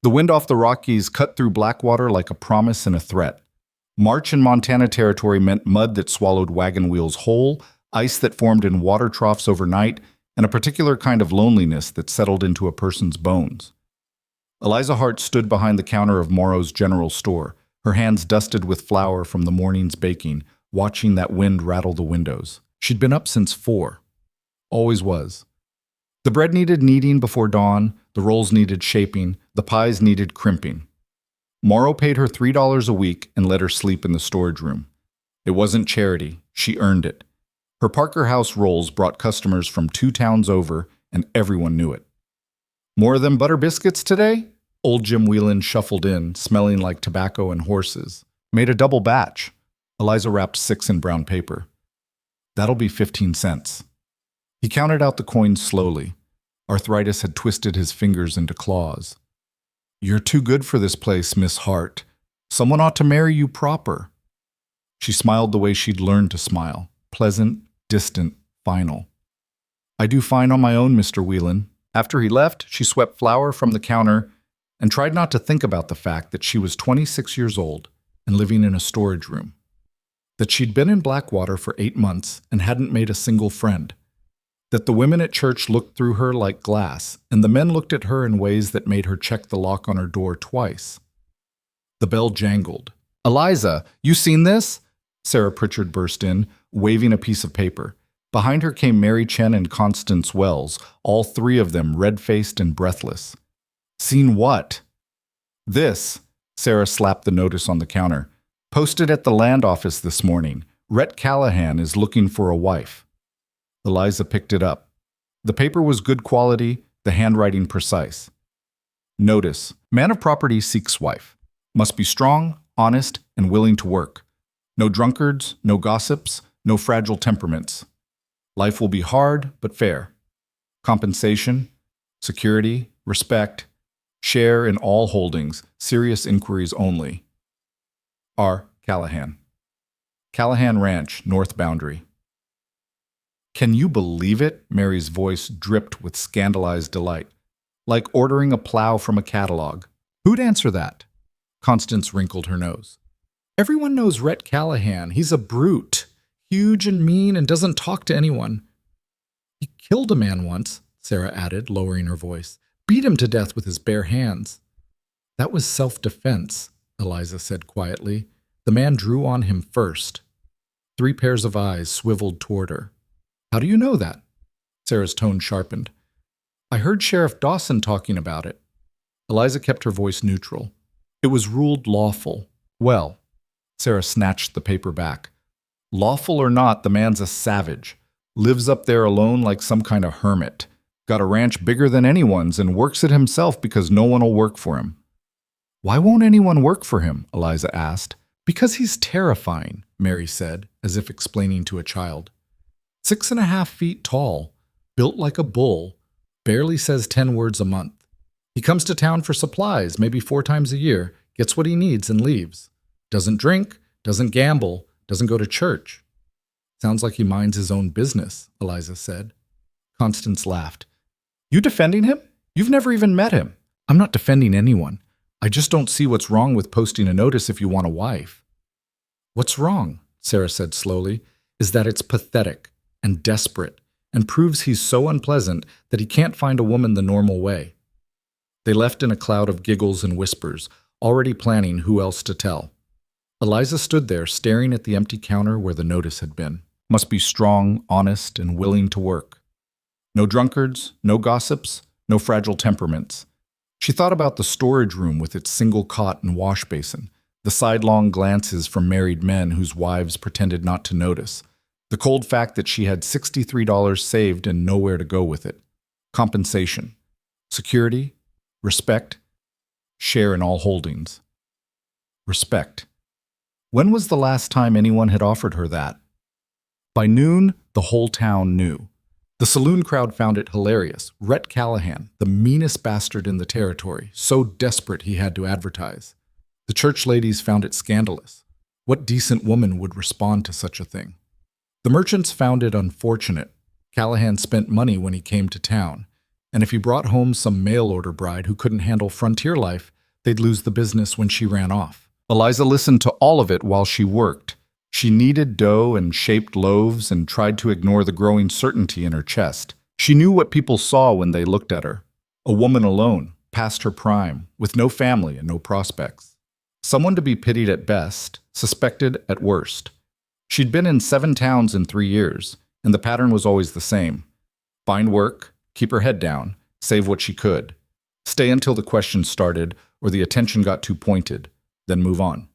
The wind off the Rockies cut through Blackwater like a promise and a threat. March in Montana territory meant mud that swallowed wagon wheels whole, ice that formed in water troughs overnight, and a particular kind of loneliness that settled into a person's bones. Eliza Hart stood behind the counter of Morrow's General Store, her hands dusted with flour from the morning's baking, watching that wind rattle the windows. She'd been up since 4. Always was. The bread needed kneading before dawn, the rolls needed shaping, the pies needed crimping. Morrow paid her $3 a week and let her sleep in the storage room. It wasn't charity, she earned it. Her Parker House rolls brought customers from 2 towns over, and everyone knew it. More of them butter biscuits today? Old Jim Whelan shuffled in, smelling like tobacco and horses. Made a double batch. Eliza wrapped 6 in brown paper. That'll be 15 cents. He counted out the coins slowly. Arthritis had twisted his fingers into claws. You're too good for this place, Miss Hart. Someone ought to marry you proper. She smiled the way she'd learned to smile. Pleasant, distant, final. I do fine on my own, Mr. Whelan. After he left, she swept flour from the counter and tried not to think about the fact that she was 26 years old and living in a storage room. That she'd been in Blackwater for 8 months and hadn't made a single friend. That the women at church looked through her like glass, and the men looked at her in ways that made her check the lock on her door twice. The bell jangled. Eliza, you seen this? Sarah Pritchard burst in, waving a piece of paper. Behind her came Mary Chen and Constance Wells, all 3 of them red-faced and breathless. Seen what? This, Sarah slapped the notice on the counter. Posted at the land office this morning. Rhett Callahan is looking for a wife. Eliza picked it up. The paper was good quality, the handwriting precise. Notice, man of property seeks wife. Must be strong, honest, and willing to work. No drunkards, no gossips, no fragile temperaments. Life will be hard, but fair. Compensation, security, respect, share in all holdings, serious inquiries only. R. Callahan. Callahan Ranch, North Boundary. Can you believe it? Mary's voice dripped with scandalized delight. Like ordering a plow from a catalog. Who'd answer that? Constance wrinkled her nose. Everyone knows Rhett Callahan. He's a brute. Huge and mean and doesn't talk to anyone. He killed a man once, Sarah added, lowering her voice. Beat him to death with his bare hands. That was self-defense, Eliza said quietly. The man drew on him first. 3 pairs of eyes swiveled toward her. How do you know that? Sarah's tone sharpened. I heard Sheriff Dawson talking about it. Eliza kept her voice neutral. It was ruled lawful. Well, Sarah snatched the paper back. Lawful or not, the man's a savage. Lives up there alone like some kind of hermit. Got a ranch bigger than anyone's and works it himself because no one will work for him. Why won't anyone work for him? Eliza asked. Because he's terrifying, Mary said, as if explaining to a child. 6.5 feet tall, built like a bull, barely says 10 words a month. He comes to town for supplies, maybe 4 times a year, gets what he needs and leaves. Doesn't drink, doesn't gamble, doesn't go to church. Sounds like he minds his own business, Eliza said. Constance laughed. You defending him? You've never even met him. I'm not defending anyone. I just don't see what's wrong with posting a notice if you want a wife. What's wrong, Sarah said slowly, is that it's pathetic and desperate and proves he's so unpleasant that he can't find a woman the normal way. They left in a cloud of giggles and whispers, already planning who else to tell. Eliza stood there staring at the empty counter where the notice had been. Must be strong, honest, and willing to work. No drunkards, no gossips, no fragile temperaments. She thought about the storage room with its single cot and wash basin, the sidelong glances from married men whose wives pretended not to notice, the cold fact that she had $63 saved and nowhere to go with it, compensation, security, respect, share in all holdings. Respect. When was the last time anyone had offered her that? By noon, the whole town knew. The saloon crowd found it hilarious. Rhett Callahan, the meanest bastard in the territory, so desperate he had to advertise. The church ladies found it scandalous. What decent woman would respond to such a thing? The merchants found it unfortunate. Callahan spent money when he came to town, and if he brought home some mail-order bride who couldn't handle frontier life, they'd lose the business when she ran off. Eliza listened to all of it while she worked. She kneaded dough and shaped loaves and tried to ignore the growing certainty in her chest. She knew what people saw when they looked at her. A woman alone, past her prime, with no family and no prospects. Someone to be pitied at best, suspected at worst. She'd been in 7 towns in 3 years, and the pattern was always the same. Find work, keep her head down, save what she could. Stay until the questions started or the attention got too pointed, then move on.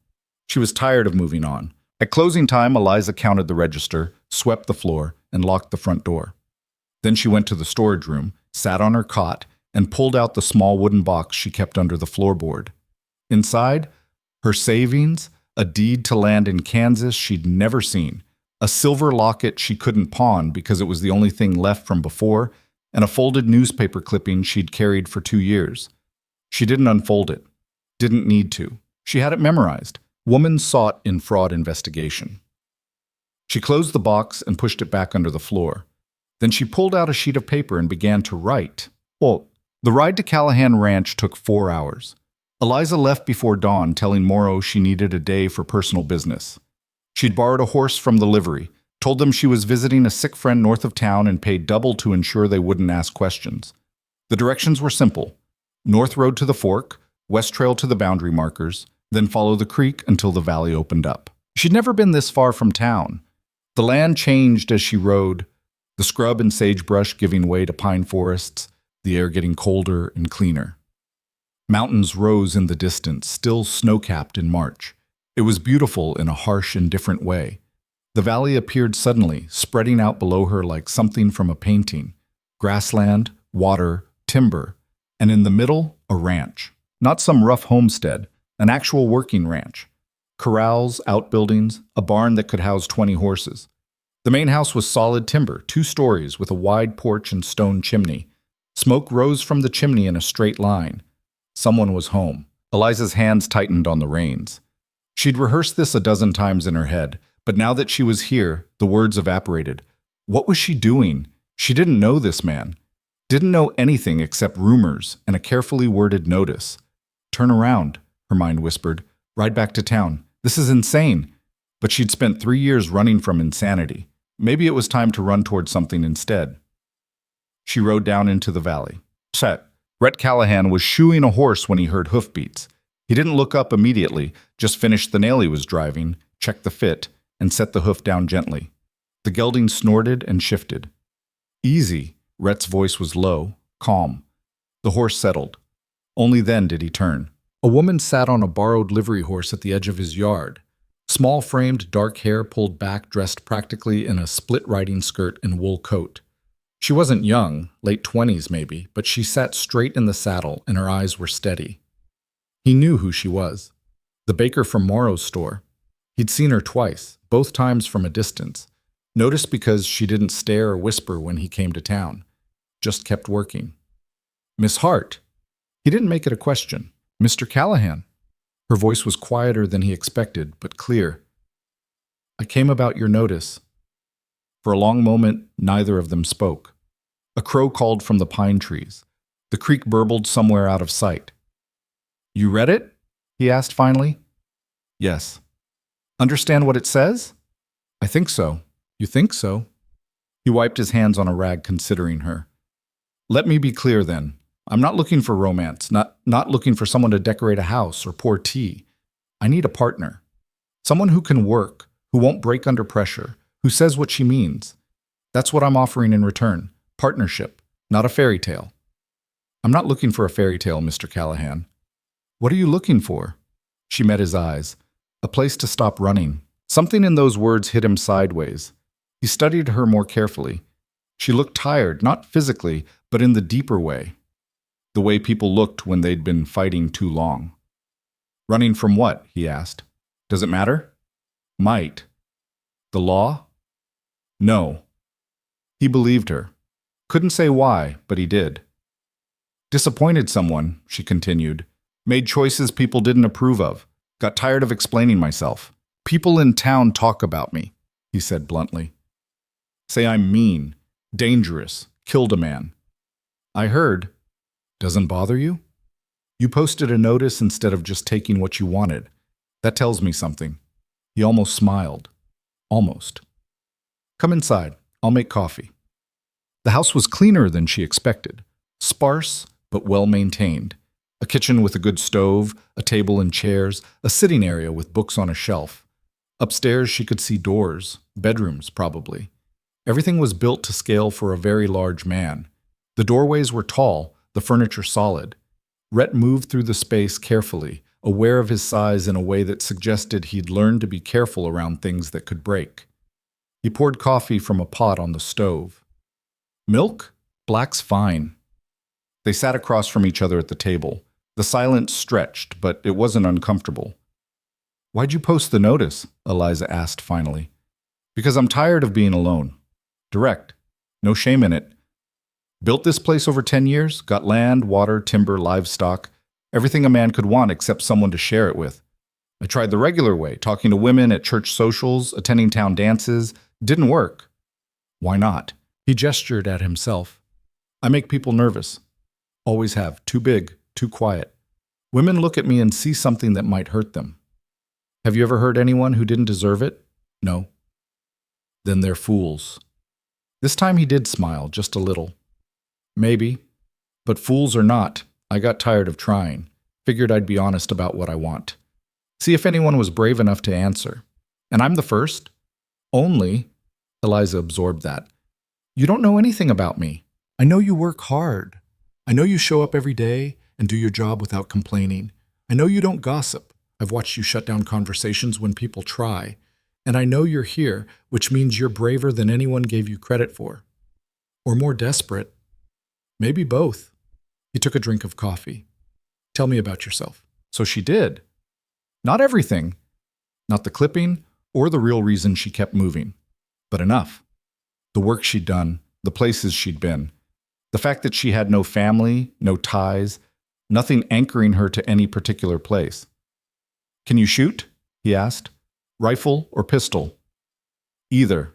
She was tired of moving on. At closing time, Eliza counted the register, swept the floor, and locked the front door. Then she went to the storage room, sat on her cot, and pulled out the small wooden box she kept under the floorboard. Inside, her savings, a deed to land in Kansas she'd never seen, a silver locket she couldn't pawn because it was the only thing left from before, and a folded newspaper clipping she'd carried for 2 years. She didn't unfold it. Didn't need to. She had it memorized. Woman sought in fraud investigation. She closed the box and pushed it back under the floor. Then she pulled out a sheet of paper and began to write. Well, the ride to Callahan Ranch took 4 hours. Eliza left before dawn, telling Morrow she needed a day for personal business. She'd borrowed a horse from the livery, told them she was visiting a sick friend north of town, and paid double to ensure they wouldn't ask questions. The directions were simple. North Road to the Fork, West Trail to the boundary markers, then follow the creek until the valley opened up. She'd never been this far from town. The land changed as she rode, the scrub and sagebrush giving way to pine forests, the air getting colder and cleaner. Mountains rose in the distance, still snow-capped in March. It was beautiful in a harsh and different way. The valley appeared suddenly, spreading out below her like something from a painting. Grassland, water, timber, and in the middle, a ranch. Not some rough homestead, an actual working ranch. Corrals, outbuildings, a barn that could house 20 horses. The main house was solid timber, 2 stories with a wide porch and stone chimney. Smoke rose from the chimney in a straight line. Someone was home. Eliza's hands tightened on the reins. She'd rehearsed this a dozen times in her head, but now that she was here, the words evaporated. What was she doing? She didn't know this man. Didn't know anything except rumors and a carefully worded notice. Turn around, her mind whispered. Ride back to town. This is insane. But she'd spent 3 years running from insanity. Maybe it was time to run toward something instead. She rode down into the valley. Set. Rhett Callahan was shoeing a horse when he heard hoofbeats. He didn't look up immediately, just finished the nail he was driving, checked the fit, and set the hoof down gently. The gelding snorted and shifted. Easy. Rhett's voice was low, calm. The horse settled. Only then did he turn. A woman sat on a borrowed livery horse at the edge of his yard. Small-framed, dark hair pulled back, dressed practically in a split riding skirt and wool coat. She wasn't young, late 20s maybe, but she sat straight in the saddle and her eyes were steady. He knew who she was. The baker from Morrow's store. He'd seen her twice, both times from a distance. Noticed because she didn't stare or whisper when he came to town. Just kept working. Miss Hart. He didn't make it a question. Mr. Callahan. Her voice was quieter than he expected, but clear. I came about your notice. For a long moment, neither of them spoke. A crow called from the pine trees. The creek burbled somewhere out of sight. You read it? He asked finally. Yes. Understand what it says? I think so. You think so? He wiped his hands on a rag, considering her. Let me be clear then. I'm not looking for romance, not looking for someone to decorate a house or pour tea. I need a partner. Someone who can work, who won't break under pressure, who says what she means. That's what I'm offering in return. Partnership, not a fairy tale. I'm not looking for a fairy tale, Mr. Callahan. What are you looking for? She met his eyes. A place to stop running. Something in those words hit him sideways. He studied her more carefully. She looked tired, not physically, but in the deeper way. The way people looked when they'd been fighting too long. Running from what? He asked. Does it matter? Might. The law? No. He believed her. Couldn't say why, but he did. Disappointed someone, she continued. Made choices people didn't approve of. Got tired of explaining myself. People in town talk about me, he said bluntly. Say I'm mean, dangerous, killed a man. I heard. Doesn't bother you? You posted a notice instead of just taking what you wanted. That tells me something. He almost smiled. Almost. Come inside. I'll make coffee. The house was cleaner than she expected. Sparse, but well maintained. A kitchen with a good stove, a table and chairs, a sitting area with books on a shelf. Upstairs she could see doors, bedrooms probably. Everything was built to scale for a very large man. The doorways were tall, the furniture solid. Rhett moved through the space carefully, aware of his size in a way that suggested he'd learned to be careful around things that could break. He poured coffee from a pot on the stove. Milk? Black's fine. They sat across from each other at the table. The silence stretched, but it wasn't uncomfortable. Why'd you post the notice? Eliza asked finally. Because I'm tired of being alone. Direct. No shame in it. Built this place over 10 years, got land, water, timber, livestock, everything a man could want except someone to share it with. I tried the regular way, talking to women at church socials, attending town dances. Didn't work. Why not? He gestured at himself. I make people nervous. Always have. Too big, too quiet. Women look at me and see something that might hurt them. Have you ever hurt anyone who didn't deserve it? No. Then they're fools. This time he did smile, just a little. Maybe. But fools or not, I got tired of trying. Figured I'd be honest about what I want. See if anyone was brave enough to answer. And I'm the first? Only. Eliza absorbed that. You don't know anything about me. I know you work hard. I know you show up every day and do your job without complaining. I know you don't gossip. I've watched you shut down conversations when people try. And I know you're here, which means you're braver than anyone gave you credit for. Or more desperate. Maybe both. He took a drink of coffee. Tell me about yourself. So she did. Not everything. Not the clipping or the real reason she kept moving. But enough. The work she'd done, the places she'd been. The fact that she had no family, no ties, nothing anchoring her to any particular place. Can you shoot? He asked. Rifle or pistol? Either.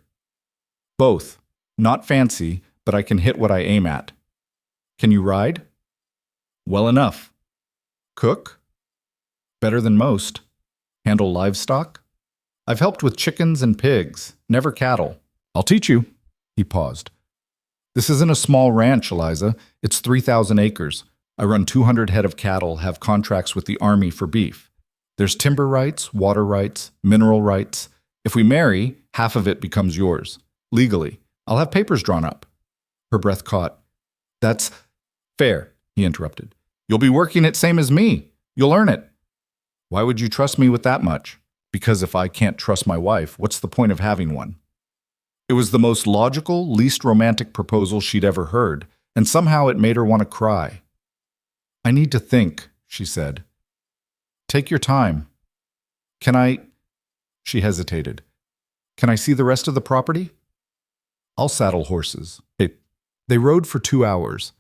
Both. Not fancy, but I can hit what I aim at. Can you ride? Well enough. Cook? Better than most. Handle livestock? I've helped with chickens and pigs, never cattle. I'll teach you. He paused. This isn't a small ranch, Eliza. It's 3,000 acres. I run 200 head of cattle, have contracts with the Army for beef. There's timber rights, water rights, mineral rights. If we marry, half of it becomes yours. Legally. I'll have papers drawn up. Her breath caught. That's fair, he interrupted. You'll be working it same as me. You'll earn it. Why would you trust me with that much? Because if I can't trust my wife, what's the point of having one? It was the most logical, least romantic proposal she'd ever heard, and somehow it made her want to cry. I need to think, she said. Take your time. Can I? She hesitated. Can I see the rest of the property? I'll saddle horses. They rode for 2 hours.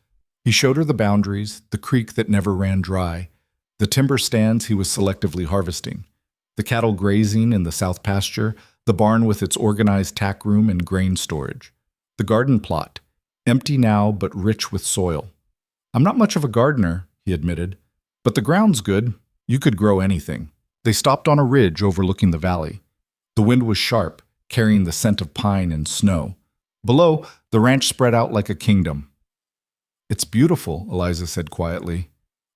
He showed her the boundaries, the creek that never ran dry, the timber stands he was selectively harvesting, the cattle grazing in the south pasture, the barn with its organized tack room and grain storage, the garden plot, empty now but rich with soil. I'm not much of a gardener, he admitted, but the ground's good. You could grow anything. They stopped on a ridge overlooking the valley. The wind was sharp, carrying the scent of pine and snow. Below, the ranch spread out like a kingdom. It's beautiful, Eliza said quietly.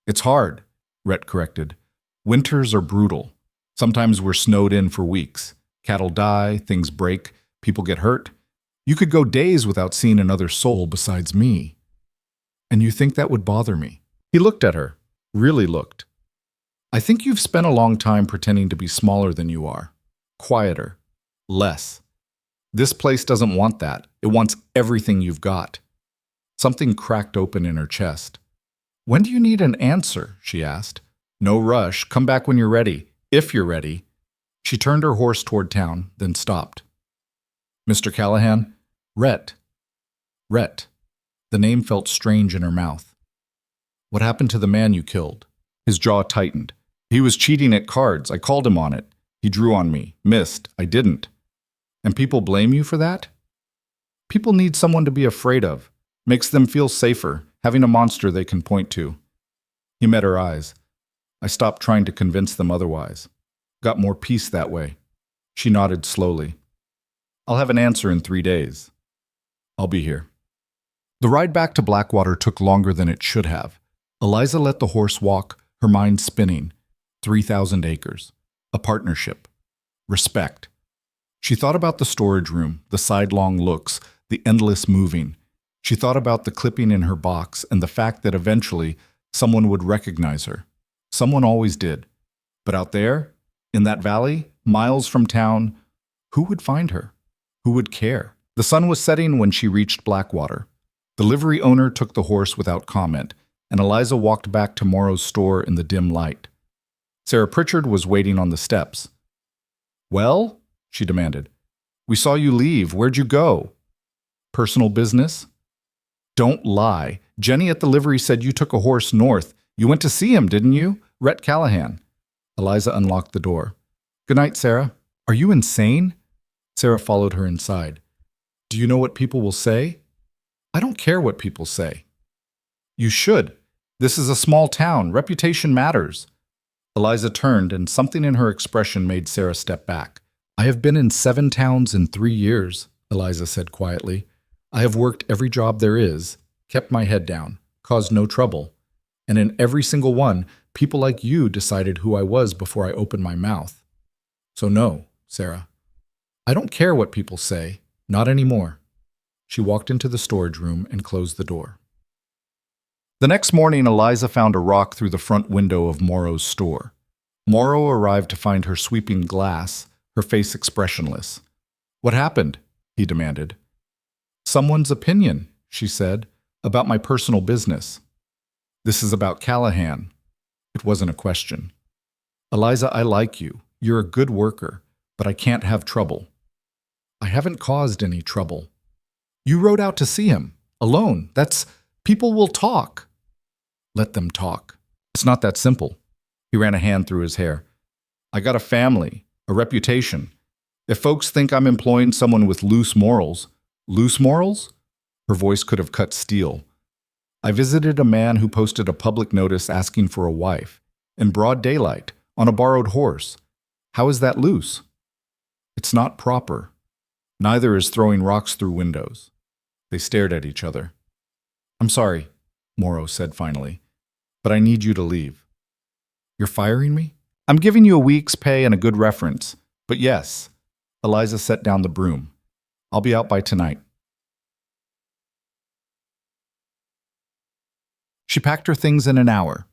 It's hard, Rhett corrected. Winters are brutal. Sometimes we're snowed in for weeks. Cattle die, things break, people get hurt. You could go days without seeing another soul besides me. And you think that would bother me? He looked at her, really looked. I think you've spent a long time pretending to be smaller than you are. Quieter. Less. This place doesn't want that. It wants everything you've got. Something cracked open in her chest. When do you need an answer? She asked. No rush. Come back when you're ready. If you're ready. She turned her horse toward town, then stopped. Mr. Callahan? Rhett. Rhett. The name felt strange in her mouth. What happened to the man you killed? His jaw tightened. He was cheating at cards. I called him on it. He drew on me. Missed. I didn't. And people blame you for that? People need someone to be afraid of. Makes them feel safer, having a monster they can point to. He met her eyes. I stopped trying to convince them otherwise. Got more peace that way. She nodded slowly. I'll have an answer in 3 days. I'll be here. The ride back to Blackwater took longer than it should have. Eliza let the horse walk, her mind spinning. 3,000 acres. A partnership. Respect. She thought about the storage room, the sidelong looks, the endless moving. She thought about the clipping in her box and the fact that eventually someone would recognize her. Someone always did. But out there, in that valley, miles from town, who would find her? Who would care? The sun was setting when she reached Blackwater. The livery owner took the horse without comment, and Eliza walked back to Morrow's store in the dim light. Sarah Pritchard was waiting on the steps. Well? She demanded. We saw you leave. Where'd you go? Personal business? Don't lie. Jenny at the livery said you took a horse north. You went to see him, didn't you? Rhett Callahan. Eliza unlocked the door. Good night, Sarah. Are you insane? Sarah followed her inside. Do you know what people will say? I don't care what people say. You should. This is a small town. Reputation matters. Eliza turned, and something in her expression made Sarah step back. I have been in 7 towns in 3 years, Eliza said quietly. I have worked every job there is, kept my head down, caused no trouble. And in every single one, people like you decided who I was before I opened my mouth. So no, Sarah. I don't care what people say, not anymore. She walked into the storage room and closed the door. The next morning, Eliza found a rock through the front window of Morrow's store. Morrow arrived to find her sweeping glass, her face expressionless. What happened? He demanded. Someone's opinion, she said, about my personal business. This is about Callahan. It wasn't a question. Eliza, I like you. You're a good worker, but I can't have trouble. I haven't caused any trouble. You rode out to see him, alone. People will talk. Let them talk. It's not that simple. He ran a hand through his hair. I got a family, a reputation. If folks think I'm employing someone with loose morals, her voice could have cut steel. I visited a man who posted a public notice asking for a wife, in broad daylight, on a borrowed horse. How is that loose? It's not proper. Neither is throwing rocks through windows. They stared at each other. I'm sorry, Morrow said finally, but I need you to leave. You're firing me? I'm giving you a week's pay and a good reference, but yes. Eliza set down the broom. I'll be out by tonight. She packed her things in an hour.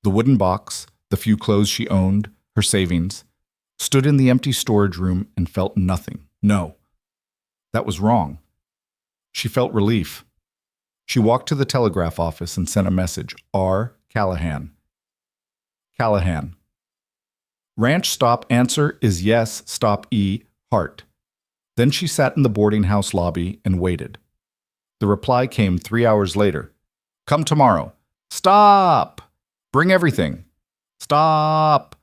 The wooden box, the few clothes she owned, her savings, stood in the empty storage room and felt nothing. No. That was wrong. She felt relief. She walked to the telegraph office and sent a message. R. Callahan. Callahan. Ranch stop answer is yes, stop E, heart. Then she sat in the boarding house lobby and waited. The reply came 3 hours later. Come tomorrow. Stop! Bring everything. Stop!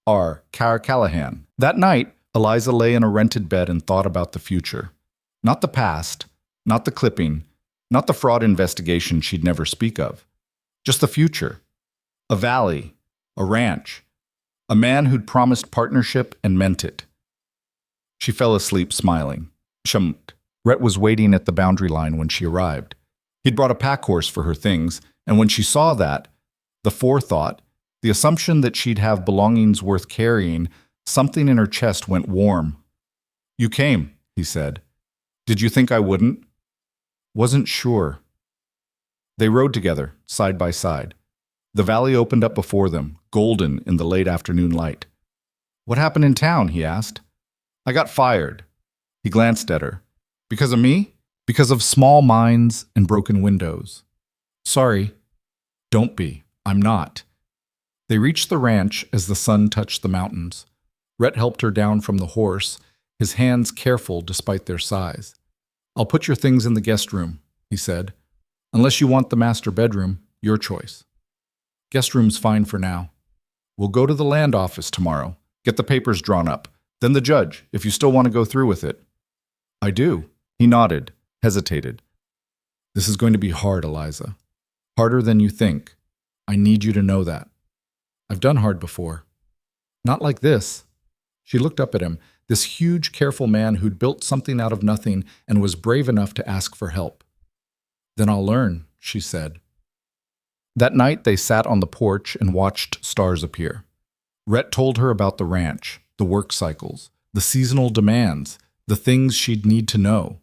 R. Callahan. That night, Eliza lay in a rented bed and thought about the future. Not the past, not the clipping, not the fraud investigation she'd never speak of. Just the future. A valley, a ranch, a man who'd promised partnership and meant it. She fell asleep smiling. Rhett was waiting at the boundary line when she arrived. He'd brought a pack horse for her things, and when she saw that, the forethought, the assumption that she'd have belongings worth carrying, something in her chest went warm. You came, he said. Did you think I wouldn't? Wasn't sure. They rode together, side by side. The valley opened up before them, golden in the late afternoon light. What happened in town? He asked. I got fired. He glanced at her. Because of me? Because of small minds and broken windows. Sorry. Don't be. I'm not. They reached the ranch as the sun touched the mountains. Rhett helped her down from the horse, his hands careful despite their size. I'll put your things in the guest room, he said. Unless you want the master bedroom, your choice. Guest room's fine for now. We'll go to the land office tomorrow, get the papers drawn up, then the judge, if you still want to go through with it. I do. He nodded, hesitated. This is going to be hard, Eliza. Harder than you think. I need you to know that. I've done hard before. Not like this. She looked up at him, this huge, careful man who'd built something out of nothing and was brave enough to ask for help. Then I'll learn, she said. That night, they sat on the porch and watched stars appear. Rhett told her about the ranch, the work cycles, the seasonal demands, the things she'd need to know.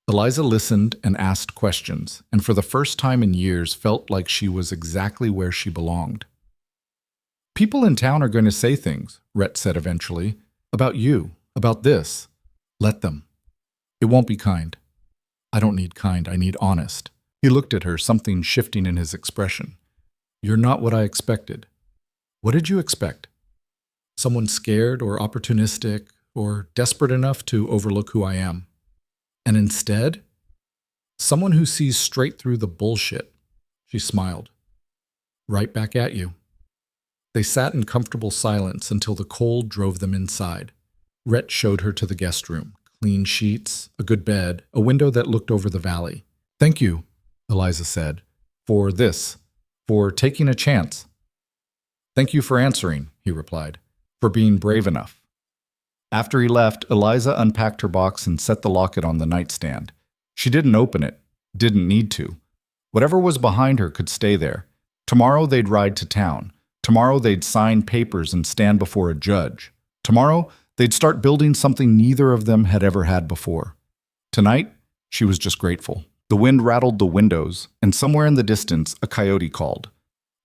Eliza listened and asked questions, and for the first time in years felt like she was exactly where she belonged. People in town are going to say things, Rhett said eventually, about you, about this. Let them. It won't be kind. I don't need kind, I need honest. He looked at her, something shifting in his expression. You're not what I expected. What did you expect? Someone scared or opportunistic or desperate enough to overlook who I am. And instead, someone who sees straight through the bullshit. She smiled. Right back at you. They sat in comfortable silence until the cold drove them inside. Rhett showed her to the guest room. Clean sheets, a good bed, a window that looked over the valley. Thank you, Eliza said, for this, for taking a chance. Thank you for answering, he replied, for being brave enough. After he left, Eliza unpacked her box and set the locket on the nightstand. She didn't open it, didn't need to. Whatever was behind her could stay there. Tomorrow they'd ride to town. Tomorrow they'd sign papers and stand before a judge. Tomorrow they'd start building something neither of them had ever had before. Tonight, she was just grateful. The wind rattled the windows, and somewhere in the distance, a coyote called.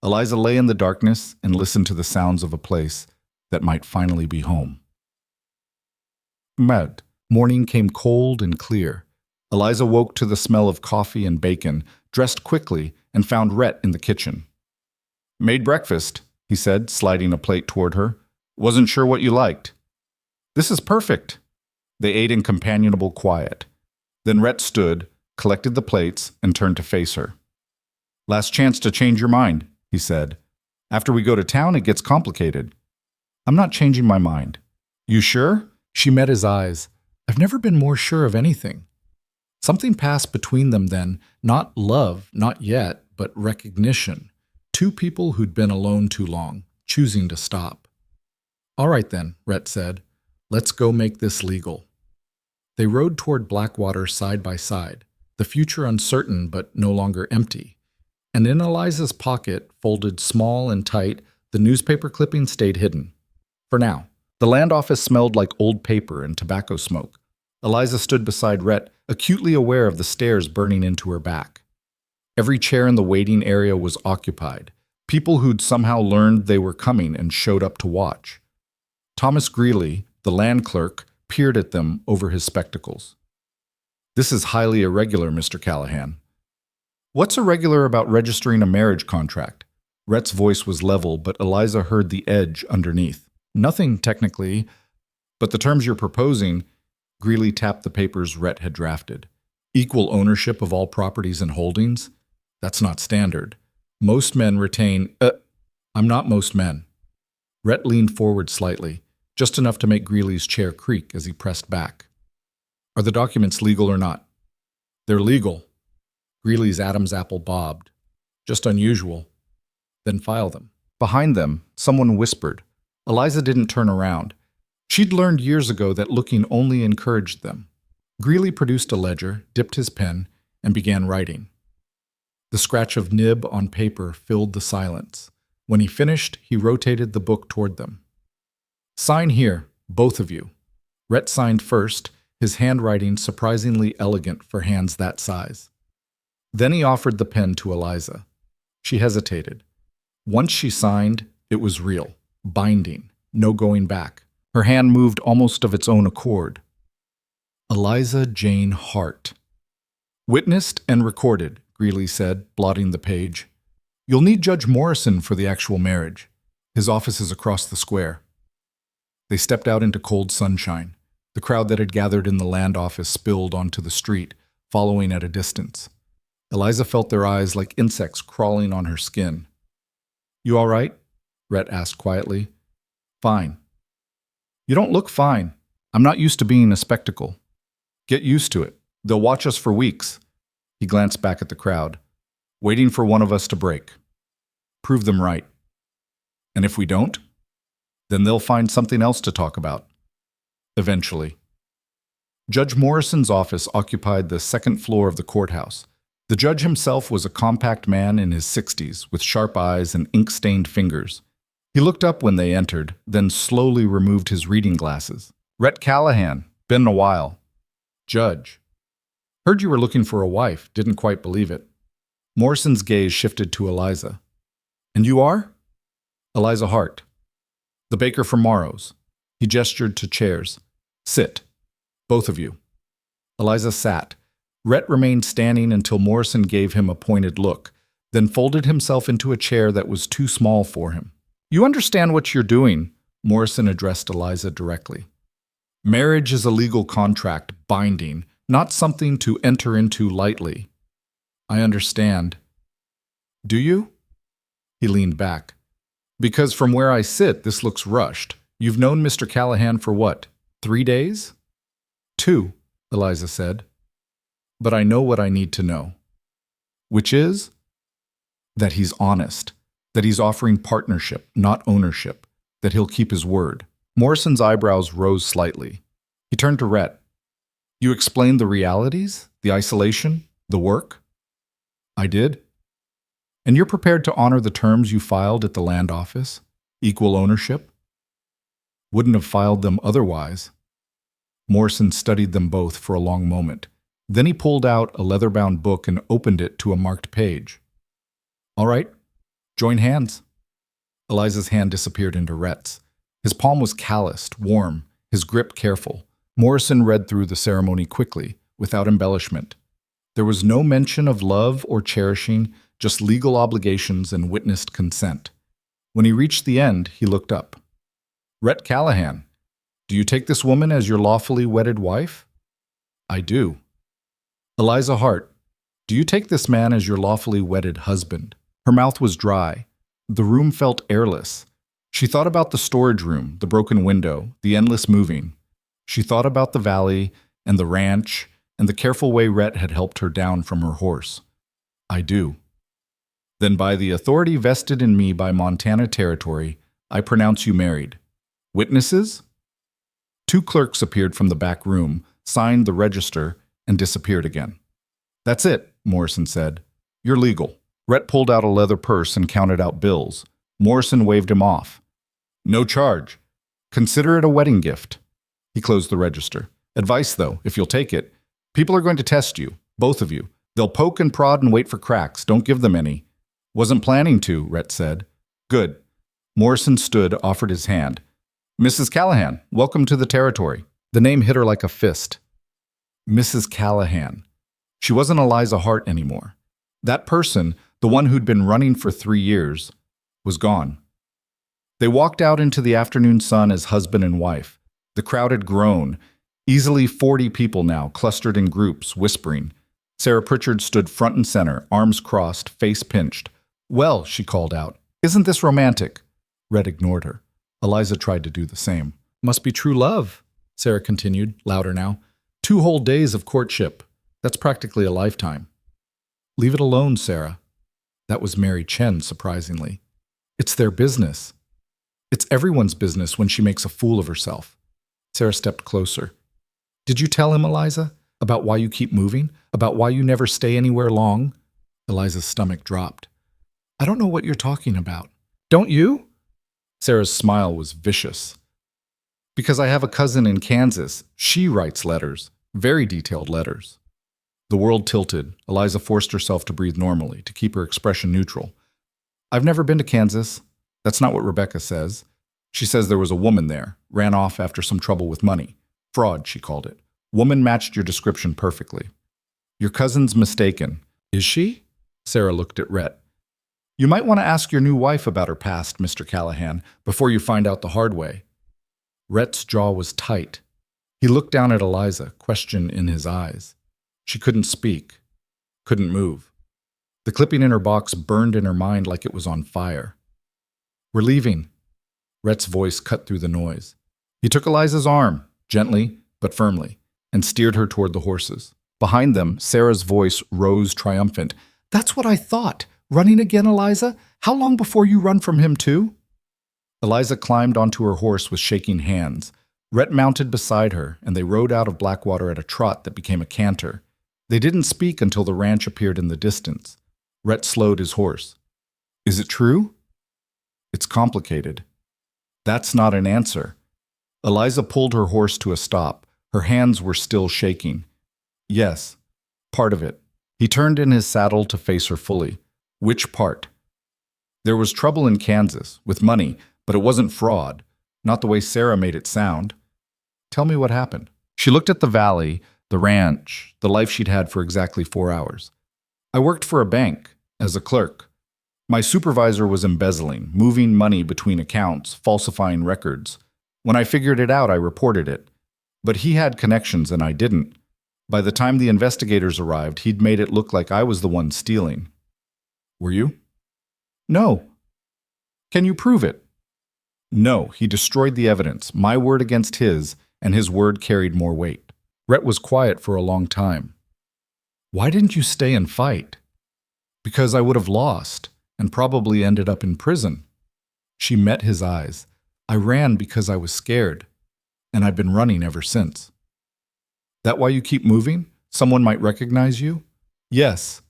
Eliza lay in the darkness and listened to the sounds of a place that might finally be home. Morning came cold and clear. Eliza woke to the smell of coffee and bacon, dressed quickly, and found Rhett in the kitchen. Made breakfast, he said, sliding a plate toward her. Wasn't sure what you liked. This is perfect. They ate in companionable quiet. Then Rhett stood, collected the plates, and turned to face her. Last chance to change your mind, he said. After we go to town, it gets complicated. I'm not changing my mind. You sure? She met his eyes. I've never been more sure of anything. Something passed between them then, not love, not yet, but recognition. Two people who'd been alone too long, choosing to stop. All right then, Rhett said. Let's go make this legal. They rode toward Blackwater side by side, the future uncertain but no longer empty. And in Eliza's pocket, folded small and tight, the newspaper clipping stayed hidden. For now. The land office smelled like old paper and tobacco smoke. Eliza stood beside Rhett, acutely aware of the stares burning into her back. Every chair in the waiting area was occupied. People who'd somehow learned they were coming and showed up to watch. Thomas Greeley, the land clerk, peered at them over his spectacles. This is highly irregular, Mr. Callahan. What's irregular about registering a marriage contract? Rhett's voice was level, but Eliza heard the edge underneath. Nothing, technically, but the terms you're proposing, Greeley tapped the papers Rhett had drafted. Equal ownership of all properties and holdings? That's not standard. Most men retain, I'm not most men. Rhett leaned forward slightly, just enough to make Greeley's chair creak as he pressed back. Are the documents legal or not? They're legal. Greeley's Adam's apple bobbed. Just unusual. Then file them. Behind them, someone whispered. Eliza didn't turn around. She'd learned years ago that looking only encouraged them. Greeley produced a ledger, dipped his pen, and began writing. The scratch of nib on paper filled the silence. When he finished, he rotated the book toward them. Sign here, both of you. Rhett signed first, his handwriting surprisingly elegant for hands that size. Then he offered the pen to Eliza. She hesitated. Once she signed, it was real. Binding, no going back. Her hand moved almost of its own accord. Eliza Jane Hart. Witnessed and recorded, Greeley said, blotting the page. You'll need Judge Morrison for the actual marriage. His office is across the square. They stepped out into cold sunshine. The crowd that had gathered in the land office spilled onto the street, following at a distance. Eliza felt their eyes like insects crawling on her skin. You all right? Rhett asked quietly. Fine. You don't look fine. I'm not used to being a spectacle. Get used to it. They'll watch us for weeks. He glanced back at the crowd, waiting for one of us to break. prove them right. And if we don't, then they'll find something else to talk about. Eventually. Judge Morrison's office occupied the second floor of the courthouse. The judge himself was a compact man in his 60s, with sharp eyes and ink-stained fingers. He looked up when they entered, then slowly removed his reading glasses. "Rhett Callahan, been a while." "Judge. Heard you were looking for a wife, didn't quite believe it." Morrison's gaze shifted to Eliza. "And you are?" "Eliza Hart. The baker from Morrow's." He gestured to chairs. "Sit. Both of you." Eliza sat. Rhett remained standing until Morrison gave him a pointed look, then folded himself into a chair that was too small for him. "You understand what you're doing," Morrison addressed Eliza directly. "Marriage is a legal contract, binding, not something to enter into lightly." "I understand." "Do you?" He leaned back. "Because from where I sit, this looks rushed. You've known Mr. Callahan for what, 3 days?" "2, Eliza said. "But I know what I need to know." "Which is?" "That he's honest, that he's offering partnership, not ownership, that he'll keep his word." Morrison's eyebrows rose slightly. He turned to Rhett. "You explained the realities, the isolation, the work?" "I did." "And you're prepared to honor the terms you filed at the land office? Equal ownership?" "Wouldn't have filed them otherwise." Morrison studied them both for a long moment. Then he pulled out a leather-bound book and opened it to a marked page. "All right, join hands." Eliza's hand disappeared into Rhett's. His palm was calloused, warm, his grip careful. Morrison read through the ceremony quickly, without embellishment. There was no mention of love or cherishing, just legal obligations and witnessed consent. When he reached the end, he looked up. "Rhett Callahan, do you take this woman as your lawfully wedded wife?" "I do." "Eliza Hart, do you take this man as your lawfully wedded husband?" Her mouth was dry. The room felt airless. She thought about the storage room, the broken window, the endless moving. She thought about the valley and the ranch and the careful way Rhett had helped her down from her horse. "I do." "Then by the authority vested in me by Montana Territory, I pronounce you married. Witnesses?" 2 clerks appeared from the back room, signed the register, and disappeared again. "That's it," Morrison said. "You're legal." Rhett pulled out a leather purse and counted out bills. Morrison waved him off. "No charge. Consider it a wedding gift." He closed the register. "Advice, though, if you'll take it. People are going to test you, both of you. They'll poke and prod and wait for cracks. Don't give them any." "Wasn't planning to," Rhett said. "Good." Morrison stood, offered his hand. "Mrs. Callahan, welcome to the territory." The name hit her like a fist. Mrs. Callahan. She wasn't Eliza Hart anymore. That person, the one who'd been running for 3 years, was gone. They walked out into the afternoon sun as husband and wife. The crowd had grown. Easily 40 people now, clustered in groups, whispering. Sarah Pritchard stood front and center, arms crossed, face pinched. "Well," she called out, "isn't this romantic?" Rhett ignored her. Eliza tried to do the same. "Must be true love," Sarah continued, louder now. 2 whole days of courtship. That's practically a lifetime. "Leave it alone, Sarah." That was Mary Chen, surprisingly. "It's their business." "It's everyone's business when she makes a fool of herself." Sarah stepped closer. "Did you tell him, Eliza, about why you keep moving? About why you never stay anywhere long?" Eliza's stomach dropped. "I don't know what you're talking about." "Don't you?" Sarah's smile was vicious. "Because I have a cousin in Kansas. She writes letters. Very detailed letters." The world tilted. Eliza forced herself to breathe normally, to keep her expression neutral. "I've never been to Kansas. That's not what Rebecca says. She says there was a woman there, ran off after some trouble with money. Fraud, she called it. Woman matched your description perfectly." "Your cousin's mistaken." "Is she?" Sarah looked at Rhett. "You might want to ask your new wife about her past, Mr. Callahan, before you find out the hard way." Rhett's jaw was tight. He looked down at Eliza, question in his eyes. She couldn't speak, couldn't move. The clipping in her box burned in her mind like it was on fire. "We're leaving." Rhett's voice cut through the noise. He took Eliza's arm, gently but firmly, and steered her toward the horses. Behind them, Sarah's voice rose triumphant. "That's what I thought. Running again, Eliza? How long before you run from him, too? Eliza climbed onto her horse with shaking hands. Rhett mounted beside her, and they rode out of Blackwater at a trot that became a canter. They didn't speak until the ranch appeared in the distance. Rhett slowed his horse. Is it true? It's complicated. That's not an answer. Eliza pulled her horse to a stop. Her hands were still shaking. Yes, part of it. He turned in his saddle to face her fully. Which part? There was trouble in Kansas, with money, but it wasn't fraud. Not the way Sarah made it sound. Tell me what happened. She looked at the valley, the ranch, the life she'd had for exactly 4 hours. I worked for a bank, as a clerk. My supervisor was embezzling, moving money between accounts, falsifying records. When I figured it out, I reported it. But he had connections and I didn't. By the time the investigators arrived, he'd made it look like I was the one stealing. Were you? No. Can you prove it? No, he destroyed the evidence, my word against his, and his word carried more weight. Rhett was quiet for a long time. Why didn't you stay and fight? Because I would have lost, and probably ended up in prison. She met his eyes. I ran because I was scared, and I've been running ever since. That why you keep moving? Someone might recognize you? Yes.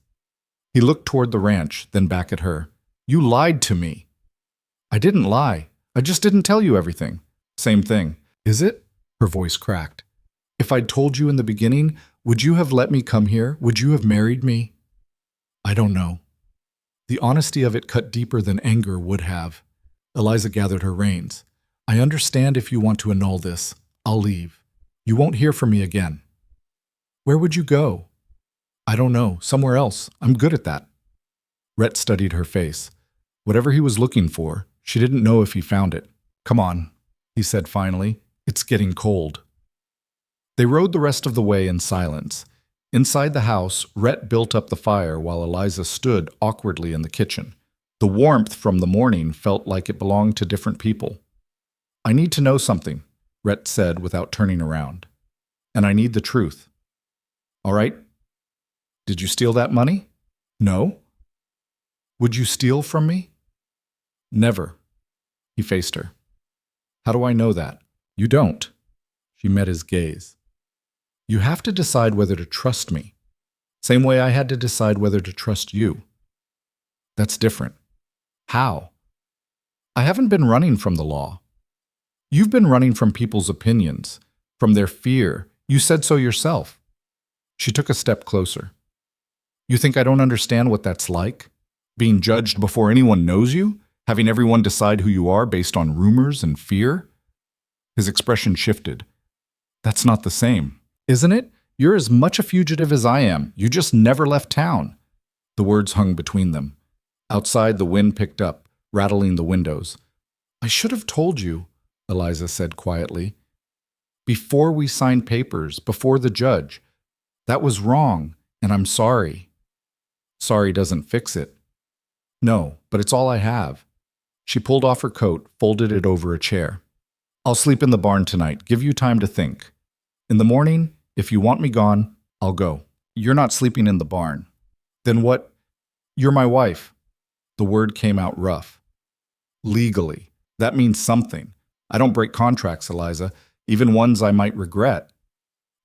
He looked toward the ranch, then back at her. You lied to me. I didn't lie. I just didn't tell you everything. Same thing. Is it? Her voice cracked. If I'd told you in the beginning, would you have let me come here? Would you have married me? I don't know. The honesty of it cut deeper than anger would have. Eliza gathered her reins. I understand if you want to annul this. I'll leave. You won't hear from me again. Where would you go? I don't know. Somewhere else. I'm good at that. Rhett studied her face. Whatever he was looking for, she didn't know if he found it. Come on, he said finally. It's getting cold. They rode the rest of the way in silence. Inside the house, Rhett built up the fire while Eliza stood awkwardly in the kitchen. The warmth from the morning felt like it belonged to different people. I need to know something, Rhett said without turning around. And I need the truth. All right? Did you steal that money? No. Would you steal from me? Never. He faced her. How do I know that? You don't. She met his gaze. You have to decide whether to trust me. Same way I had to decide whether to trust you. That's different. How? I haven't been running from the law. You've been running from people's opinions, from their fear. You said so yourself. She took a step closer. You think I don't understand what that's like? Being judged before anyone knows you? Having everyone decide who you are based on rumors and fear? His expression shifted. That's not the same, isn't it? You're as much a fugitive as I am. You just never left town. The words hung between them. Outside, the wind picked up, rattling the windows. I should have told you, Eliza said quietly. Before we signed papers, before the judge. That was wrong, and I'm sorry. Sorry doesn't fix it. No, but it's all I have. She pulled off her coat, folded it over a chair. I'll sleep in the barn tonight. Give you time to think. In the morning, if you want me gone, I'll go. You're not sleeping in the barn. Then what? You're my wife. The word came out rough. Legally. That means something. I don't break contracts, Eliza, even ones I might regret.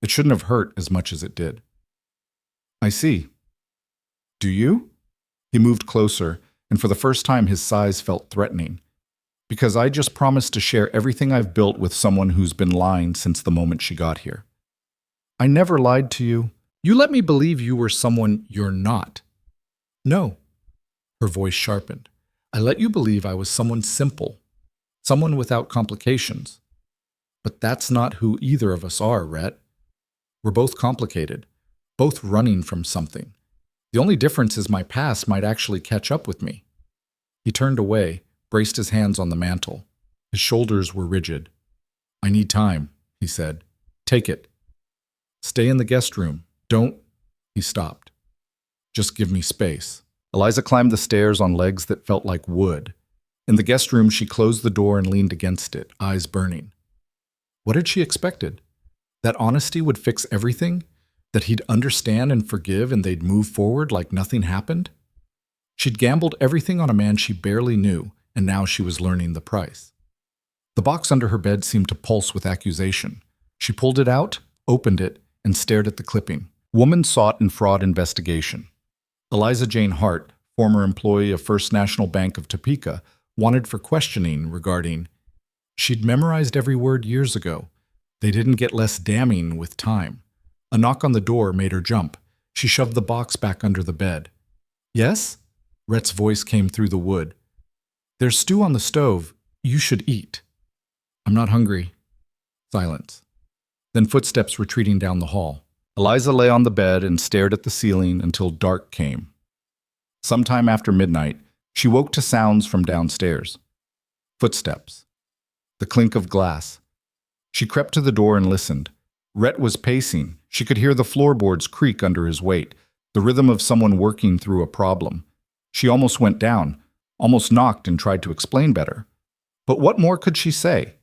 It shouldn't have hurt as much as it did. I see. Do you? He moved closer, and for the first time his sighs felt threatening. Because I just promised to share everything I've built with someone who's been lying since the moment she got here. I never lied to you. You let me believe you were someone you're not. No. Her voice sharpened. I let you believe I was someone simple, someone without complications. But that's not who either of us are, Rhett. We're both complicated, both running from something. The only difference is my past might actually catch up with me. He turned away, braced his hands on the mantel. His shoulders were rigid. I need time, he said. Take it. Stay in the guest room. Don't. He stopped. Just give me space. Eliza climbed the stairs on legs that felt like wood. In the guest room, she closed the door and leaned against it, eyes burning. What had she expected? That honesty would fix everything? That he'd understand and forgive and they'd move forward like nothing happened? She'd gambled everything on a man she barely knew, and now she was learning the price. The box under her bed seemed to pulse with accusation. She pulled it out, opened it, and stared at the clipping. Woman sought in fraud investigation. Eliza Jane Hart, former employee of First National Bank of Topeka, wanted for questioning regarding. She'd memorized every word years ago. They didn't get less damning with time. A knock on the door made her jump. She shoved the box back under the bed. Yes? Rhett's voice came through the wood. There's stew on the stove. You should eat. I'm not hungry. Silence. Then footsteps retreating down the hall. Eliza lay on the bed and stared at the ceiling until dark came. Sometime after midnight, she woke to sounds from downstairs. Footsteps. The clink of glass. She crept to the door and listened. Rhett was pacing. She could hear the floorboards creak under his weight, the rhythm of someone working through a problem. She almost went down, almost knocked and tried to explain better. But what more could she say?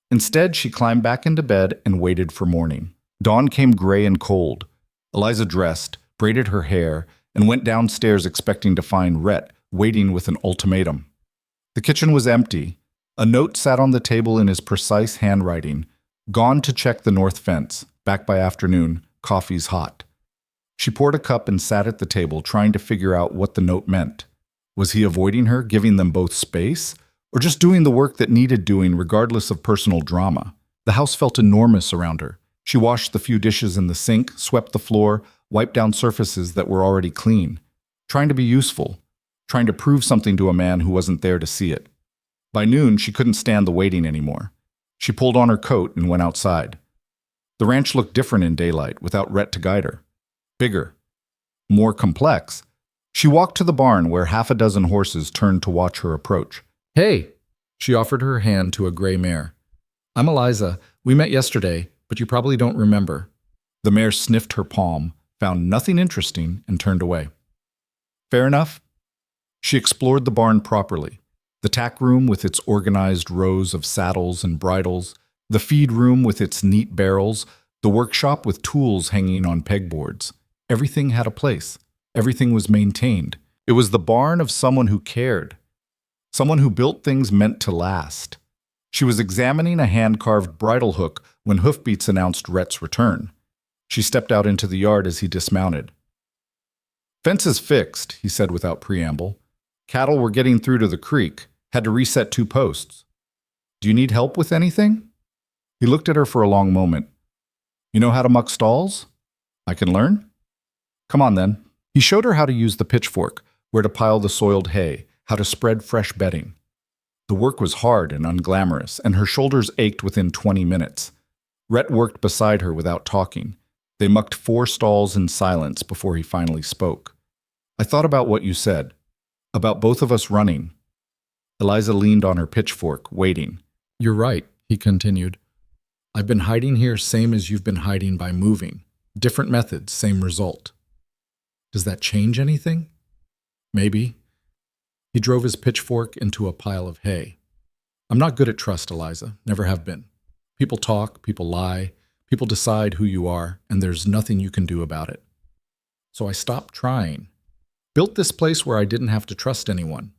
Instead, she climbed back into bed and waited for morning. Dawn came gray and cold. Eliza dressed, braided her hair, and went downstairs expecting to find Rhett waiting with an ultimatum. The kitchen was empty. A note sat on the table in his precise handwriting. Gone to check the north fence. Back by afternoon. Coffee's hot. She poured a cup and sat at the table, trying to figure out what the note meant. Was he avoiding her, giving them both space? Or just doing the work that needed doing regardless of personal drama? The house felt enormous around her. She washed the few dishes in the sink, swept the floor, wiped down surfaces that were already clean. Trying to be useful. Trying to prove something to a man who wasn't there to see it. By noon, she couldn't stand the waiting anymore. She pulled on her coat and went outside. The ranch looked different in daylight, without Rhett to guide her. Bigger. More complex. She walked to the barn where half a dozen horses turned to watch her approach. Hey! She offered her hand to a gray mare. I'm Eliza. We met yesterday, but you probably don't remember. The mare sniffed her palm, found nothing interesting, and turned away. Fair enough? She explored the barn properly. The tack room with its organized rows of saddles and bridles, the feed room with its neat barrels, the workshop with tools hanging on pegboards. Everything had a place. Everything was maintained. It was the barn of someone who cared. Someone who built things meant to last. She was examining a hand-carved bridle hook when hoofbeats announced Rhett's return. She stepped out into the yard as he dismounted. Fence is fixed, he said without preamble. Cattle were getting through to the creek. Had to reset 2 posts. Do you need help with anything? He looked at her for a long moment. You know how to muck stalls? I can learn? Come on then. He showed her how to use the pitchfork, where to pile the soiled hay, how to spread fresh bedding. The work was hard and unglamorous, and her shoulders ached within 20 minutes. Rhett worked beside her without talking. They mucked 4 stalls in silence before he finally spoke. I thought about what you said, about both of us running. Eliza leaned on her pitchfork, waiting. You're right, he continued. I've been hiding here same as you've been hiding by moving. Different methods, same result. Does that change anything? Maybe. He drove his pitchfork into a pile of hay. I'm not good at trust, Eliza. Never have been. People talk, people lie, people decide who you are, and there's nothing you can do about it. So I stopped trying. Built this place where I didn't have to trust anyone.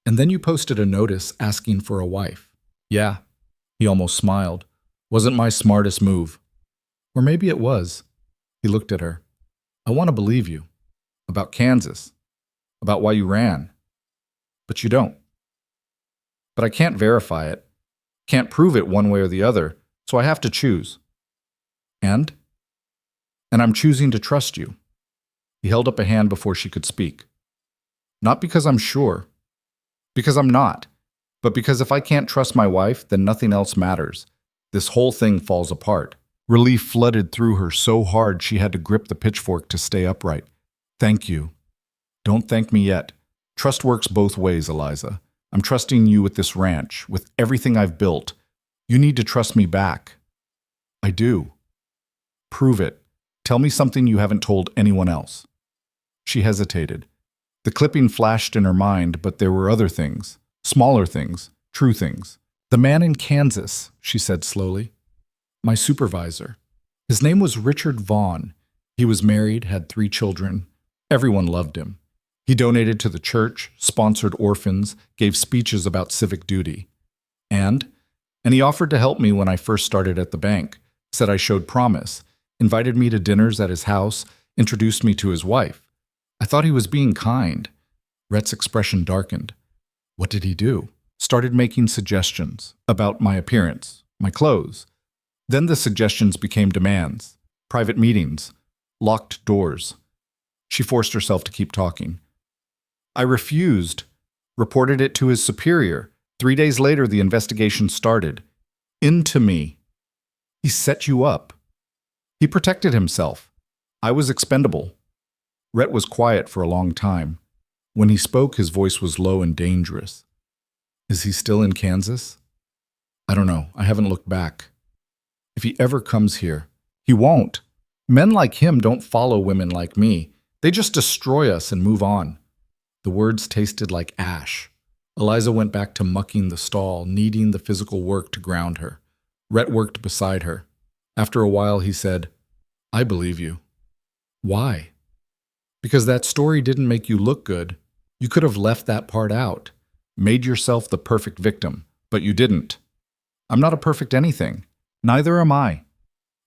And then you posted a notice asking for a wife. Yeah, he almost smiled. Wasn't my smartest move. Or maybe it was. He looked at her. I want to believe you. About Kansas. About why you ran. But you don't. But I can't verify it. Can't prove it one way or the other, so I have to choose. And I'm choosing to trust you. He held up a hand before she could speak. Not because I'm sure. Because I'm not. But because if I can't trust my wife, then nothing else matters. This whole thing falls apart. Relief flooded through her so hard she had to grip the pitchfork to stay upright. Thank you. Don't thank me yet. Trust works both ways, Eliza. I'm trusting you with this ranch, with everything I've built. You need to trust me back. I do. Prove it. Tell me something you haven't told anyone else. She hesitated. The clipping flashed in her mind, but there were other things. Smaller things. True things. The man in Kansas, she said slowly. My supervisor. His name was Richard Vaughn. He was married, had 3 children. Everyone loved him. He donated to the church, sponsored orphans, gave speeches about civic duty. And he offered to help me when I first started at the bank, said I showed promise, invited me to dinners at his house, introduced me to his wife. I thought he was being kind. Rhett's expression darkened. What did he do? Started making suggestions about my appearance, my clothes. Then the suggestions became demands, private meetings, locked doors. She forced herself to keep talking. I refused, reported it to his superior. 3 days later, the investigation started. Into me. He set you up. He protected himself. I was expendable. Rhett was quiet for a long time. When he spoke, his voice was low and dangerous. Is he still in Kansas? I don't know. I haven't looked back. If he ever comes here, he won't. Men like him don't follow women like me. They just destroy us and move on. The words tasted like ash. Eliza went back to mucking the stall, needing the physical work to ground her. Rhett worked beside her. After a while, he said, I believe you. Why? Because that story didn't make you look good. You could have left that part out, made yourself the perfect victim, but you didn't. I'm not a perfect anything. Neither am I.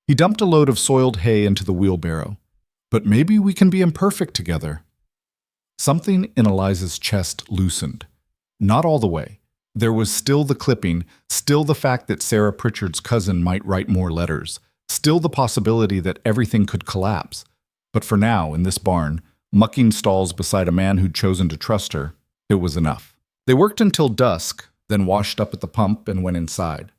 He dumped a load of soiled hay into the wheelbarrow. But maybe we can be imperfect together. Something in Eliza's chest loosened. Not all the way. There was still the clipping, still the fact that Sarah Pritchard's cousin might write more letters, still the possibility that everything could collapse. But for now, in this barn, mucking stalls beside a man who'd chosen to trust her, it was enough. They worked until dusk, then washed up at the pump and went inside.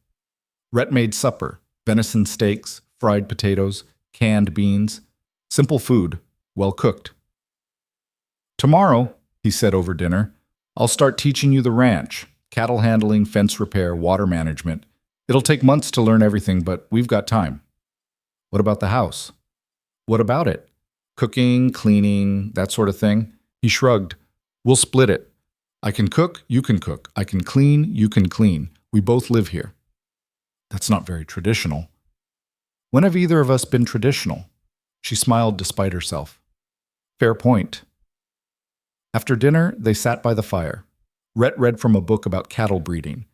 Rhett made supper, venison steaks, fried potatoes, canned beans, simple food, well cooked. Tomorrow, he said over dinner, I'll start teaching you the ranch, cattle handling, fence repair, water management. It'll take months to learn everything, but we've got time. What about the house? What about it? Cooking, cleaning, that sort of thing? He shrugged. We'll split it. I can cook, you can cook. I can clean, you can clean. We both live here. That's not very traditional. When have either of us been traditional? She smiled despite herself. Fair point. After dinner, they sat by the fire. Rhett read from a book about cattle breeding.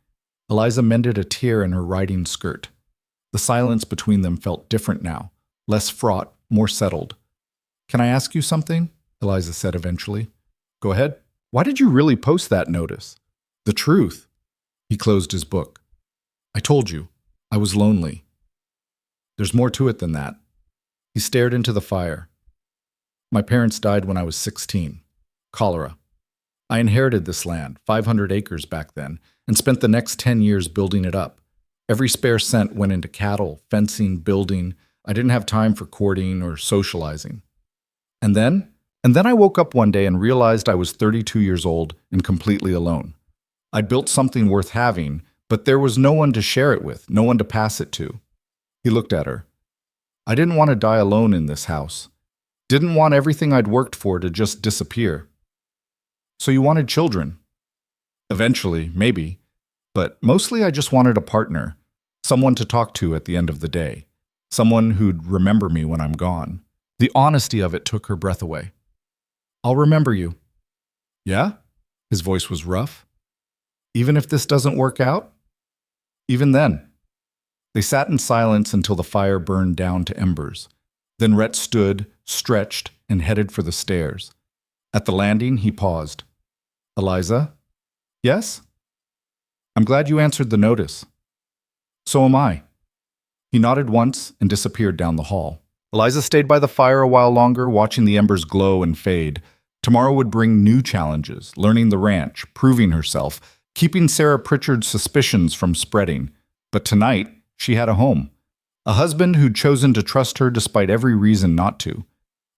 Eliza mended a tear in her riding skirt. The silence between them felt different now, less fraught, more settled. Can I ask you something? Eliza said eventually. Go ahead. Why did you really post that notice? The truth. He closed his book. I told you. I was lonely. There's more to it than that. He stared into the fire. My parents died when I was 16. Cholera. I inherited this land, 500 acres back then, and spent the next 10 years building it up. Every spare cent went into cattle, fencing, building. I didn't have time for courting or socializing. And then I woke up one day and realized I was 32 years old and completely alone. I'd built something worth having, but there was no one to share it with, no one to pass it to. He looked at her. I didn't want to die alone in this house. Didn't want everything I'd worked for to just disappear. So you wanted children? Eventually, maybe. But mostly I just wanted a partner, someone to talk to at the end of the day, someone who'd remember me when I'm gone. The honesty of it took her breath away. I'll remember you. Yeah? His voice was rough. Even if this doesn't work out? Even then. They sat in silence until the fire burned down to embers. Then Rhett stood, stretched, and headed for the stairs. At the landing, he paused. Eliza? Yes? I'm glad you answered the notice. So am I. He nodded once and disappeared down the hall. Eliza stayed by the fire a while longer, watching the embers glow and fade. Tomorrow would bring new challenges, learning the ranch, proving herself, keeping Sarah Pritchard's suspicions from spreading. But tonight, she had a home. A husband who'd chosen to trust her despite every reason not to.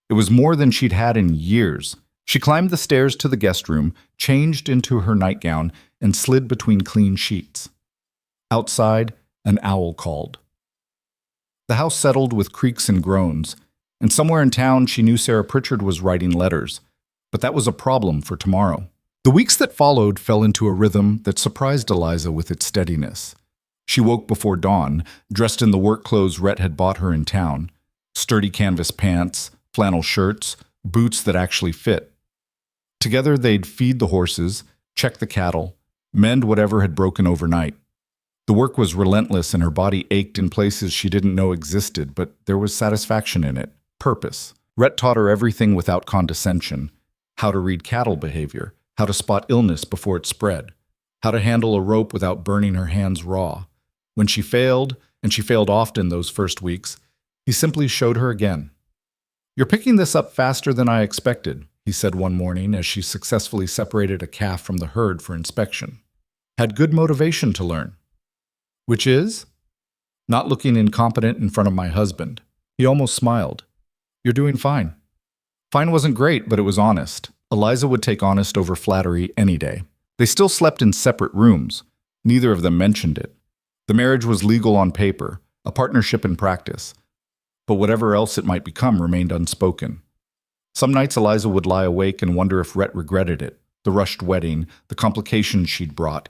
It was more than she'd had in years. She climbed the stairs to the guest room, changed into her nightgown, and slid between clean sheets. Outside, an owl called. The house settled with creaks and groans, and somewhere in town she knew Sarah Pritchard was writing letters. But that was a problem for tomorrow. The weeks that followed fell into a rhythm that surprised Eliza with its steadiness. She woke before dawn, dressed in the work clothes Rhett had bought her in town. Sturdy canvas pants, flannel shirts, boots that actually fit. Together, they'd feed the horses, check the cattle, mend whatever had broken overnight. The work was relentless and her body ached in places she didn't know existed, but there was satisfaction in it, purpose. Rhett taught her everything without condescension: how to read cattle behavior, how to spot illness before it spread, how to handle a rope without burning her hands raw. When she failed, and she failed often those first weeks, he simply showed her again. "You're picking this up faster than I expected," he said one morning as she successfully separated a calf from the herd for inspection. "Had good motivation to learn." "Which is?" "Not looking incompetent in front of my husband." He almost smiled. "You're doing fine." Fine wasn't great, but it was honest. Eliza would take honest over flattery any day. They still slept in separate rooms. Neither of them mentioned it. The marriage was legal on paper, a partnership in practice. But whatever else it might become remained unspoken. Some nights Eliza would lie awake and wonder if Rhett regretted it, the rushed wedding, the complications she'd brought.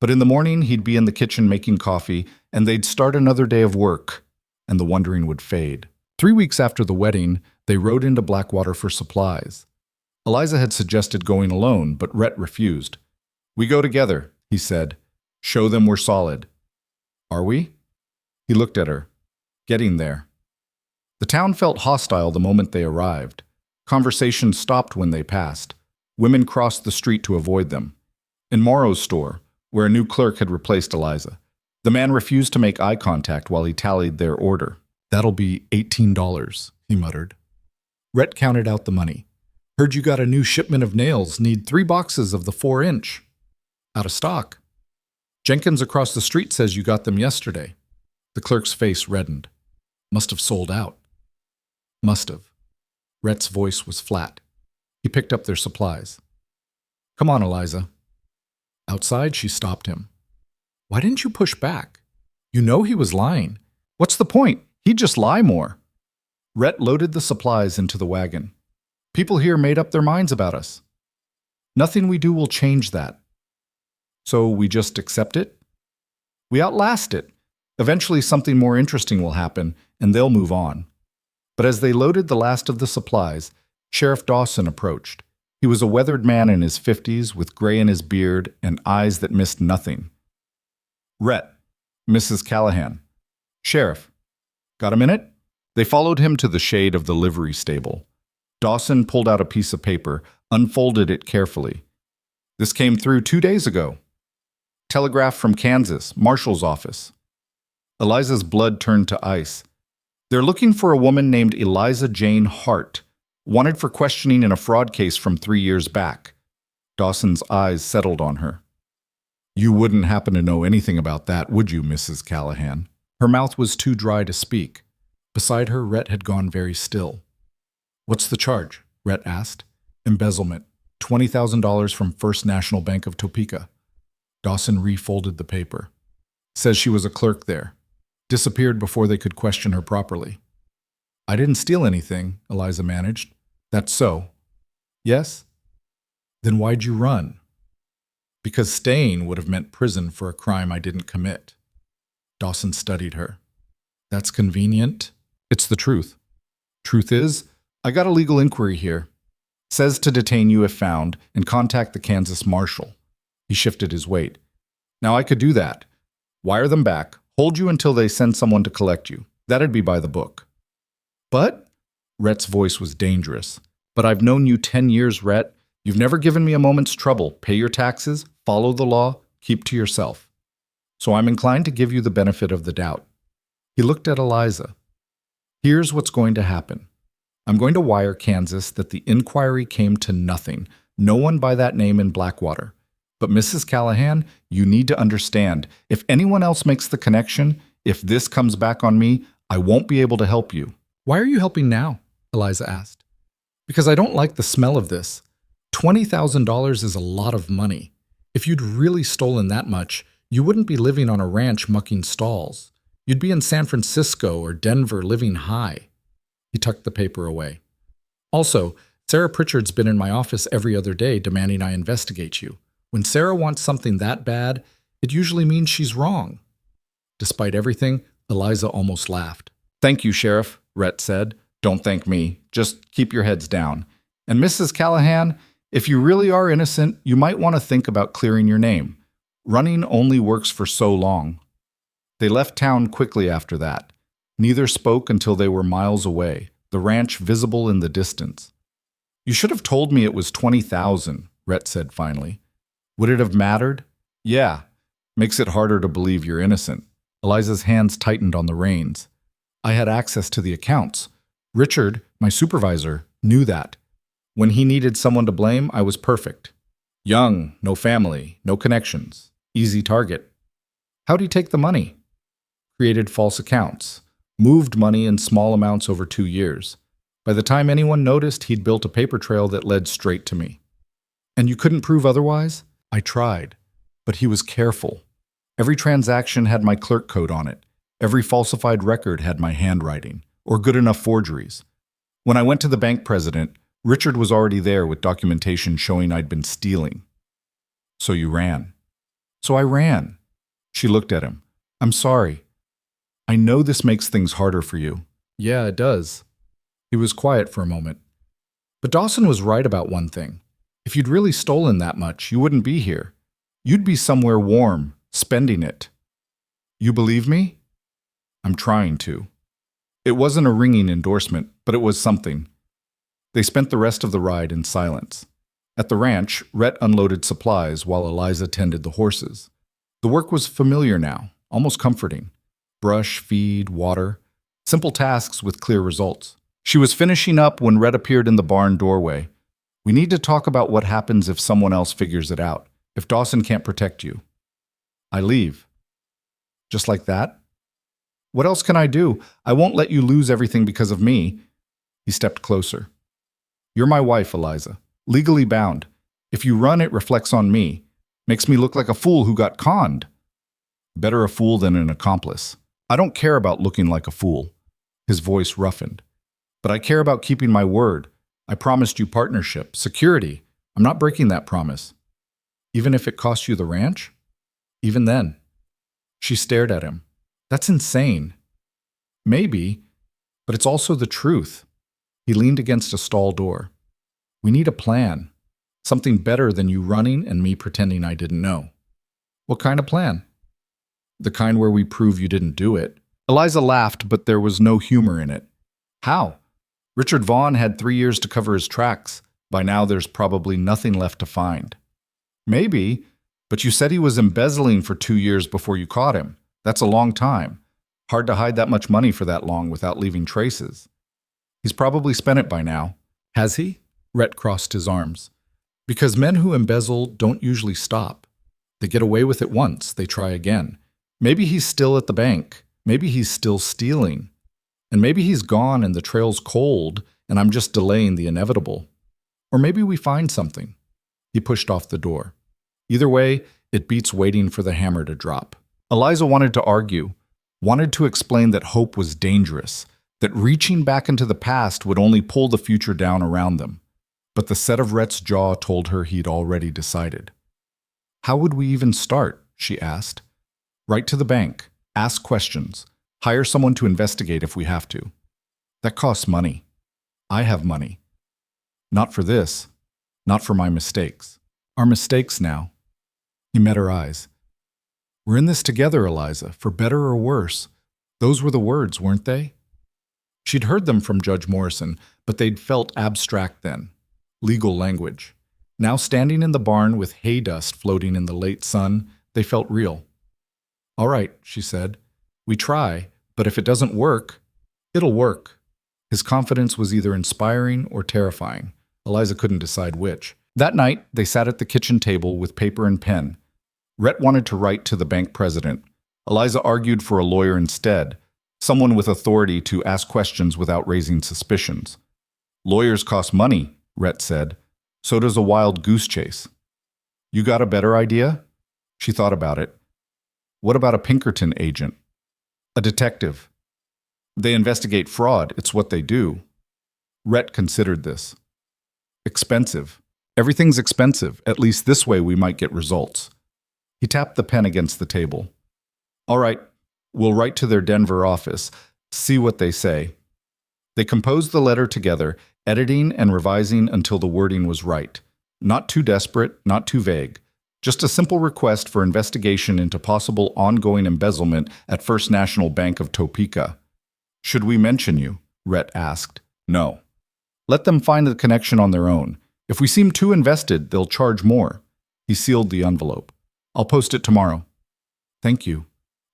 But in the morning, he'd be in the kitchen making coffee, and they'd start another day of work, and the wondering would fade. 3 weeks after the wedding, they rode into Blackwater for supplies. Eliza had suggested going alone, but Rhett refused. "We go together," he said. "Show them we're solid." "Are we?" He looked at her. "Getting there." The town felt hostile the moment they arrived. Conversation stopped when they passed. Women crossed the street to avoid them. In Morrow's store, where a new clerk had replaced Eliza, the man refused to make eye contact while he tallied their order. "That'll be $18, he muttered. Rhett counted out the money. "Heard you got a new shipment of nails. Need 3 boxes of the 4-inch. "Out of stock." "Jenkins across the street says you got them yesterday." The clerk's face reddened. "Must have sold out." "Must have." Rhett's voice was flat. He picked up their supplies. "Come on, Eliza." Outside, she stopped him. "Why didn't you push back? You know he was lying. What's the point? He'd just lie more." Rhett loaded the supplies into the wagon. "People here made up their minds about us. Nothing we do will change that. So we just accept it? We outlast it. Eventually something more interesting will happen, and they'll move on." But as they loaded the last of the supplies, Sheriff Dawson approached. He was a weathered man in his 50s with gray in his beard and eyes that missed nothing. "Rhett, Mrs. Callahan." "Sheriff, got a minute?" They followed him to the shade of the livery stable. Dawson pulled out a piece of paper, unfolded it carefully. "This came through 2 days ago. Telegraph from Kansas, Marshal's office." Eliza's blood turned to ice. "They're looking for a woman named Eliza Jane Hart, wanted for questioning in a fraud case from 3 years back." Dawson's eyes settled on her. "You wouldn't happen to know anything about that, would you, Mrs. Callahan?" Her mouth was too dry to speak. Beside her, Rhett had gone very still. "What's the charge?" Rhett asked. "Embezzlement. $20,000 from First National Bank of Topeka." Dawson refolded the paper. "Says she was a clerk there. Disappeared before they could question her properly." "I didn't steal anything," Eliza managed. "That's so." "Yes?" "Then why'd you run?" "Because staying would have meant prison for a crime I didn't commit." Dawson studied her. "That's convenient." "It's the truth." "Truth is, I got a legal inquiry here. Says to detain you if found and contact the Kansas Marshal." He shifted his weight. "Now I could do that. Wire them back, hold you until they send someone to collect you. That'd be by the book." "But," Rhett's voice was dangerous, "but I've known you 10 years, Rhett. You've never given me a moment's trouble. Pay your taxes, follow the law, keep to yourself. So I'm inclined to give you the benefit of the doubt." He looked at Eliza. "Here's what's going to happen. I'm going to wire Kansas that the inquiry came to nothing. No one by that name in Blackwater. But Mrs. Callahan, you need to understand, if anyone else makes the connection, if this comes back on me, I won't be able to help you." "Why are you helping now?" Eliza asked. "Because I don't like the smell of this. $20,000 is a lot of money. If you'd really stolen that much, you wouldn't be living on a ranch mucking stalls. You'd be in San Francisco or Denver living high." He tucked the paper away. "Also, Sarah Pritchard's been in my office every other day demanding I investigate you. When Sarah wants something that bad, it usually means she's wrong." Despite everything, Eliza almost laughed. "Thank you, Sheriff," Rhett said. "Don't thank me. Just keep your heads down. And Mrs. Callahan, If you really are innocent, you might want to think about clearing your name. Running only works for so long. They left town quickly after that. Neither spoke until they were miles away, the ranch visible in the distance. You should have told me it was 20,000, Rhett said finally. Would it have mattered? Yeah. Makes it harder to believe you're innocent. Eliza's hands tightened on the reins. I had access to the accounts. Richard, my supervisor, knew that. When he needed someone to blame, I was perfect. Young, no family, no connections. Easy target. How'd he take the money? Created false accounts. Moved money in small amounts over 2 years. By the time anyone noticed, he'd built a paper trail that led straight to me. And you couldn't prove otherwise? I tried. But he was careful. Every transaction had my clerk code on it. Every falsified record had my handwriting, or good enough forgeries. When I went to the bank president, Richard was already there with documentation showing I'd been stealing. So you ran. So I ran. She looked at him. I'm sorry. I know this makes things harder for you. Yeah, it does. He was quiet for a moment. But Dawson was right about one thing. If you'd really stolen that much, you wouldn't be here. You'd be somewhere warm, spending it. You believe me? I'm trying to. It wasn't a ringing endorsement, but it was something. They spent the rest of the ride in silence. At the ranch, Rhett unloaded supplies while Eliza tended the horses. The work was familiar now, almost comforting. Brush, feed, water. Simple tasks with clear results. She was finishing up when Rhett appeared in the barn doorway. We need to talk about what happens if someone else figures it out, if Dawson can't protect you. I leave. Just like that? What else can I do? I won't let you lose everything because of me. He stepped closer. You're my wife, Eliza. Legally bound. If you run, it reflects on me. Makes me look like a fool who got conned. Better a fool than an accomplice. I don't care about looking like a fool. His voice roughened. But I care about keeping my word. I promised you partnership, security. I'm not breaking that promise. Even if it costs you the ranch? Even then. She stared at him. That's insane. Maybe, but it's also the truth. He leaned against a stall door. We need a plan. Something better than you running and me pretending I didn't know. What kind of plan? The kind where we prove you didn't do it. Eliza laughed, but there was no humor in it. How? Richard Vaughn had 3 years to cover his tracks. By now there's probably nothing left to find. Maybe, but you said he was embezzling for 2 years before you caught him. That's a long time. Hard to hide that much money for that long without leaving traces. He's probably spent it by now. Has he? Rhett crossed his arms. Because men who embezzle don't usually stop. They get away with it once, they try again. Maybe he's still at the bank. Maybe he's still stealing. And maybe he's gone and the trail's cold and I'm just delaying the inevitable. Or maybe we find something. He pushed off the door. Either way, it beats waiting for the hammer to drop. Eliza wanted to argue, wanted to explain that hope was dangerous, that reaching back into the past would only pull the future down around them. But the set of Rhett's jaw told her he'd already decided. How would we even start? She asked. Write to the bank, ask questions, hire someone to investigate if we have to. That costs money. I have money. Not for this, not for my mistakes. Our mistakes now. He met her eyes. We're in this together, Eliza, for better or worse. Those were the words, weren't they? She'd heard them from Judge Morrison, but they'd felt abstract then. Legal language. Now standing in the barn with hay dust floating in the late sun, they felt real. All right, she said. We try, but if it doesn't work, it'll work. His confidence was either inspiring or terrifying. Eliza couldn't decide which. That night, they sat at the kitchen table with paper and pen. Rhett wanted to write to the bank president. Eliza argued for a lawyer instead, someone with authority to ask questions without raising suspicions. Lawyers cost money, Rhett said. So does a wild goose chase. You got a better idea? She thought about it. What about a Pinkerton agent? A detective. They investigate fraud. It's what they do. Rhett considered this. Expensive. Everything's expensive. At least this way we might get results. He tapped the pen against the table. All right, we'll write to their Denver office, see what they say. They composed the letter together, editing and revising until the wording was right. Not too desperate, not too vague. Just a simple request for investigation into possible ongoing embezzlement at First National Bank of Topeka. Should we mention you? Rhett asked. No. Let them find the connection on their own. If we seem too invested, they'll charge more. He sealed the envelope. I'll post it tomorrow. Thank you,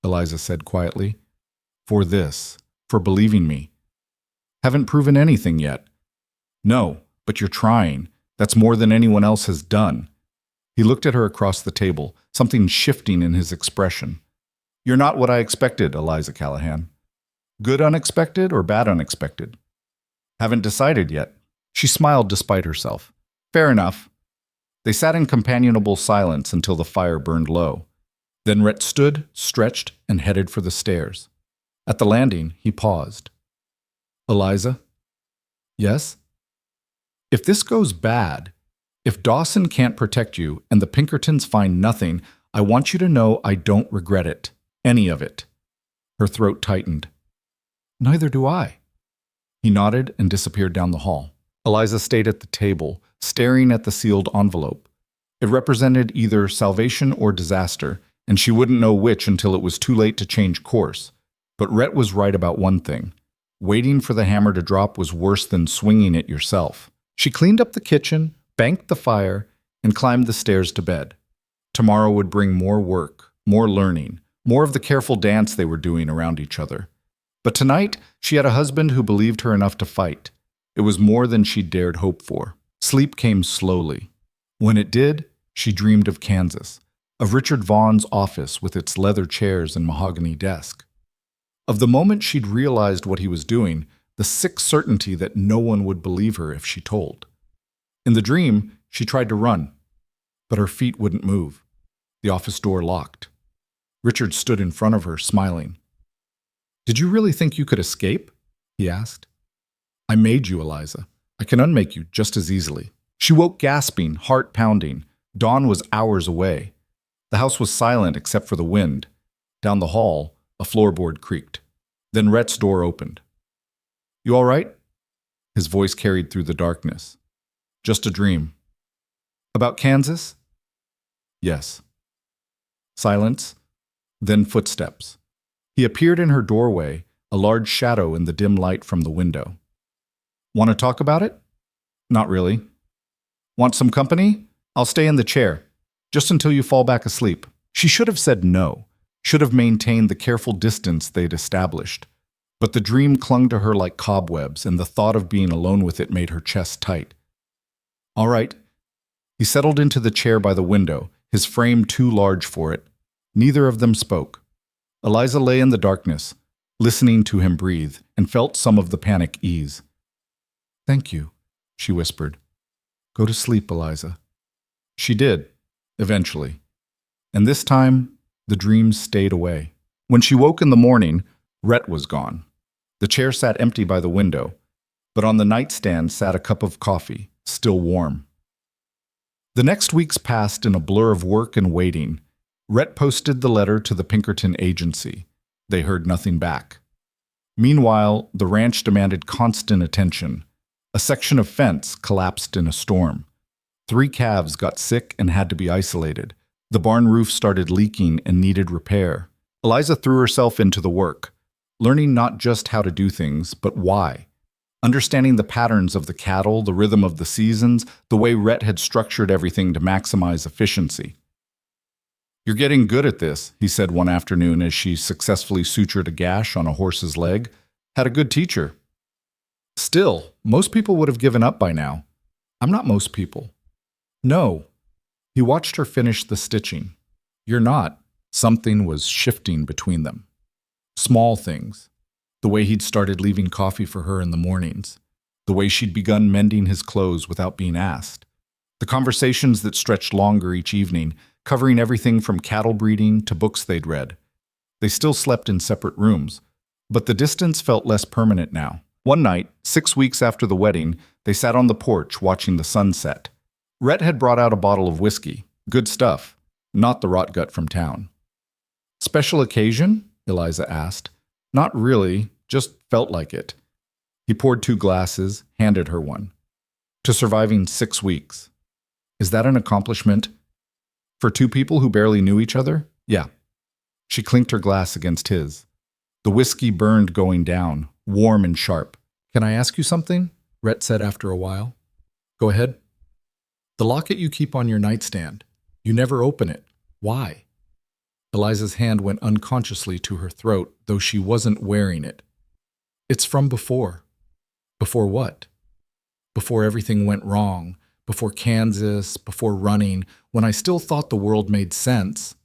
Eliza said quietly. For this. For believing me. Haven't proven anything yet. No, but you're trying. That's more than anyone else has done. He looked at her across the table, something shifting in his expression. You're not what I expected, Eliza Callahan. Good unexpected or bad unexpected? Haven't decided yet. She smiled despite herself. Fair enough. They sat in companionable silence until the fire burned low. Then Rhett stood, stretched, and headed for the stairs. At the landing, he paused. Eliza? Yes? If this goes bad, if Dawson can't protect you and the Pinkertons find nothing, I want you to know I don't regret it. Any of it. Her throat tightened. Neither do I. He nodded and disappeared down the hall. Eliza stayed at the table, staring at the sealed envelope. It represented either salvation or disaster, and she wouldn't know which until it was too late to change course. But Rhett was right about one thing. Waiting for the hammer to drop was worse than swinging it yourself. She cleaned up the kitchen, banked the fire, and climbed the stairs to bed. Tomorrow would bring more work, more learning, more of the careful dance they were doing around each other. But tonight, she had a husband who believed her enough to fight. It was more than she dared hope for. Sleep came slowly. When it did, she dreamed of Kansas, of Richard Vaughn's office with its leather chairs and mahogany desk. Of the moment she'd realized what he was doing, the sick certainty that no one would believe her if she told. In the dream, she tried to run, but her feet wouldn't move. The office door locked. Richard stood in front of her, smiling. Did you really think you could escape? He asked. I made you, Eliza. I can unmake you just as easily. She woke gasping, heart pounding. Dawn was hours away. The house was silent except for the wind. Down the hall, a floorboard creaked. Then Rhett's door opened. You all right? His voice carried through the darkness. Just a dream. About Kansas? Yes. Silence, then footsteps. He appeared in her doorway, a large shadow in the dim light from the window. Want to talk about it? Not really. Want some company? I'll stay in the chair, just until you fall back asleep. She should have said no, should have maintained the careful distance they'd established. But the dream clung to her like cobwebs, and the thought of being alone with it made her chest tight. All right. He settled into the chair by the window, his frame too large for it. Neither of them spoke. Eliza lay in the darkness, listening to him breathe, and felt some of the panic ease. Thank you, she whispered. Go to sleep, Eliza. She did, eventually. And this time, the dreams stayed away. When she woke in the morning, Rhett was gone. The chair sat empty by the window, but on the nightstand sat a cup of coffee, still warm. The next weeks passed in a blur of work and waiting. Rhett posted the letter to the Pinkerton agency. They heard nothing back. Meanwhile, the ranch demanded constant attention. A section of fence collapsed in a storm. 3 calves got sick and had to be isolated. The barn roof started leaking and needed repair. Eliza threw herself into the work, learning not just how to do things, but why. Understanding the patterns of the cattle, the rhythm of the seasons, the way Rhett had structured everything to maximize efficiency. You're getting good at this, he said one afternoon as she successfully sutured a gash on a horse's leg. Had a good teacher. Still, most people would have given up by now. I'm not most people. No. He watched her finish the stitching. You're not. Something was shifting between them. Small things. The way he'd started leaving coffee for her in the mornings. The way she'd begun mending his clothes without being asked. The conversations that stretched longer each evening, covering everything from cattle breeding to books they'd read. They still slept in separate rooms, but the distance felt less permanent now. One night, 6 weeks after the wedding, they sat on the porch watching the sunset. Rhett had brought out a bottle of whiskey. Good stuff, not the rot gut from town. Special occasion? Eliza asked. Not really, just felt like it. He poured 2 glasses, handed her one. To surviving 6 weeks. Is that an accomplishment? For two people who barely knew each other? Yeah. She clinked her glass against his. The whiskey burned going down, warm and sharp. Can I ask you something? Rhett said after a while. Go ahead. The locket you keep on your nightstand. You never open it. Why? Eliza's hand went unconsciously to her throat, though she wasn't wearing it. It's from before. Before what? Before everything went wrong. Before Kansas. Before running. When I still thought the world made sense.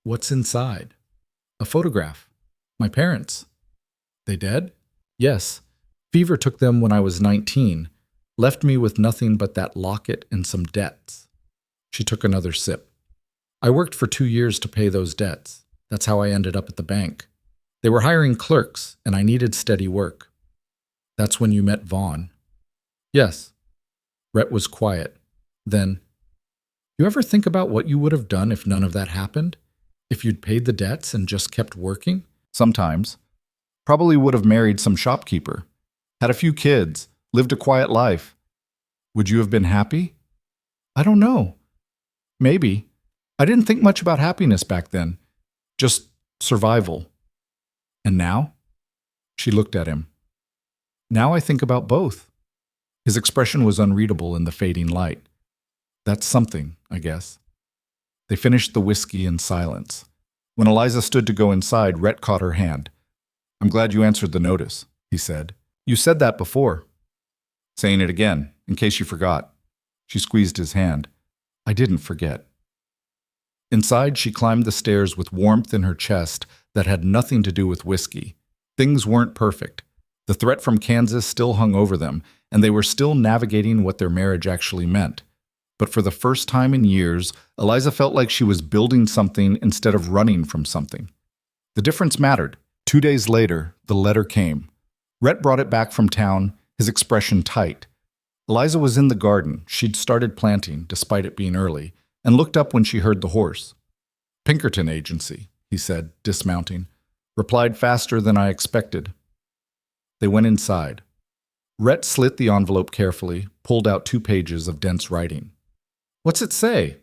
What's inside? A photograph. My parents. They dead? Yes. Fever took them when I was 19. Left me with nothing but that locket and some debts. She took another sip. I worked for 2 years to pay those debts. That's how I ended up at the bank. They were hiring clerks, and I needed steady work. That's when you met Vaughn. Yes. Rhett was quiet. Then, you ever think about what you would have done if none of that happened? If you'd paid the debts and just kept working? Sometimes. Probably would have married some shopkeeper. Had a few kids. Lived a quiet life. Would you have been happy? I don't know. Maybe. I didn't think much about happiness back then. Just survival. And now? She looked at him. Now I think about both. His expression was unreadable in the fading light. That's something, I guess. They finished the whiskey in silence. When Eliza stood to go inside, Rhett caught her hand. I'm glad you answered the notice, he said. You said that before. Saying it again, in case you forgot. She squeezed his hand. I didn't forget. Inside, she climbed the stairs with warmth in her chest that had nothing to do with whiskey. Things weren't perfect. The threat from Kansas still hung over them, and they were still navigating what their marriage actually meant. But for the first time in years, Eliza felt like she was building something instead of running from something. The difference mattered. 2 days later, the letter came. Rhett brought it back from town, his expression tight. Eliza was in the garden. She'd started planting, despite it being early, and looked up when she heard the horse. Pinkerton Agency, he said, dismounting. Replied faster than I expected. They went inside. Rhett slit the envelope carefully, pulled out 2 pages of dense writing. What's it say?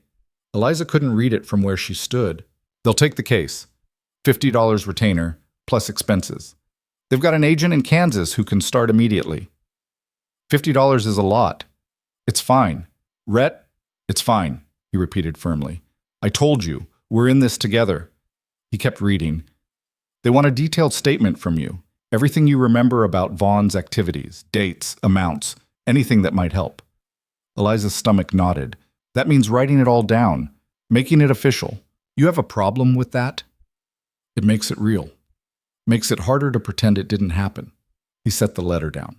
Eliza couldn't read it from where she stood. They'll take the case. $50 retainer, plus expenses. They've got an agent in Kansas who can start immediately. $50 is a lot. It's fine. Rhett, it's fine, he repeated firmly. I told you, we're in this together. He kept reading. They want a detailed statement from you. Everything you remember about Vaughn's activities, dates, amounts, anything that might help. Eliza's stomach knotted. That means writing it all down, making it official. You have a problem with that? It makes it real. Makes it harder to pretend it didn't happen. He set the letter down.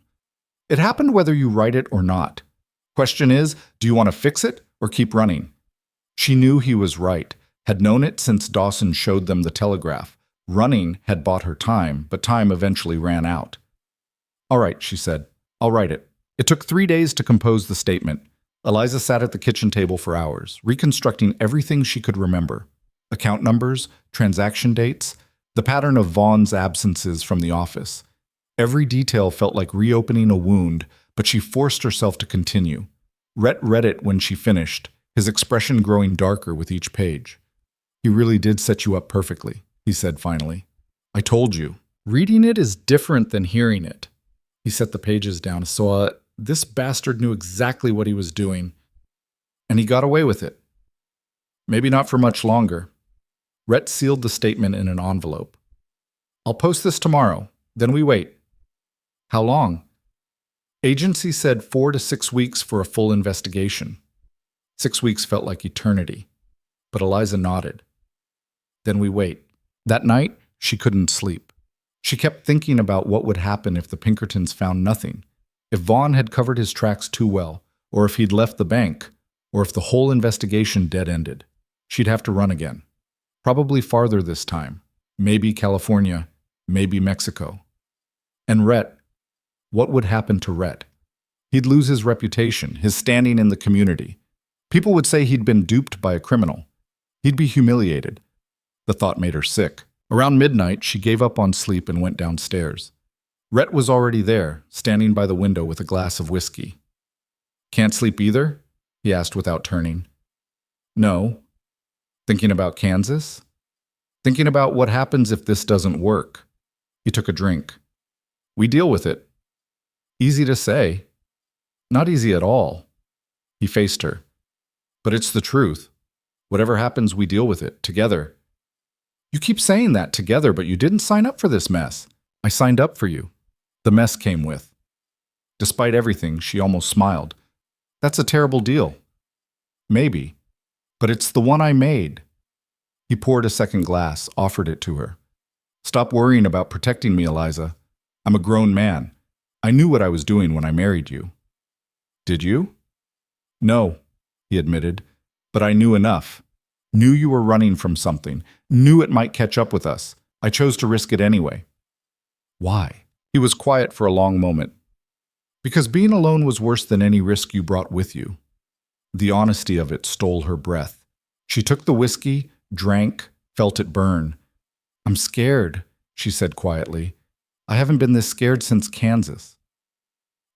It happened whether you write it or not. Question is, do you want to fix it or keep running? She knew he was right, had known it since Dawson showed them the telegraph. Running had bought her time, but time eventually ran out. All right, she said. I'll write it. It took 3 days to compose the statement. Eliza sat at the kitchen table for hours, reconstructing everything she could remember. Account numbers, transaction dates, the pattern of Vaughn's absences from the office. Every detail felt like reopening a wound, but she forced herself to continue. Rhett read it when she finished, his expression growing darker with each page. He really did set you up perfectly, he said finally. I told you. Reading it is different than hearing it. He set the pages down, so this bastard knew exactly what he was doing, and he got away with it. Maybe not for much longer. Rhett sealed the statement in an envelope. I'll post this tomorrow, then we wait. How long? Agency said 4 to 6 weeks for a full investigation. 6 weeks felt like eternity, but Eliza nodded. Then we wait. That night, she couldn't sleep. She kept thinking about what would happen if the Pinkertons found nothing, if Vaughn had covered his tracks too well, or if he'd left the bank, or if the whole investigation dead-ended. She'd have to run again. Probably farther this time. Maybe California, maybe Mexico. And Rhett. What would happen to Rhett? He'd lose his reputation, his standing in the community. People would say he'd been duped by a criminal. He'd be humiliated. The thought made her sick. Around midnight, she gave up on sleep and went downstairs. Rhett was already there, standing by the window with a glass of whiskey. Can't sleep either? he asked without turning. No. Thinking about Kansas? Thinking about what happens if this doesn't work. He took a drink. We deal with it. Easy to say. Not easy at all. He faced her. But it's the truth. Whatever happens, we deal with it, together. You keep saying that, together, but you didn't sign up for this mess. I signed up for you. The mess came with. Despite everything, she almost smiled. That's a terrible deal. Maybe. But it's the one I made. He poured a second glass, offered it to her. Stop worrying about protecting me, Eliza. I'm a grown man. I knew what I was doing when I married you. Did you? No, he admitted, but I knew enough. Knew you were running from something. Knew it might catch up with us. I chose to risk it anyway. Why? He was quiet for a long moment. Because being alone was worse than any risk you brought with you. The honesty of it stole her breath. She took the whiskey, drank, felt it burn. I'm scared, she said quietly. I haven't been this scared since Kansas.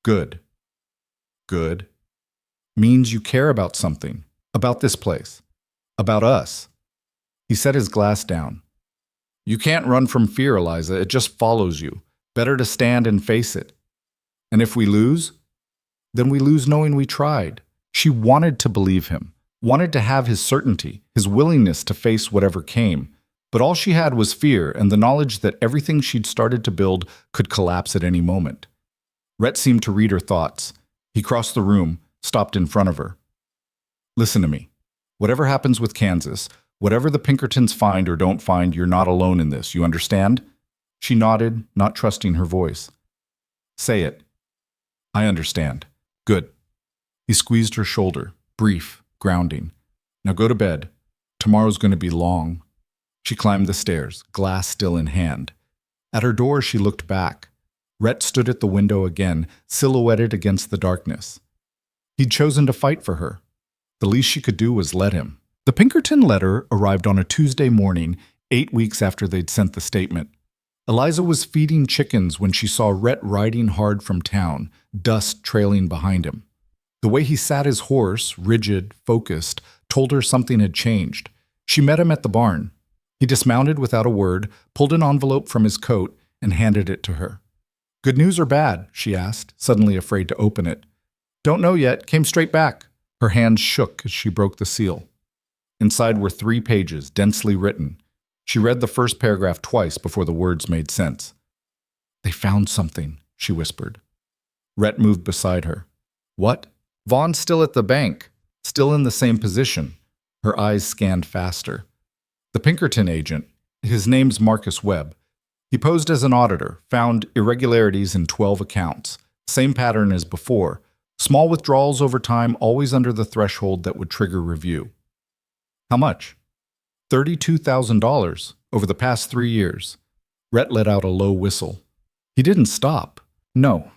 Good. Good. Means you care about something. About this place. About us. He set his glass down. You can't run from fear, Eliza. It just follows you. Better to stand and face it. And if we lose, then we lose knowing we tried. She wanted to believe him, wanted to have his certainty, his willingness to face whatever came. But all she had was fear and the knowledge that everything she'd started to build could collapse at any moment. Rhett seemed to read her thoughts. He crossed the room, stopped in front of her. Listen to me. Whatever happens with Kansas, whatever the Pinkertons find or don't find, you're not alone in this. You understand? She nodded, not trusting her voice. Say it. I understand. Good. He squeezed her shoulder, brief, grounding. Now go to bed. Tomorrow's going to be long. She climbed the stairs, glass still in hand. At her door, she looked back. Rhett stood at the window again, silhouetted against the darkness. He'd chosen to fight for her. The least she could do was let him. The Pinkerton letter arrived on a Tuesday morning, 8 weeks after they'd sent the statement. Eliza was feeding chickens when she saw Rhett riding hard from town, dust trailing behind him. The way he sat his horse, rigid, focused, told her something had changed. She met him at the barn. He dismounted without a word, pulled an envelope from his coat, and handed it to her. Good news or bad? She asked, suddenly afraid to open it. Don't know yet. Came straight back. Her hands shook as she broke the seal. Inside were 3 pages, densely written. She read the first paragraph twice before the words made sense. They found something, she whispered. Rhett moved beside her. What? Vaughn's still at the bank, still in the same position. Her eyes scanned faster. The Pinkerton agent, his name's Marcus Webb. He posed as an auditor, found irregularities in 12 accounts. Same pattern as before. Small withdrawals over time, always under the threshold that would trigger review. How much? $32,000 over the past 3 years. Rhett let out a low whistle. He didn't stop. No.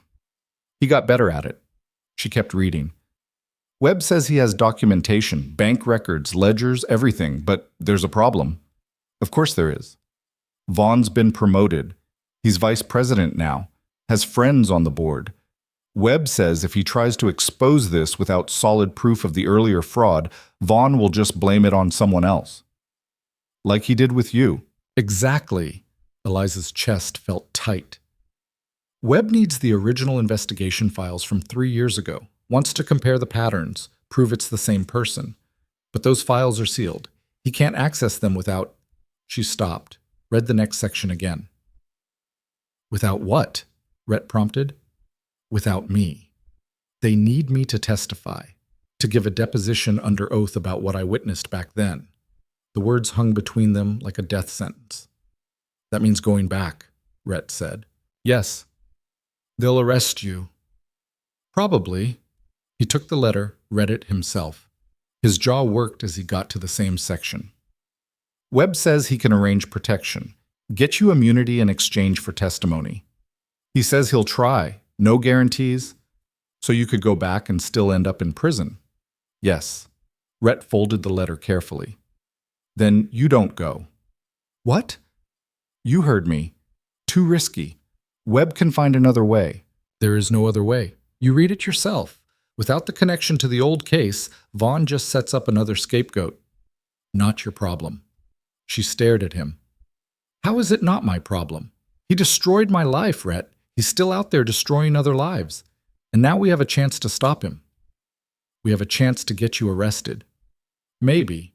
He got better at it. She kept reading. Webb says he has documentation, bank records, ledgers, everything, but there's a problem. Of course there is. Vaughn's been promoted. He's vice president now, has friends on the board. Webb says if he tries to expose this without solid proof of the earlier fraud, Vaughn will just blame it on someone else. Like he did with you. Exactly. Eliza's chest felt tight. Webb needs the original investigation files from 3 years ago. Wants to compare the patterns, prove it's the same person. But those files are sealed. He can't access them without... She stopped, read the next section again. Without what? Rhett prompted. Without me. They need me to testify, to give a deposition under oath about what I witnessed back then. The words hung between them like a death sentence. That means going back, Rhett said. Yes. They'll arrest you. Probably. He took the letter, read it himself. His jaw worked as he got to the same section. Webb says he can arrange protection, get you immunity in exchange for testimony. He says he'll try, no guarantees, so you could go back and still end up in prison. Yes. Rhett folded the letter carefully. Then you don't go. What? You heard me. Too risky. Webb can find another way. There is no other way. You read it yourself. Without the connection to the old case, Vaughn just sets up another scapegoat. Not your problem. She stared at him. How is it not my problem? He destroyed my life, Rhett. He's still out there destroying other lives. And now we have a chance to stop him. We have a chance to get you arrested. Maybe,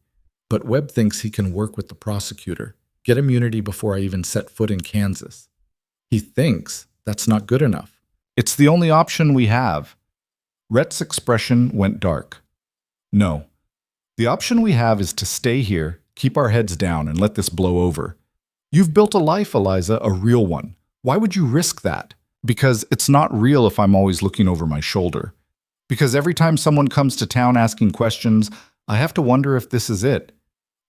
but Webb thinks he can work with the prosecutor, get immunity before I even set foot in Kansas. He thinks that's not good enough. It's the only option we have. Rhett's expression went dark. No. The option we have is to stay here, keep our heads down, and let this blow over. You've built a life, Eliza, a real one. Why would you risk that? Because it's not real if I'm always looking over my shoulder. Because every time someone comes to town asking questions, I have to wonder if this is it.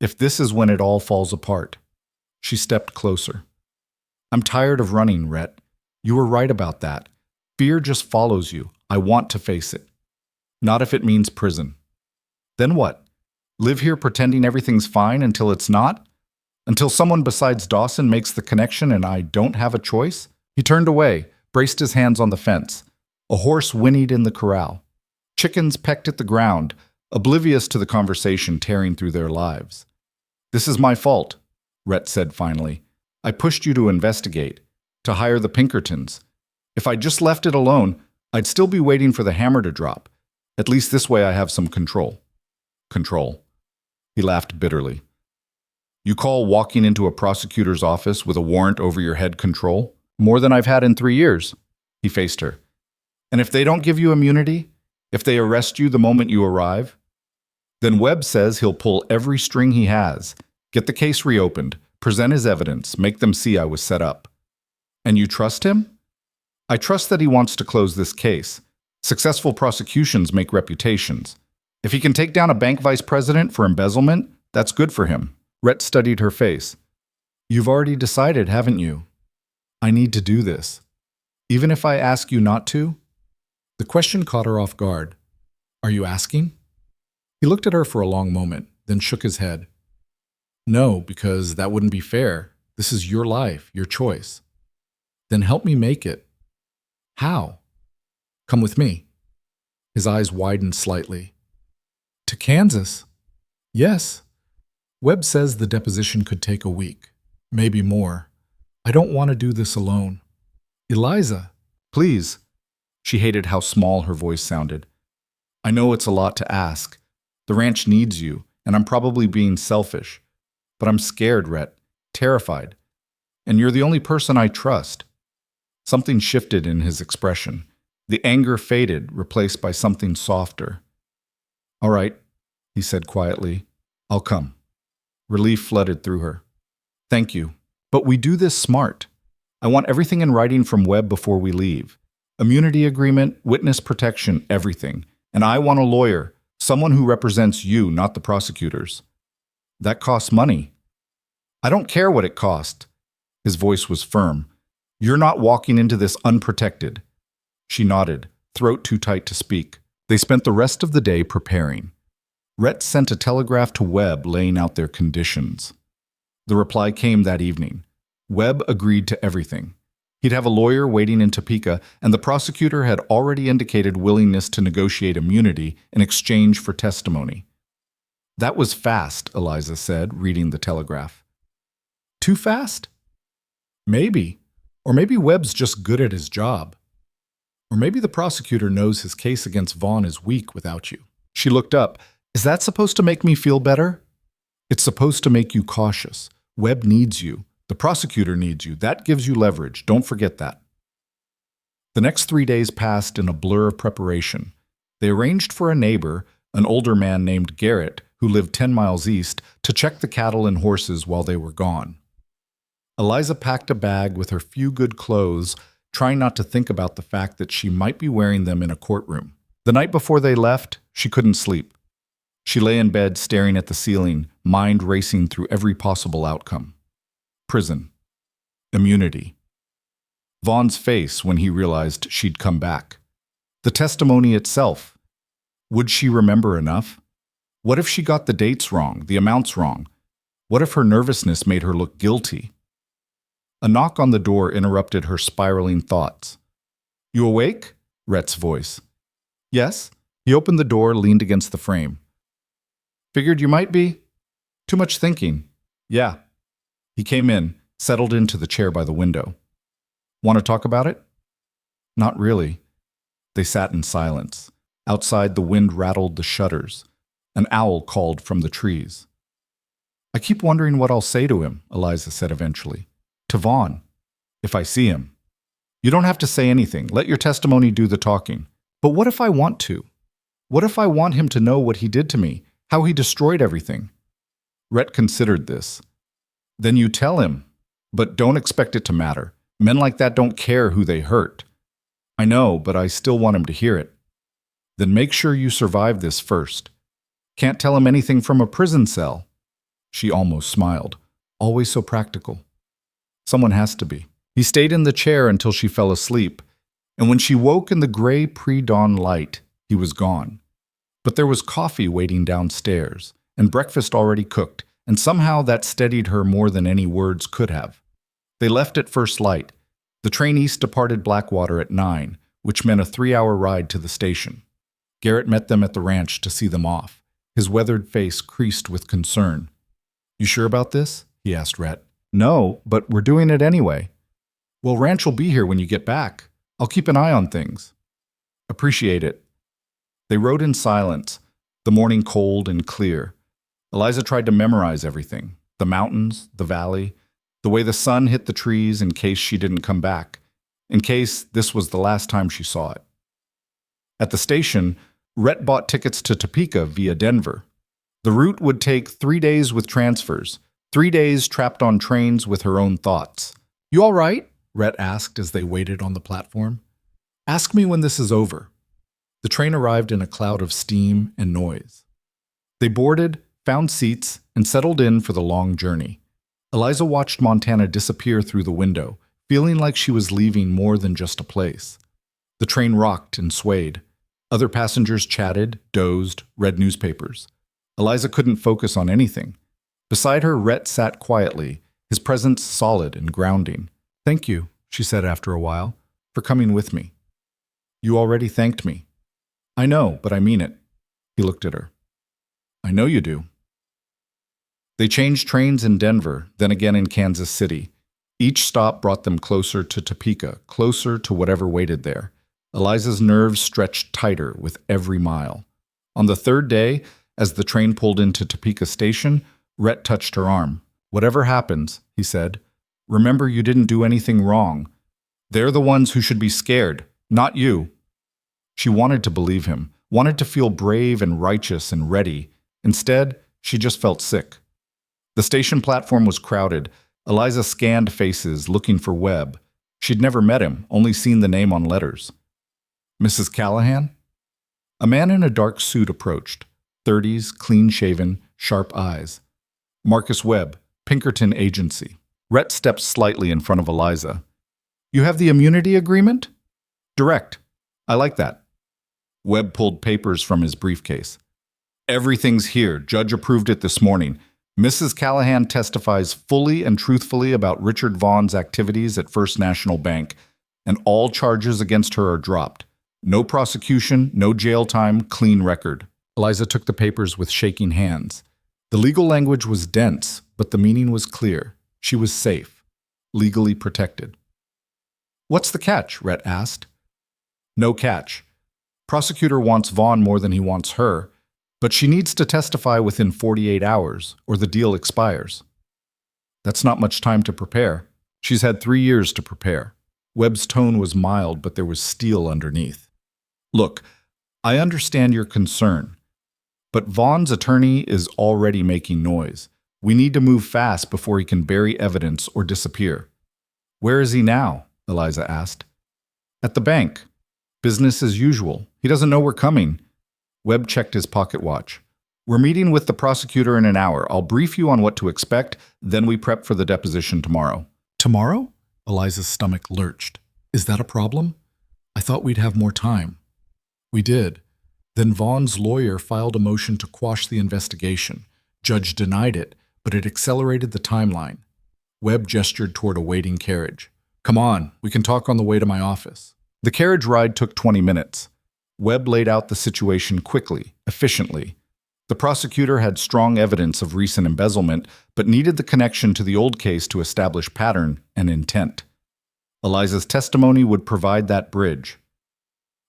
If this is when it all falls apart. She stepped closer. I'm tired of running, Rhett. You were right about that. Fear just follows you. I want to face it. Not if it means prison. Then what? Live here pretending everything's fine until it's not? Until someone besides Dawson makes the connection and I don't have a choice? He turned away, braced his hands on the fence. A horse whinnied in the corral. Chickens pecked at the ground, oblivious to the conversation tearing through their lives. This is my fault, Rhett said finally. I pushed you to investigate, to hire the Pinkertons. If I just left it alone, I'd still be waiting for the hammer to drop. At least this way I have some control. Control. He laughed bitterly. You call walking into a prosecutor's office with a warrant over your head control? More than I've had in 3 years. He faced her. And if they don't give you immunity? If they arrest you the moment you arrive? Then Webb says he'll pull every string he has, get the case reopened, present his evidence, make them see I was set up. And you trust him? I trust that he wants to close this case. Successful prosecutions make reputations. If he can take down a bank vice president for embezzlement, that's good for him. Rhett studied her face. You've already decided, haven't you? I need to do this. Even if I ask you not to? The question caught her off guard. Are you asking? He looked at her for a long moment, then shook his head. No, because that wouldn't be fair. This is your life, your choice. Then help me make it. How? Come with me. His eyes widened slightly. To Kansas? Yes. Webb says the deposition could take a week, maybe more. I don't want to do this alone. Eliza, please. She hated how small her voice sounded. I know it's a lot to ask. The ranch needs you, and I'm probably being selfish. But I'm scared, Rhett, terrified. And you're the only person I trust. Something shifted in his expression. The anger faded, replaced by something softer. All right, he said quietly. I'll come. Relief flooded through her. Thank you. But we do this smart. I want everything in writing from Webb before we leave. Immunity agreement, witness protection, everything. And I want a lawyer, someone who represents you, not the prosecutors. That costs money. I don't care what it cost. His voice was firm. You're not walking into this unprotected. She nodded, throat too tight to speak. They spent the rest of the day preparing. Rhett sent a telegraph to Webb laying out their conditions. The reply came that evening. Webb agreed to everything. He'd have a lawyer waiting in Topeka, and the prosecutor had already indicated willingness to negotiate immunity in exchange for testimony. That was fast, Eliza said, reading the telegraph. Too fast? Maybe. Or maybe Webb's just good at his job. Or maybe the prosecutor knows his case against Vaughn is weak without you. She looked up. Is that supposed to make me feel better? It's supposed to make you cautious. Webb needs you. The prosecutor needs you. That gives you leverage. Don't forget that. The next 3 days passed in a blur of preparation. They arranged for a neighbor, an older man named Garrett, who lived 10 miles east, to check the cattle and horses while they were gone. Eliza packed a bag with her few good clothes, trying not to think about the fact that she might be wearing them in a courtroom. The night before they left, she couldn't sleep. She lay in bed staring at the ceiling, mind racing through every possible outcome. Prison. Immunity. Vaughn's face when he realized she'd come back. The testimony itself. Would she remember enough? What if she got the dates wrong, the amounts wrong? What if her nervousness made her look guilty? A knock on the door interrupted her spiraling thoughts. You awake? Rhett's voice. Yes? He opened the door, leaned against the frame. Figured you might be. Too much thinking. Yeah. He came in, settled into the chair by the window. Want to talk about it? Not really. They sat in silence. Outside, the wind rattled the shutters. An owl called from the trees. I keep wondering what I'll say to him, Eliza said eventually. To Vaughn, if I see him. You don't have to say anything. Let your testimony do the talking. But what if I want to? What if I want him to know what he did to me, how he destroyed everything? Rhett considered this. Then you tell him, but don't expect it to matter. Men like that don't care who they hurt. I know, but I still want him to hear it. Then make sure you survive this first. Can't tell him anything from a prison cell. She almost smiled. Always so practical. Someone has to be. He stayed in the chair until she fell asleep, and when she woke in the gray pre-dawn light, he was gone. But there was coffee waiting downstairs, and breakfast already cooked, and somehow that steadied her more than any words could have. They left at first light. The train east departed Blackwater at 9, which meant a 3-hour ride to the station. Garrett met them at the ranch to see them off, his weathered face creased with concern. You sure about this? He asked Rhett. No, but we're doing it anyway. Well, Ranch will be here when you get back. I'll keep an eye on things. Appreciate it. They rode in silence, the morning cold and clear. Eliza tried to memorize everything, the mountains, the valley, the way the sun hit the trees in case she didn't come back, in case this was the last time she saw it. At the station, Rhett bought tickets to Topeka via Denver. The route would take 3 days with transfers, 3 days trapped on trains with her own thoughts. You all right? Rhett asked as they waited on the platform. Ask me when this is over. The train arrived in a cloud of steam and noise. They boarded, found seats, and settled in for the long journey. Eliza watched Montana disappear through the window, feeling like she was leaving more than just a place. The train rocked and swayed. Other passengers chatted, dozed, read newspapers. Eliza couldn't focus on anything. Beside her, Rhett sat quietly, his presence solid and grounding. Thank you, she said after a while, for coming with me. You already thanked me. I know, but I mean it. He looked at her. I know you do. They changed trains in Denver, then again in Kansas City. Each stop brought them closer to Topeka, closer to whatever waited there. Eliza's nerves stretched tighter with every mile. On the third day, as the train pulled into Topeka Station, Rhett touched her arm. Whatever happens, he said, remember you didn't do anything wrong. They're the ones who should be scared, not you. She wanted to believe him, wanted to feel brave and righteous and ready. Instead, she just felt sick. The station platform was crowded. Eliza scanned faces, looking for Webb. She'd never met him, only seen the name on letters. Mrs. Callahan? A man in a dark suit approached, 30s, clean-shaven, sharp eyes. Marcus Webb, Pinkerton Agency. Rhett stepped slightly in front of Eliza. You have the immunity agreement? Direct. I like that. Webb pulled papers from his briefcase. Everything's here. Judge approved it this morning. Mrs. Callahan testifies fully and truthfully about Richard Vaughn's activities at First National Bank, and all charges against her are dropped. No prosecution, no jail time, clean record. Eliza took the papers with shaking hands. The legal language was dense, but the meaning was clear. She was safe, legally protected. What's the catch? Rhett asked. No catch. Prosecutor wants Vaughn more than he wants her, but she needs to testify within 48 hours, or the deal expires. That's not much time to prepare. She's had 3 years to prepare. Webb's tone was mild, but there was steel underneath. Look, I understand your concern, but Vaughn's attorney is already making noise. We need to move fast before he can bury evidence or disappear. Where is he now? Eliza asked. At the bank. Business as usual. He doesn't know we're coming. Webb checked his pocket watch. We're meeting with the prosecutor in an hour. I'll brief you on what to expect, then we prep for the deposition tomorrow. Tomorrow? Eliza's stomach lurched. Is that a problem? I thought we'd have more time. We did. Then Vaughn's lawyer filed a motion to quash the investigation. Judge denied it, but it accelerated the timeline. Webb gestured toward a waiting carriage. Come on, we can talk on the way to my office. The carriage ride took 20 minutes. Webb laid out the situation quickly, efficiently. The prosecutor had strong evidence of recent embezzlement, but needed the connection to the old case to establish pattern and intent. Eliza's testimony would provide that bridge.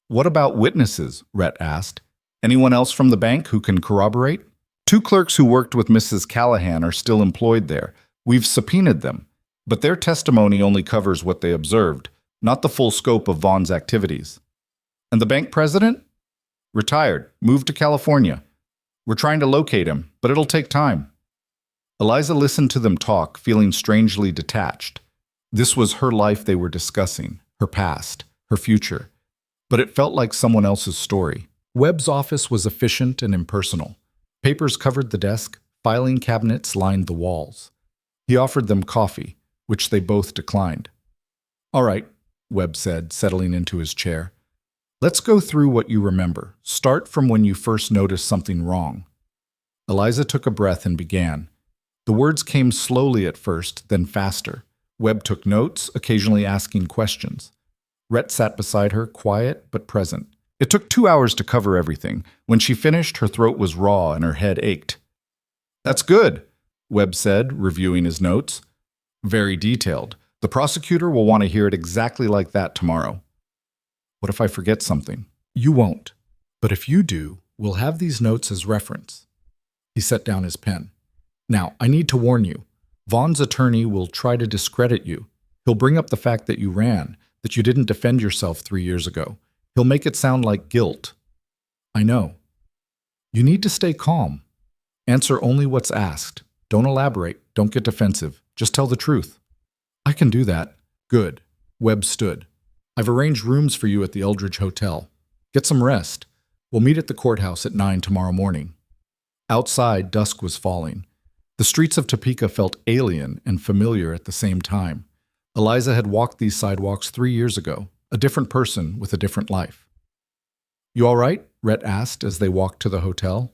"What about witnesses?" Rhett asked. "Anyone else from the bank who can corroborate?" "Two clerks who worked with Mrs. Callahan are still employed there. We've subpoenaed them, but their testimony only covers what they observed, not the full scope of Vaughn's activities." "And the bank president?" "Retired, moved to California. We're trying to locate him, but it'll take time." Eliza listened to them talk, feeling strangely detached. This was her life they were discussing, her past, her future. But it felt like someone else's story. Webb's office was efficient and impersonal. Papers covered the desk, filing cabinets lined the walls. He offered them coffee, which they both declined. "All right," Webb said, settling into his chair. "Let's go through what you remember. Start from when you first noticed something wrong." Eliza took a breath and began. The words came slowly at first, then faster. Webb took notes, occasionally asking questions. Rhett sat beside her, quiet but present. It took 2 hours to cover everything. When she finished, her throat was raw and her head ached. "That's good," Webb said, reviewing his notes. "Very detailed. The prosecutor will want to hear it exactly like that tomorrow." "What if I forget something?" "You won't. But if you do, we'll have these notes as reference." He set down his pen. "Now, I need to warn you. Vaughn's attorney will try to discredit you. He'll bring up the fact that you ran, that you didn't defend yourself 3 years ago. He'll make it sound like guilt." "I know." "You need to stay calm. Answer only what's asked. Don't elaborate. Don't get defensive. Just tell the truth." "I can do that." "Good." Webb stood. "I've arranged rooms for you at the Eldridge Hotel. Get some rest. We'll meet at the courthouse at 9 tomorrow morning." Outside, dusk was falling. The streets of Topeka felt alien and familiar at the same time. Eliza had walked these sidewalks 3 years ago, a different person with a different life. "You all right?" Rhett asked as they walked to the hotel.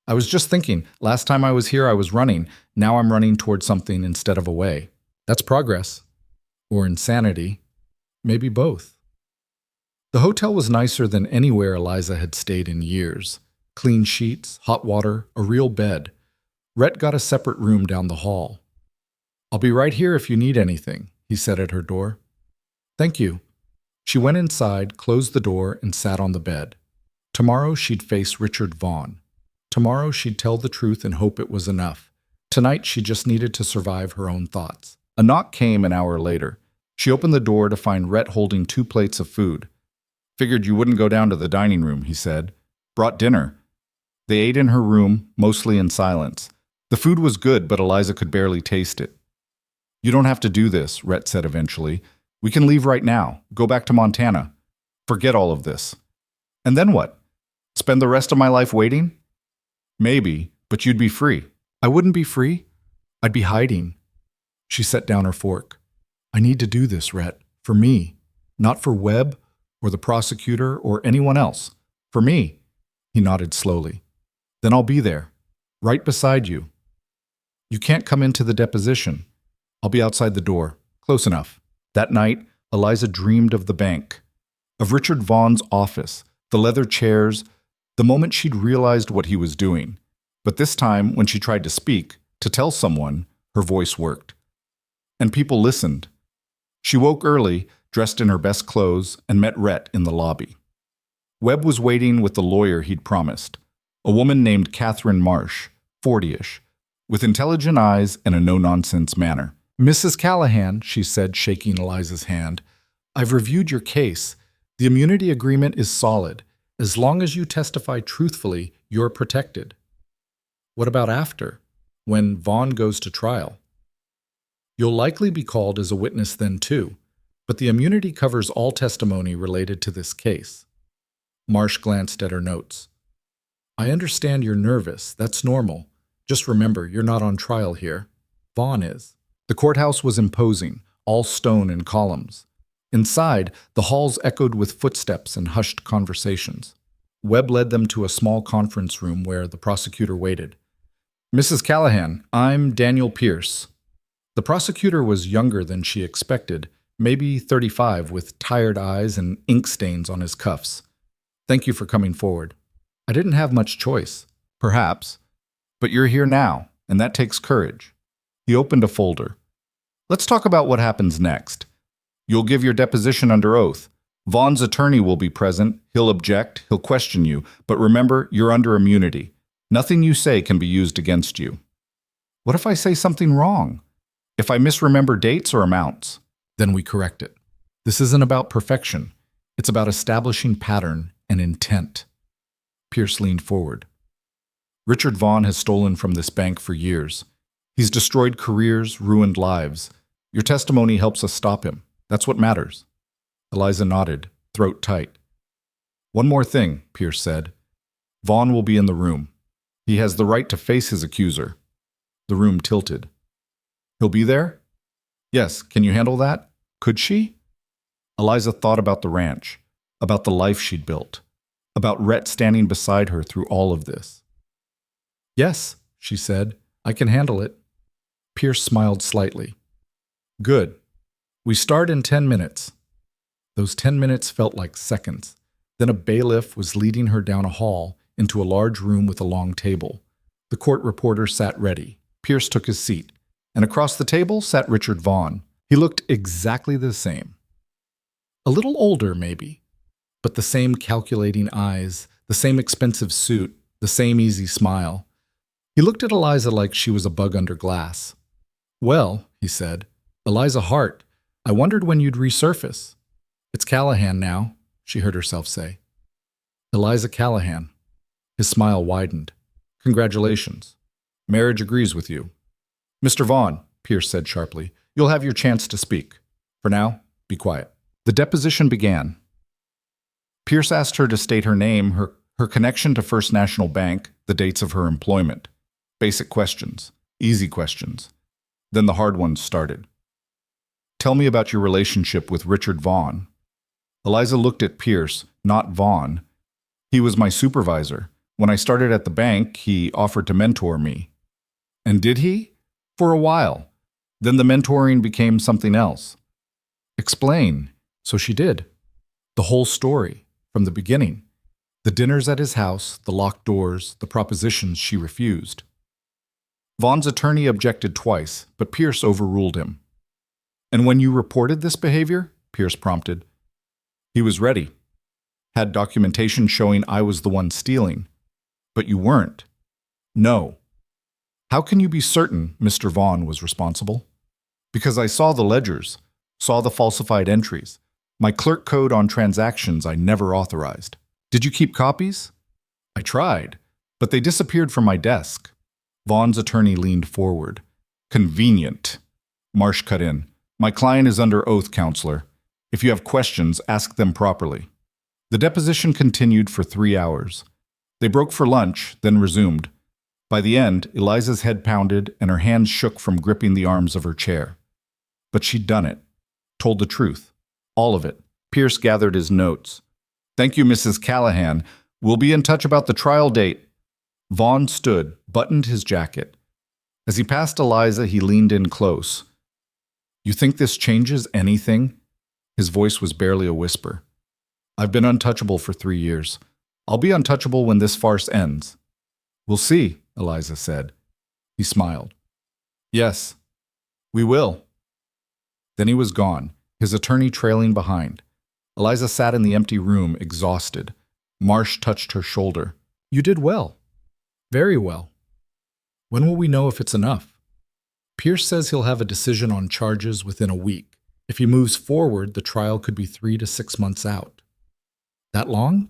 "I was just thinking, last time I was here I was running. Now I'm running toward something instead of away. That's progress. Or insanity. Maybe both." The hotel was nicer than anywhere Eliza had stayed in years. Clean sheets, hot water, a real bed. Rhett got a separate room down the hall. "I'll be right here if you need anything," he said at her door. "Thank you." She went inside, closed the door, and sat on the bed. Tomorrow she'd face Richard Vaughn. Tomorrow she'd tell the truth and hope it was enough. Tonight she just needed to survive her own thoughts. A knock came an hour later. She opened the door to find Rhett holding 2 plates of food. "Figured you wouldn't go down to the dining room," he said. "Brought dinner." They ate in her room, mostly in silence. The food was good, but Eliza could barely taste it. "You don't have to do this," Rhett said eventually. "We can leave right now, go back to Montana. Forget all of this." "And then what? Spend the rest of my life waiting?" "Maybe, but you'd be free." "I wouldn't be free. I'd be hiding." She set down her fork. "I need to do this, Rhett. For me. Not for Webb, or the prosecutor, or anyone else. For me." He nodded slowly. "Then I'll be there. Right beside you. You can't come into the deposition. I'll be outside the door. Close enough." That night, Eliza dreamed of the bank, of Richard Vaughn's office, the leather chairs, the moment she'd realized what he was doing. But this time, when she tried to speak, to tell someone, her voice worked. And people listened. She woke early, dressed in her best clothes, and met Rhett in the lobby. Webb was waiting with the lawyer he'd promised, a woman named Catherine Marsh, 40-ish, with intelligent eyes and a no-nonsense manner. "Mrs. Callahan," she said, shaking Eliza's hand, "I've reviewed your case. The immunity agreement is solid. As long as you testify truthfully, you're protected." "What about after, when Vaughn goes to trial?" "You'll likely be called as a witness then too, but the immunity covers all testimony related to this case." Marsh glanced at her notes. "I understand you're nervous. That's normal. Just remember, you're not on trial here. Vaughn is." The courthouse was imposing, all stone and columns. Inside, the halls echoed with footsteps and hushed conversations. Webb led them to a small conference room where the prosecutor waited. "Mrs. Callahan, I'm Daniel Pierce." The prosecutor was younger than she expected, maybe 35, with tired eyes and ink stains on his cuffs. Thank you for coming forward. I didn't have much choice, perhaps, but you're here now, and that takes courage. He opened a folder. Let's talk about what happens next. You'll give your deposition under oath. Vaughn's attorney will be present. He'll object. He'll question you. But remember, you're under immunity. Nothing you say can be used against you. What if I say something wrong? If I misremember dates or amounts? Then we correct it. This isn't about perfection. It's about establishing pattern and intent. Pierce leaned forward. Richard Vaughn has stolen from this bank for years. He's destroyed careers, ruined lives. Your testimony helps us stop him. That's what matters. Eliza nodded, throat tight. One more thing, Pierce said. Vaughn will be in the room. He has the right to face his accuser. The room tilted. He'll be there? Yes, can you handle that? Could she? Eliza thought about the ranch, about the life she'd built, about Rhett standing beside her through all of this. Yes, she said, I can handle it. Pierce smiled slightly. Good. We start in 10 minutes. Those 10 minutes felt like seconds. Then a bailiff was leading her down a hall into a large room with a long table. The court reporter sat ready. Pierce took his seat, and across the table sat Richard Vaughn. He looked exactly the same. A little older, maybe, but the same calculating eyes, the same expensive suit, the same easy smile. He looked at Eliza like she was a bug under glass. Well, he said, Eliza Hart, I wondered when you'd resurface. It's Callahan now, she heard herself say. Eliza Callahan. His smile widened. Congratulations. Marriage agrees with you. Mr. Vaughn, Pierce said sharply, you'll have your chance to speak. For now, be quiet. The deposition began. Pierce asked her to state her name, her connection to First National Bank, the dates of her employment. Basic questions, easy questions. Then the hard ones started. Tell me about your relationship with Richard Vaughn. Eliza looked at Pierce, not Vaughn. He was my supervisor. When I started at the bank, he offered to mentor me. And did he? For a while. Then the mentoring became something else. Explain. So she did. The whole story, from the beginning. The dinners at his house, the locked doors, the propositions she refused. Vaughn's attorney objected twice, but Pierce overruled him. And when you reported this behavior? Pierce prompted. He was ready. Had documentation showing I was the one stealing. But you weren't. No. How can you be certain Mr. Vaughn was responsible? Because I saw the ledgers, saw the falsified entries, my clerk code on transactions I never authorized. Did you keep copies? I tried, but they disappeared from my desk. Vaughn's attorney leaned forward. Convenient. Marsh cut in. My client is under oath, counselor. If you have questions, ask them properly. The deposition continued for 3 hours. They broke for lunch, then resumed. By the end, Eliza's head pounded and her hands shook from gripping the arms of her chair. But she'd done it. Told the truth. All of it. Pierce gathered his notes. Thank you, Mrs. Callahan. We'll be in touch about the trial date. Vaughn stood, buttoned his jacket. As he passed Eliza, he leaned in close. You think this changes anything? His voice was barely a whisper. I've been untouchable for 3 years. I'll be untouchable when this farce ends. We'll see, Eliza said. He smiled. Yes, we will. Then he was gone, his attorney trailing behind. Eliza sat in the empty room, exhausted. Marsh touched her shoulder. You did well. Very well. When will we know if it's enough? Pierce says he'll have a decision on charges within a week. If he moves forward, the trial could be 3 to 6 months out. That long?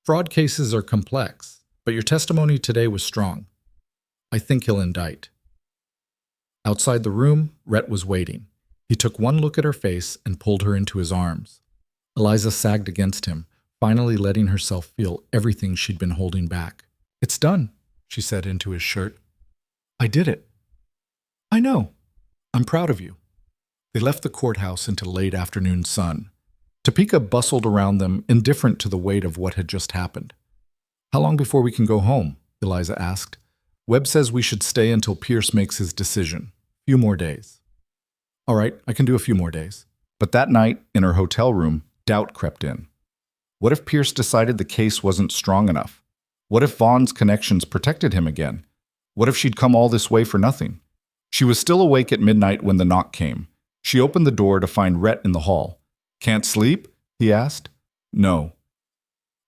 Fraud cases are complex, but your testimony today was strong. I think he'll indict. Outside the room, Rhett was waiting. He took one look at her face and pulled her into his arms. Eliza sagged against him, finally letting herself feel everything she'd been holding back. It's done, she said into his shirt. I did it. I know. I'm proud of you. They left the courthouse into late afternoon sun. Topeka bustled around them, indifferent to the weight of what had just happened. How long before we can go home? Eliza asked. Webb says we should stay until Pierce makes his decision. Few more days. All right, I can do a few more days. But that night, in her hotel room, doubt crept in. What if Pierce decided the case wasn't strong enough? What if Vaughn's connections protected him again? What if she'd come all this way for nothing? She was still awake at midnight when the knock came. She opened the door to find Rhett in the hall. "Can't sleep?" he asked. "No."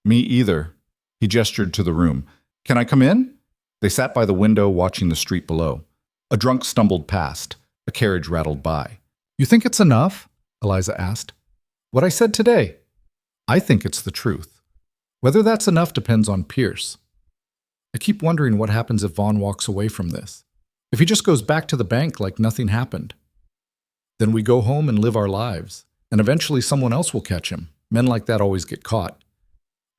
"Me either." He gestured to the room. "Can I come in?" They sat by the window watching the street below. A drunk stumbled past. A carriage rattled by. "You think it's enough?" Eliza asked. "What I said today?" "I think it's the truth. Whether that's enough depends on Pierce. I keep wondering what happens if Vaughn walks away from this. If he just goes back to the bank like nothing happened. Then we go home and live our lives, and eventually someone else will catch him. Men like that always get caught."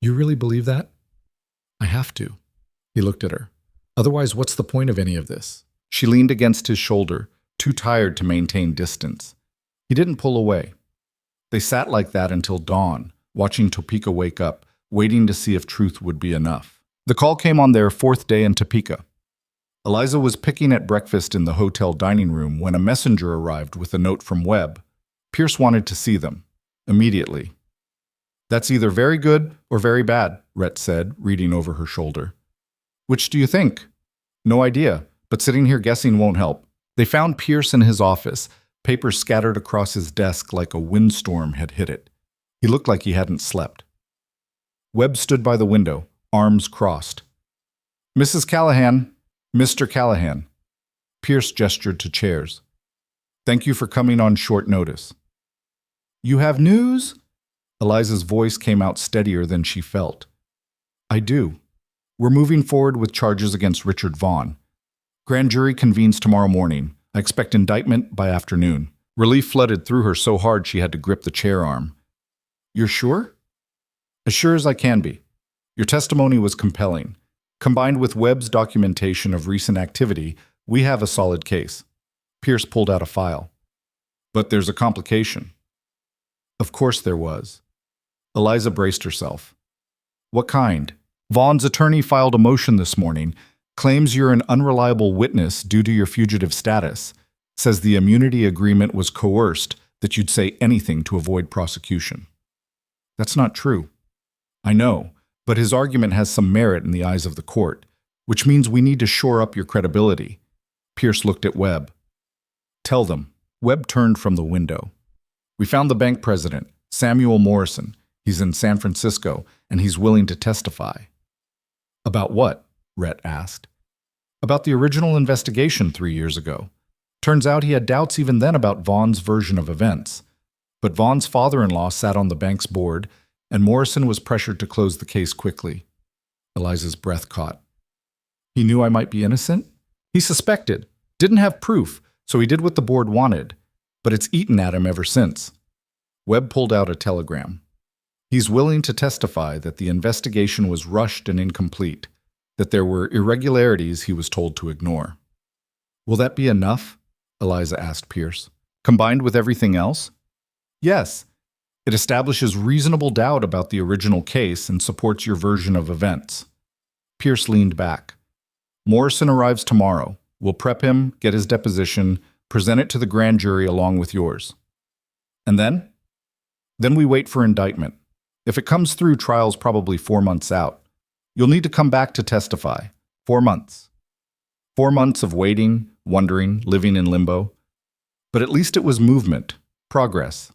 "You really believe that?" "I have to." He looked at her. "Otherwise, what's the point of any of this?" She leaned against his shoulder, too tired to maintain distance. He didn't pull away. They sat like that until dawn, watching Topeka wake up, waiting to see if truth would be enough. The call came on their 4th day in Topeka. Eliza was picking at breakfast in the hotel dining room when a messenger arrived with a note from Webb. Pierce wanted to see them. Immediately. "That's either very good or very bad," Rhett said, reading over her shoulder. "Which do you think?" "No idea, but sitting here guessing won't help." They found Pierce in his office, papers scattered across his desk like a windstorm had hit it. He looked like he hadn't slept. Webb stood by the window, arms crossed. "Mrs. Callahan, Mr. Callahan." Pierce gestured to chairs. "Thank you for coming on short notice." "You have news?" Eliza's voice came out steadier than she felt. "I do. We're moving forward with charges against Richard Vaughn. Grand jury convenes tomorrow morning. I expect indictment by afternoon." Relief flooded through her so hard she had to grip the chair arm. "You're sure?" "As sure as I can be. Your testimony was compelling. Combined with Webb's documentation of recent activity, we have a solid case." Pierce pulled out a file. "But there's a complication." Of course there was. Eliza braced herself. "What kind?" "Vaughn's attorney filed a motion this morning. Claims you're an unreliable witness due to your fugitive status. Says the immunity agreement was coerced, that you'd say anything to avoid prosecution." "That's not true." "I know, but his argument has some merit in the eyes of the court, which means we need to shore up your credibility." Pierce looked at Webb. "Tell them." Webb turned from the window. "We found the bank president, Samuel Morrison. He's in San Francisco, and he's willing to testify." "About what?" Rhett asked. "About the original investigation 3 years ago. Turns out he had doubts even then about Vaughn's version of events. But Vaughn's father-in-law sat on the bank's board, and Morrison was pressured to close the case quickly." Eliza's breath caught. "He knew I might be innocent?" "He suspected. Didn't have proof, so he did what the board wanted. But it's eaten at him ever since." Webb pulled out a telegram. "He's willing to testify that the investigation was rushed and incomplete, that there were irregularities he was told to ignore." "Will that be enough?" Eliza asked Pierce. "Combined with everything else?" "Yes. It establishes reasonable doubt about the original case and supports your version of events." Pierce leaned back. "Morrison arrives tomorrow. We'll prep him, get his deposition, present it to the grand jury along with yours." "And then?" "Then we wait for indictment. If it comes through, trial's probably 4 months out. You'll need to come back to testify. 4 months. 4 months of waiting, wondering, living in limbo. But at least it was movement, progress."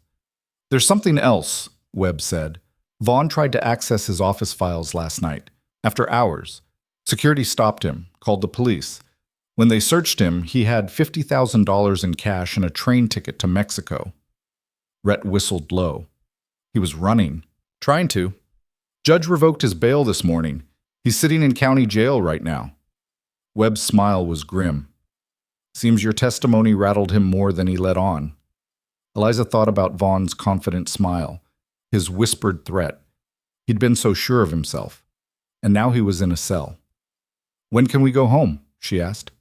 "There's something else," Webb said. "Vaughn tried to access his office files last night. After hours. Security stopped him, called the police. When they searched him, he had $50,000 in cash and a train ticket to Mexico." Rhett whistled low. "He was running. Trying to. Judge revoked his bail this morning. He's sitting in county jail right now." Webb's smile was grim. "Seems your testimony rattled him more than he let on." Eliza thought about Vaughn's confident smile, his whispered threat. He'd been so sure of himself. And now he was in a cell. "When can we go home?" she asked.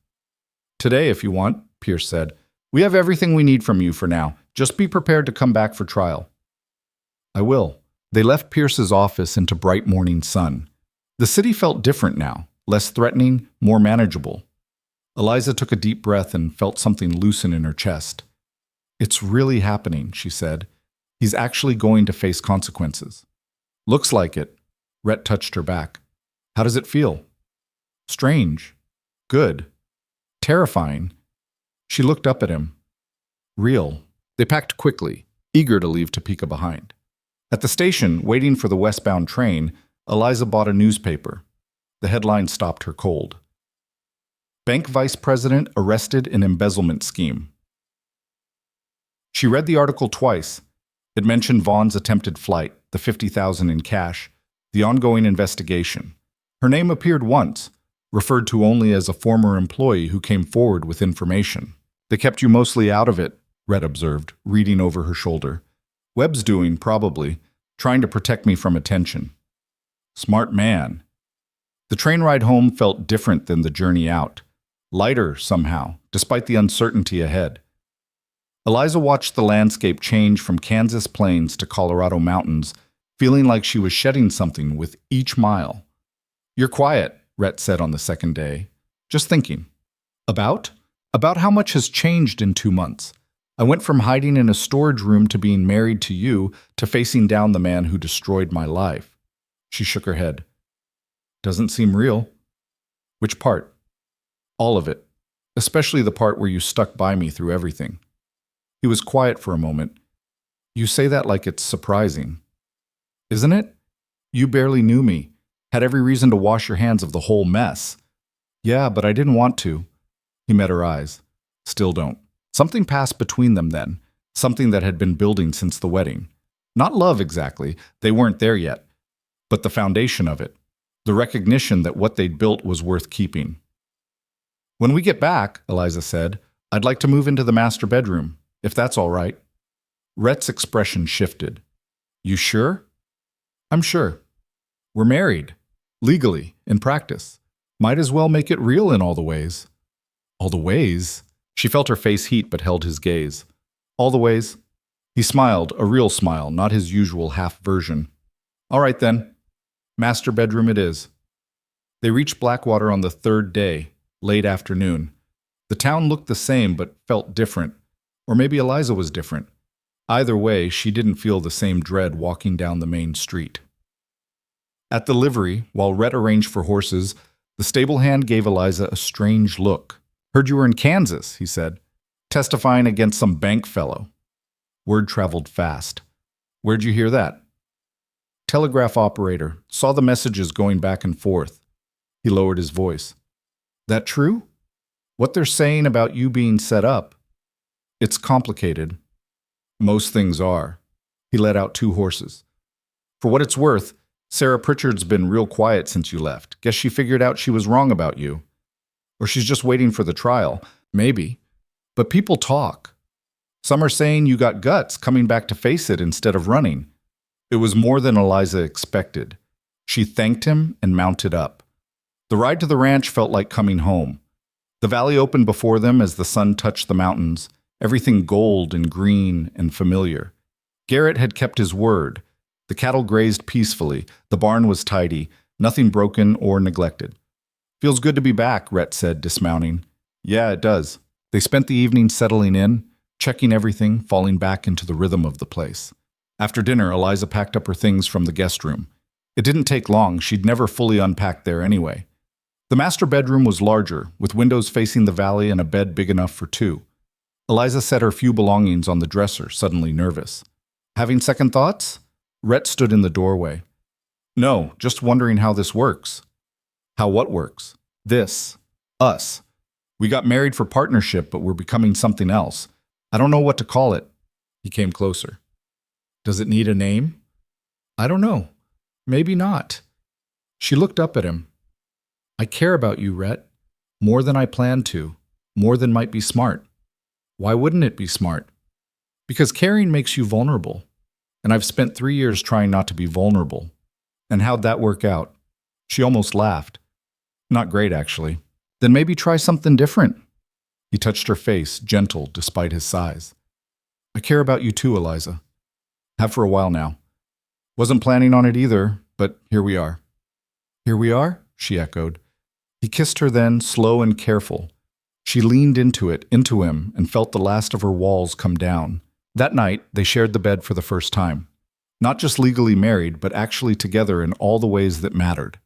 "Today, if you want," Pierce said. "We have everything we need from you for now. Just be prepared to come back for trial." "I will." They left Pierce's office into bright morning sun. The city felt different now, less threatening, more manageable. Eliza took a deep breath and felt something loosen in her chest. "It's really happening," she said. "He's actually going to face consequences." Looks like it. Rhett touched her back. How does it feel? Strange. Good. Terrifying. She looked up at him. Real. They packed quickly, eager to leave Topeka behind. At the station, waiting for the westbound train, Eliza bought a newspaper. The headline stopped her cold. Bank Vice President arrested in embezzlement scheme. She read the article twice. It mentioned Vaughn's attempted flight, the $50,000 in cash, the ongoing investigation. Her name appeared once, referred to only as a former employee who came forward with information. They kept you mostly out of it, Rhett observed, reading over her shoulder. Webb's doing, probably, trying to protect me from attention. Smart man. The train ride home felt different than the journey out. Lighter, somehow, despite the uncertainty ahead. Eliza watched the landscape change from Kansas plains to Colorado mountains, feeling like she was shedding something with each mile. You're quiet, Rhett said on the second day. Just thinking. About? About how much has changed in 2 months. I went from hiding in a storage room to being married to you to facing down the man who destroyed my life. She shook her head. Doesn't seem real. Which part? All of it. Especially the part where you stuck by me through everything. He was quiet for a moment. You say that like it's surprising. Isn't it? You barely knew me. Had every reason to wash your hands of the whole mess. Yeah, but I didn't want to. He met her eyes. Still don't. Something passed between them then. Something that had been building since the wedding. Not love exactly. They weren't there yet. But the foundation of it. The recognition that what they'd built was worth keeping. When we get back, Eliza said, I'd like to move into the master bedroom, if that's all right. Rhett's expression shifted. You sure? I'm sure. We're married. Legally, in practice. Might as well make it real in all the ways. All the ways? She felt her face heat but held his gaze. All the ways? He smiled, a real smile, not his usual half version. All right then. Master bedroom it is. They reached Blackwater on the third day, late afternoon. The town looked the same but felt different. Or maybe Eliza was different. Either way, she didn't feel the same dread walking down the main street. At the livery, while Rhett arranged for horses, the stable hand gave Eliza a strange look. Heard you were in Kansas, he said, testifying against some bank fellow. Word traveled fast. Where'd you hear that? Telegraph operator. Saw the messages going back and forth. He lowered his voice. That true? What they're saying about you being set up? It's complicated. Most things are. He let out 2 horses. For what it's worth, Sarah Pritchard's been real quiet since you left. Guess she figured out she was wrong about you. Or she's just waiting for the trial. Maybe. But people talk. Some are saying you got guts coming back to face it instead of running. It was more than Eliza expected. She thanked him and mounted up. The ride to the ranch felt like coming home. The valley opened before them as the sun touched the mountains, everything gold and green and familiar. Garrett had kept his word. The cattle grazed peacefully, the barn was tidy, nothing broken or neglected. Feels good to be back, Rhett said, dismounting. Yeah, it does. They spent the evening settling in, checking everything, falling back into the rhythm of the place. After dinner, Eliza packed up her things from the guest room. It didn't take long, she'd never fully unpacked there anyway. The master bedroom was larger, with windows facing the valley and a bed big enough for 2. Eliza set her few belongings on the dresser, suddenly nervous. Having second thoughts? Rhett stood in the doorway. No, just wondering how this works. How what works? This. Us. We got married for partnership, but we're becoming something else. I don't know what to call it. He came closer. Does it need a name? I don't know. Maybe not. She looked up at him. I care about you, Rhett. More than I planned to. More than might be smart. Why wouldn't it be smart? Because caring makes you vulnerable. And I've spent 3 years trying not to be vulnerable. And how'd that work out? She almost laughed. Not great, actually. Then maybe try something different. He touched her face, gentle despite his size. I care about you too, Eliza. Have for a while now. Wasn't planning on it either, but here we are. Here we are? She echoed. He kissed her then, slow and careful. She leaned into him, and felt the last of her walls come down. That night, they shared the bed for the first time. Not just legally married, but actually together in all the ways that mattered.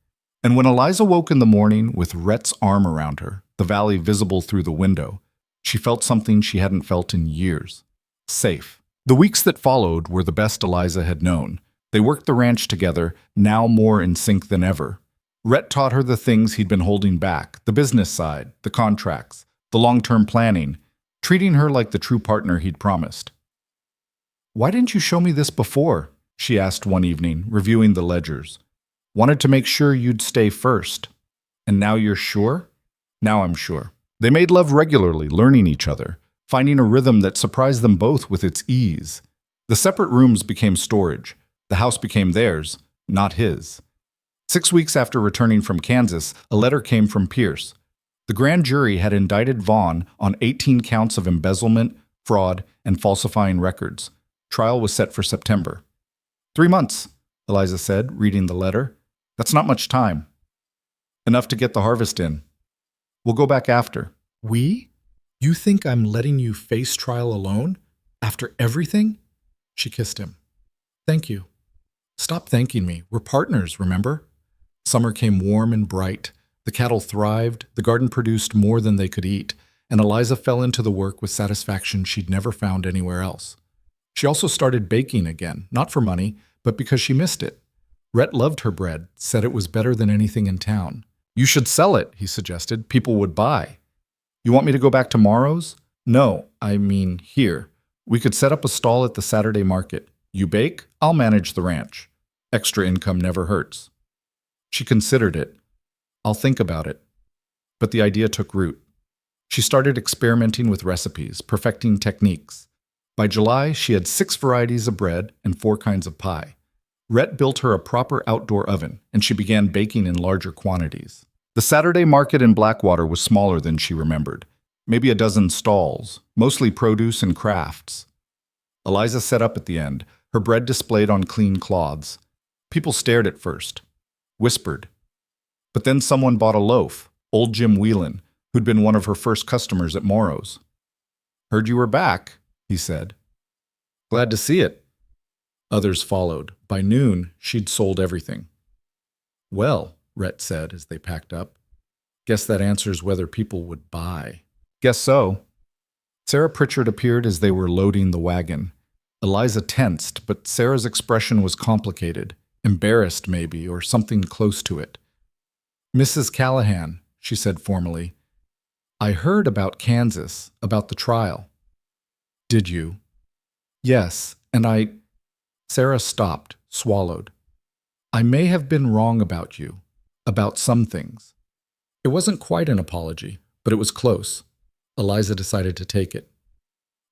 And when Eliza woke in the morning with Rhett's arm around her, the valley visible through the window, she felt something she hadn't felt in years. Safe. The weeks that followed were the best Eliza had known. They worked the ranch together, now more in sync than ever. Rhett taught her the things he'd been holding back, the business side, the contracts, the long-term planning, treating her like the true partner he'd promised. "Why didn't you show me this before?" she asked one evening, reviewing the ledgers. "Wanted to make sure you'd stay first. And now you're sure?" "Now I'm sure." They made love regularly, learning each other, finding a rhythm that surprised them both with its ease. The separate rooms became storage. The house became theirs, not his. 6 weeks after returning from Kansas, a letter came from Pierce. The grand jury had indicted Vaughn on 18 counts of embezzlement, fraud, and falsifying records. Trial was set for September. 3 months, Eliza said, reading the letter. That's not much time. Enough to get the harvest in. We'll go back after. We? You think I'm letting you face trial alone? After everything? She kissed him. Thank you. Stop thanking me. We're partners, remember? Summer came warm and bright. The cattle thrived, the garden produced more than they could eat, and Eliza fell into the work with satisfaction she'd never found anywhere else. She also started baking again, not for money, but because she missed it. Rhett loved her bread, said it was better than anything in town. You should sell it, he suggested. People would buy. You want me to go back to Morrow's? No, I mean here. We could set up a stall at the Saturday market. You bake, I'll manage the ranch. Extra income never hurts. She considered it. I'll think about it. But the idea took root. She started experimenting with recipes, perfecting techniques. By July, she had 6 varieties of bread and 4 kinds of pie. Rhett built her a proper outdoor oven, and she began baking in larger quantities. The Saturday market in Blackwater was smaller than she remembered. Maybe a dozen stalls, mostly produce and crafts. Eliza set up at the end, her bread displayed on clean cloths. People stared at first, whispered. But then someone bought a loaf, old Jim Whelan, who'd been one of her first customers at Morrow's. Heard you were back, he said. Glad to see it. Others followed. By noon, she'd sold everything. Well, Rhett said as they packed up, guess that answers whether people would buy. Guess so. Sarah Pritchard appeared as they were loading the wagon. Eliza tensed, but Sarah's expression was complicated, embarrassed maybe, or something close to it. Mrs. Callahan, she said formally, I heard about Kansas, about the trial. Did you? Yes, and Sarah stopped, swallowed. I may have been wrong about you, about some things. It wasn't quite an apology, but it was close. Eliza decided to take it.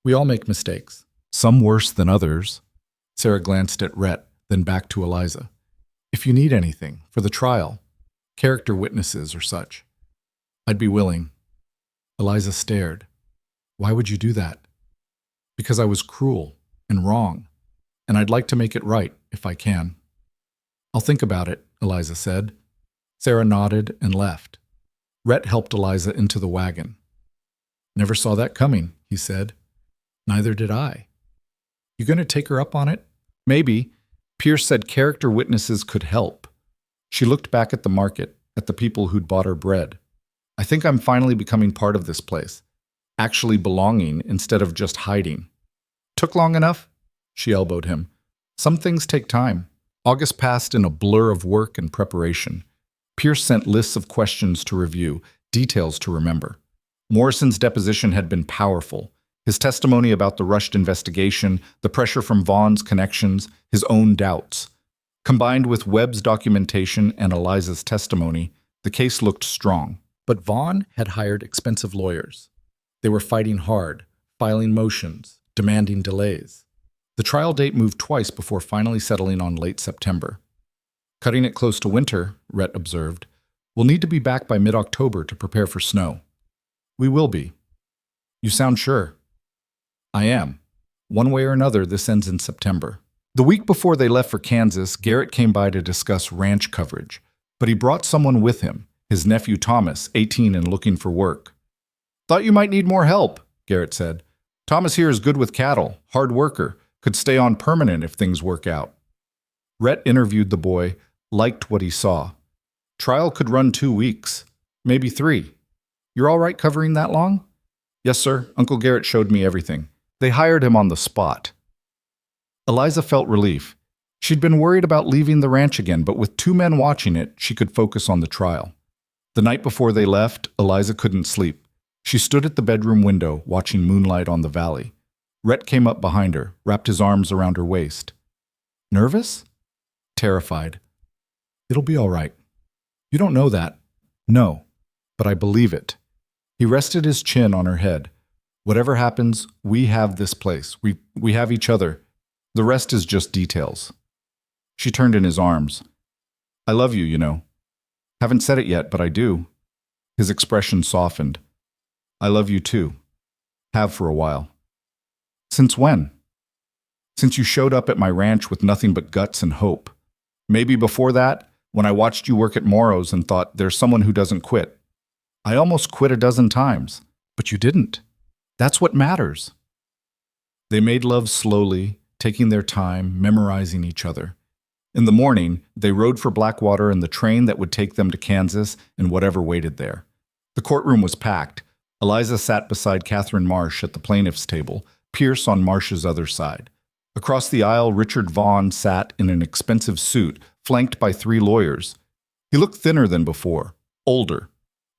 We all make mistakes, some worse than others. Sarah glanced at Rhett, then back to Eliza. If you need anything, for the trial, character witnesses or such, I'd be willing. Eliza stared. Why would you do that? Because I was cruel and wrong, and I'd like to make it right if I can. I'll think about it, Eliza said. Sarah nodded and left. Rhett helped Eliza into the wagon. Never saw that coming, he said. Neither did I. You going to take her up on it? Maybe. Pierce said character witnesses could help. She looked back at the market, at the people who'd bought her bread. I think I'm finally becoming part of this place, actually belonging instead of just hiding. Took long enough? She elbowed him. Some things take time. August passed in a blur of work and preparation. Pierce sent lists of questions to review, details to remember. Morrison's deposition had been powerful. His testimony about the rushed investigation, the pressure from Vaughn's connections, his own doubts. Combined with Webb's documentation and Eliza's testimony, the case looked strong. But Vaughn had hired expensive lawyers. They were fighting hard, filing motions, demanding delays. The trial date moved twice before finally settling on late September. Cutting it close to winter, Rhett observed, we'll need to be back by mid-October to prepare for snow. We will be. You sound sure. I am. One way or another, this ends in September. The week before they left for Kansas, Garrett came by to discuss ranch coverage, but he brought someone with him, his nephew Thomas, 18 and looking for work. Thought you might need more help, Garrett said. Thomas here is good with cattle, hard worker, could stay on permanent if things work out. Rhett interviewed the boy, liked what he saw. Trial could run 2 weeks, maybe 3. You're all right covering that long? Yes, sir. Uncle Garrett showed me everything. They hired him on the spot. Eliza felt relief. She'd been worried about leaving the ranch again, but with 2 men watching it, she could focus on the trial. The night before they left, Eliza couldn't sleep. She stood at the bedroom window, watching moonlight on the valley. Rhett came up behind her, wrapped his arms around her waist. Nervous? Terrified. It'll be all right. You don't know that. No, but I believe it. He rested his chin on her head. Whatever happens, we have this place. We have each other. The rest is just details. She turned in his arms. I love you, you know. Haven't said it yet, but I do. His expression softened. I love you too. Have for a while. Since when? Since you showed up at my ranch with nothing but guts and hope. Maybe before that, when I watched you work at Morrow's and thought, there's someone who doesn't quit. I almost quit a dozen times, but you didn't. That's what matters. They made love slowly, taking their time, memorizing each other. In the morning, they rode for Blackwater and the train that would take them to Kansas and whatever waited there. The courtroom was packed. Eliza sat beside Catherine Marsh at the plaintiff's table, Pierce on Marsh's other side. Across the aisle, Richard Vaughn sat in an expensive suit, flanked by 3 lawyers. He looked thinner than before, older.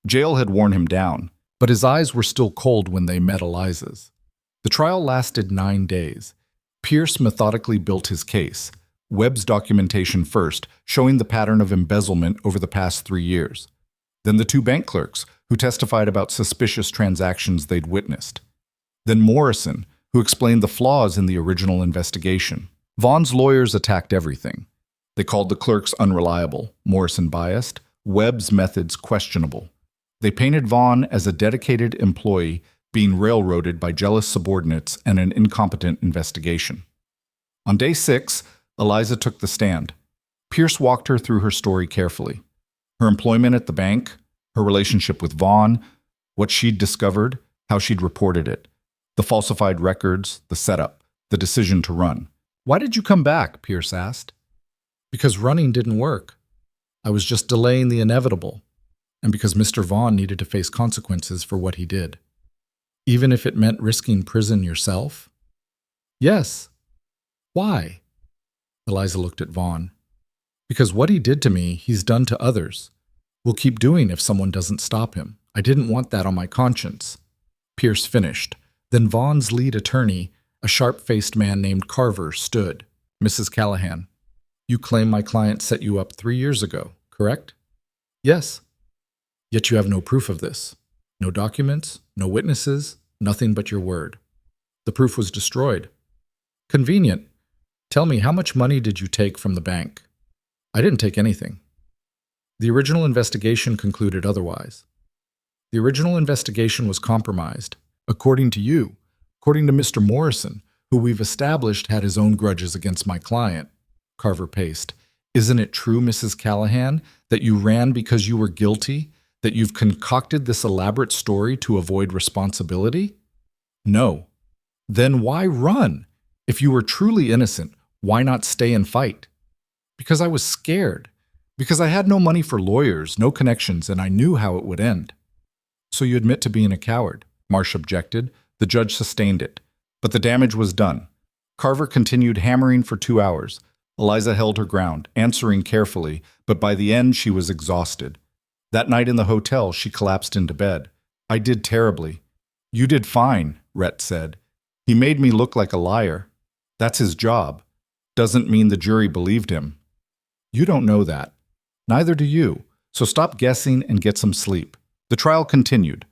Jail had worn him down, but his eyes were still cold when they met Eliza's. The trial lasted 9 days. Pierce methodically built his case. Webb's documentation first, showing the pattern of embezzlement over the past 3 years. Then the 2 bank clerks, who testified about suspicious transactions they'd witnessed. Then Morrison, who explained the flaws in the original investigation. Vaughn's lawyers attacked everything. They called the clerks unreliable, Morrison biased, Webb's methods questionable. They painted Vaughn as a dedicated employee being railroaded by jealous subordinates and an incompetent investigation. On day 6, Eliza took the stand. Pierce walked her through her story carefully. Her employment at the bank, her relationship with Vaughn, what she'd discovered, how she'd reported it, the falsified records, the setup, the decision to run. Why did you come back? Pierce asked. Because running didn't work. I was just delaying the inevitable, and because Mr. Vaughn needed to face consequences for what he did. Even if it meant risking prison yourself? Yes. Why? Eliza looked at Vaughn. Because what he did to me, he's done to others. Will keep doing if someone doesn't stop him. I didn't want that on my conscience. Pierce finished. Then Vaughn's lead attorney, a sharp-faced man named Carver, stood. Mrs. Callahan, you claim my client set you up 3 years ago, correct? Yes. Yet you have no proof of this. No documents, no witnesses, nothing but your word. The proof was destroyed. Convenient. Tell me, how much money did you take from the bank? I didn't take anything. The original investigation concluded otherwise. The original investigation was compromised. According to you, according to Mr. Morrison, who we've established had his own grudges against my client, Carver paced. Isn't it true, Mrs. Callahan, that you ran because you were guilty, that you've concocted this elaborate story to avoid responsibility? No. Then why run? If you were truly innocent, why not stay and fight? Because I was scared. Because I had no money for lawyers, no connections, and I knew how it would end. So you admit to being a coward? Marsh objected. The judge sustained it. But the damage was done. Carver continued hammering for 2 hours. Eliza held her ground, answering carefully, but by the end she was exhausted. That night in the hotel, she collapsed into bed. I did terribly. You did fine, Rhett said. He made me look like a liar. That's his job. Doesn't mean the jury believed him. You don't know that. Neither do you. So stop guessing and get some sleep. The trial continued.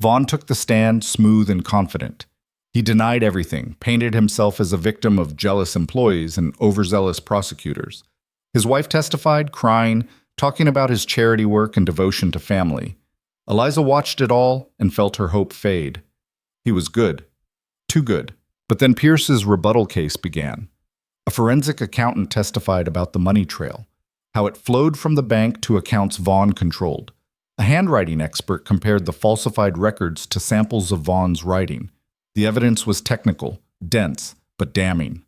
Vaughn took the stand, smooth and confident. He denied everything, painted himself as a victim of jealous employees and overzealous prosecutors. His wife testified, crying, talking about his charity work and devotion to family. Eliza watched it all and felt her hope fade. He was good. Too good. But then Pierce's rebuttal case began. A forensic accountant testified about the money trail, how it flowed from the bank to accounts Vaughn controlled. A handwriting expert compared the falsified records to samples of Vaughn's writing. The evidence was technical, dense, but damning.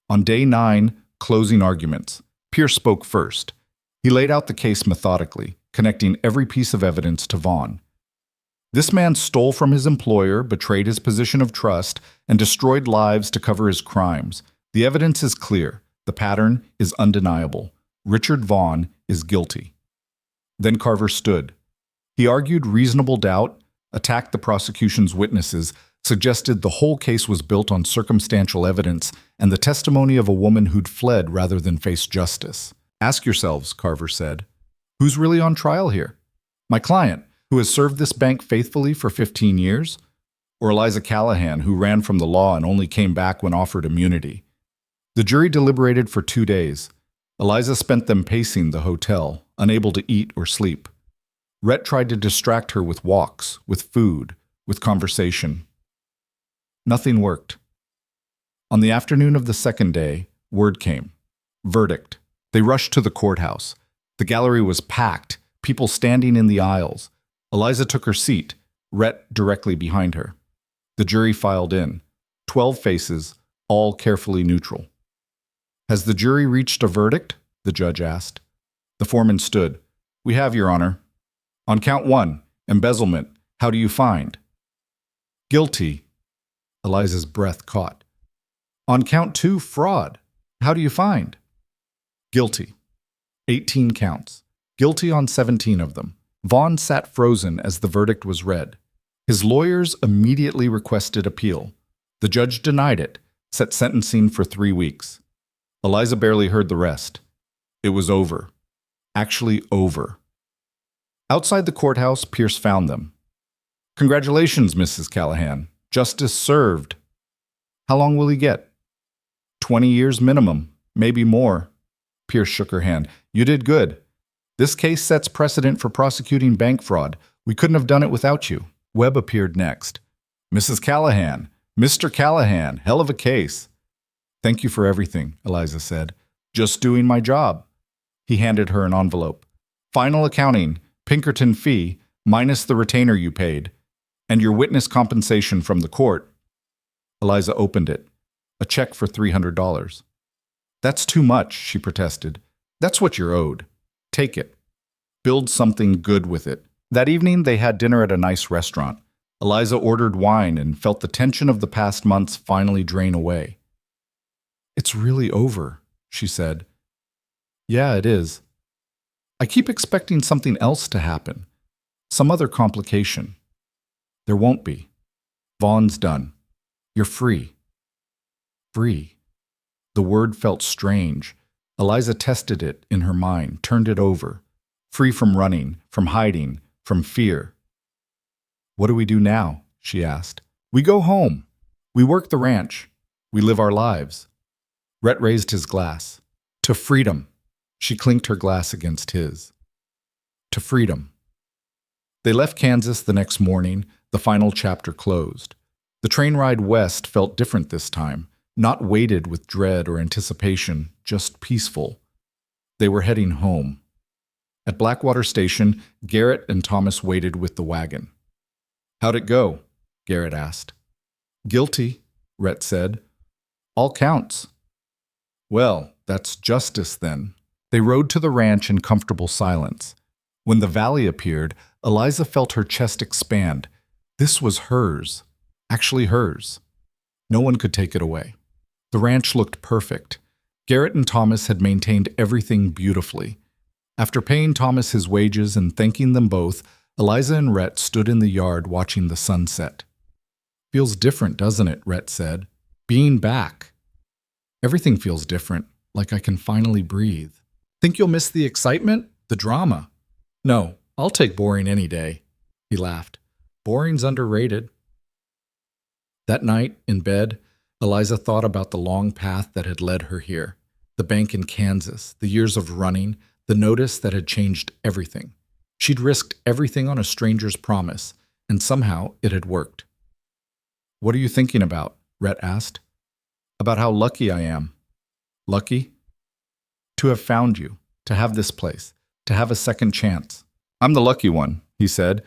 On day 9, closing arguments. Pierce spoke first. He laid out the case methodically, connecting every piece of evidence to Vaughn. This man stole from his employer, betrayed his position of trust, and destroyed lives to cover his crimes. The evidence is clear. The pattern is undeniable. Richard Vaughn is guilty. Then Carver stood. He argued reasonable doubt, attacked the prosecution's witnesses, suggested the whole case was built on circumstantial evidence and the testimony of a woman who'd fled rather than face justice. Ask yourselves, Carver said, who's really on trial here? My client, who has served this bank faithfully for 15 years? Or Eliza Callahan, who ran from the law and only came back when offered immunity? The jury deliberated for 2 days. Eliza spent them pacing the hotel, unable to eat or sleep. Rhett tried to distract her with walks, with food, with conversation. Nothing worked. On the afternoon of the second day, word came. Verdict. They rushed to the courthouse. The gallery was packed, people standing in the aisles. Eliza took her seat, Rhett directly behind her. The jury filed in. 12 faces, all carefully neutral. Has the jury reached a verdict? The judge asked. The foreman stood. We have, Your Honor. On count 1, embezzlement, how do you find? Guilty. Eliza's breath caught. On count 2, fraud, how do you find? Guilty. 18 counts. Guilty on 17 of them. Vaughn sat frozen as the verdict was read. His lawyers immediately requested appeal. The judge denied it, set sentencing for 3 weeks. Eliza barely heard the rest. It was over. Actually over. Outside the courthouse, Pierce found them. Congratulations, Mrs. Callahan. Justice served. How long will he get? 20 years minimum, maybe more. Pierce shook her hand. You did good. This case sets precedent for prosecuting bank fraud. We couldn't have done it without you. Webb appeared next. Mrs. Callahan, Mr. Callahan, hell of a case. Thank you for everything, Eliza said. Just doing my job. He handed her an envelope. Final accounting, Pinkerton fee, minus the retainer you paid, and your witness compensation from the court. Eliza opened it. A check for $300. That's too much, she protested. That's what you're owed. Take it. Build something good with it. That evening, they had dinner at a nice restaurant. Eliza ordered wine and felt the tension of the past months finally drain away. It's really over, she said. Yeah, it is. I keep expecting something else to happen. Some other complication. There won't be. Vaughn's done. You're free. Free. The word felt strange. Eliza tested it in her mind, turned it over. Free from running, from hiding, from fear. What do we do now? She asked. We go home. We work the ranch. We live our lives. Rhett raised his glass. To freedom. She clinked her glass against his. To freedom. They left Kansas the next morning, the final chapter closed. The train ride west felt different this time, not weighted with dread or anticipation, just peaceful. They were heading home. At Blackwater Station, Garrett and Thomas waited with the wagon. How'd it go? Garrett asked. Guilty, Rhett said. All counts. Well, that's justice then. They rode to the ranch in comfortable silence. When the valley appeared, Eliza felt her chest expand. This was hers. Actually hers. No one could take it away. The ranch looked perfect. Garrett and Thomas had maintained everything beautifully. After paying Thomas his wages and thanking them both, Eliza and Rhett stood in the yard watching the sunset. Feels different, doesn't it? Rhett said. Being back. Everything feels different, like I can finally breathe. Think you'll miss the excitement? The drama? No, I'll take boring any day. He laughed. Boring's underrated. That night, in bed, Eliza thought about the long path that had led her here. The bank in Kansas, the years of running, the notice that had changed everything. She'd risked everything on a stranger's promise, and somehow it had worked. What are you thinking about? Rhett asked. About how lucky I am. Lucky? To have found you, to have this place, to have a second chance. I'm the lucky one, he said.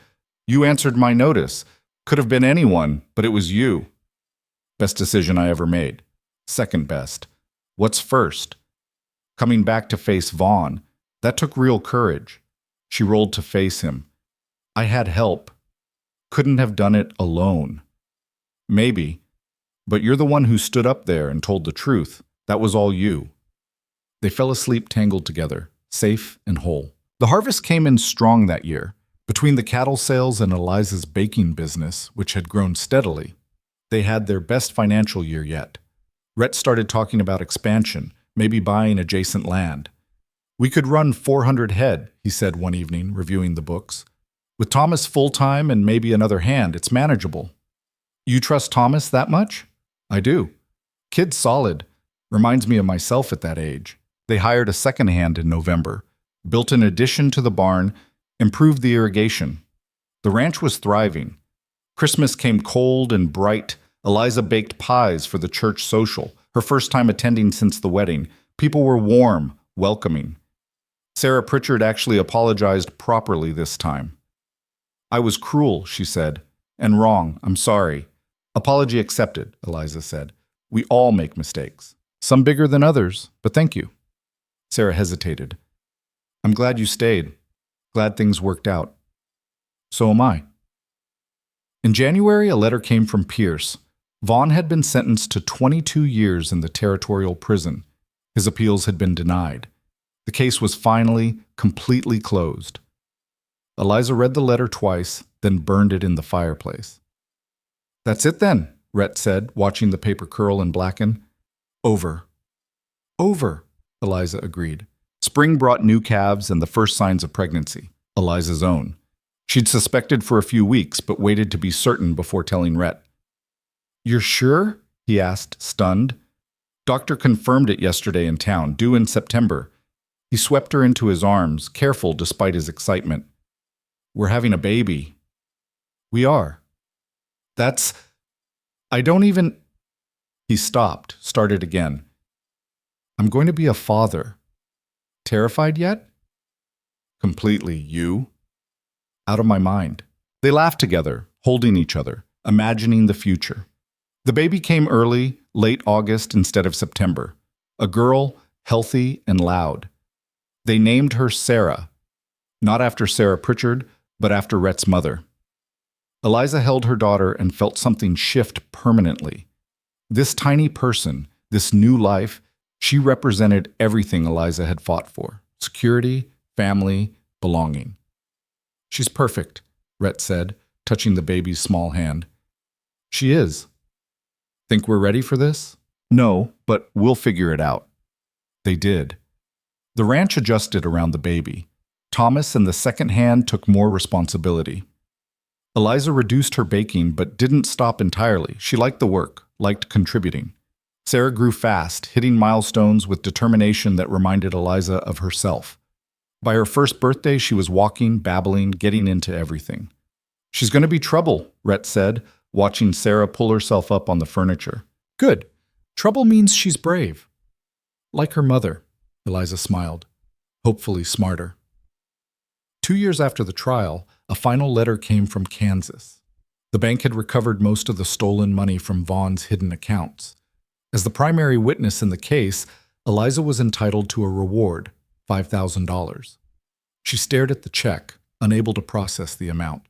You answered my notice. Could have been anyone, but it was you. Best decision I ever made. Second best. What's first? Coming back to face Vaughn, that took real courage. She rolled to face him. I had help. Couldn't have done it alone. Maybe, but you're the one who stood up there and told the truth. That was all you. They fell asleep tangled together, safe and whole. The harvest came in strong that year. Between the cattle sales and Eliza's baking business, which had grown steadily, they had their best financial year yet. Rhett started talking about expansion, maybe buying adjacent land. We could run 400 head, he said one evening, reviewing the books. With Thomas full-time and maybe another hand, it's manageable. You trust Thomas that much? I do. Kid's solid. Reminds me of myself at that age. They hired a second hand in November, built an addition to the barn, improved the irrigation. The ranch was thriving. Christmas came cold and bright. Eliza baked pies for the church social, her first time attending since the wedding. People were warm, welcoming. Sarah Pritchard actually apologized properly this time. I was cruel, she said, and wrong. I'm sorry. Apology accepted, Eliza said. We all make mistakes. Some bigger than others, but thank you. Sarah hesitated. I'm glad you stayed. Glad things worked out. So am I. In January, a letter came from Pierce. Vaughn had been sentenced to 22 years in the territorial prison. His appeals had been denied. The case was finally, completely closed. Eliza read the letter twice, then burned it in the fireplace. That's it then, Rhett said, watching the paper curl and blacken. Over. Over, Eliza agreed. Spring brought new calves and the first signs of pregnancy, Eliza's own. She'd suspected for a few weeks, but waited to be certain before telling Rhett. You're sure? He asked, stunned. Doctor confirmed it yesterday in town, due in September. He swept her into his arms, careful despite his excitement. We're having a baby. We are. I don't even... He stopped, started again. I'm going to be a father. Terrified yet? Completely. You? Out of my mind. They laughed together, holding each other, imagining the future. The baby came early, late August instead of September. A girl, healthy and loud. They named her Sarah, not after Sarah Pritchard, but after Rhett's mother. Eliza held her daughter and felt something shift permanently. This tiny person, this new life, she represented everything Eliza had fought for: security, family, belonging. She's perfect, Rhett said, touching the baby's small hand. She is. Think we're ready for this? No, but we'll figure it out. They did. The ranch adjusted around the baby. Thomas and the second hand took more responsibility. Eliza reduced her baking but didn't stop entirely. She liked the work, liked contributing. Sarah grew fast, hitting milestones with determination that reminded Eliza of herself. By her first birthday, she was walking, babbling, getting into everything. She's going to be trouble, Rhett said, watching Sarah pull herself up on the furniture. Good. Trouble means she's brave. Like her mother, Eliza smiled, hopefully smarter. 2 years after the trial, a final letter came from Kansas. The bank had recovered most of the stolen money from Vaughn's hidden accounts. As the primary witness in the case, Eliza was entitled to a reward, $5,000. She stared at the check, unable to process the amount.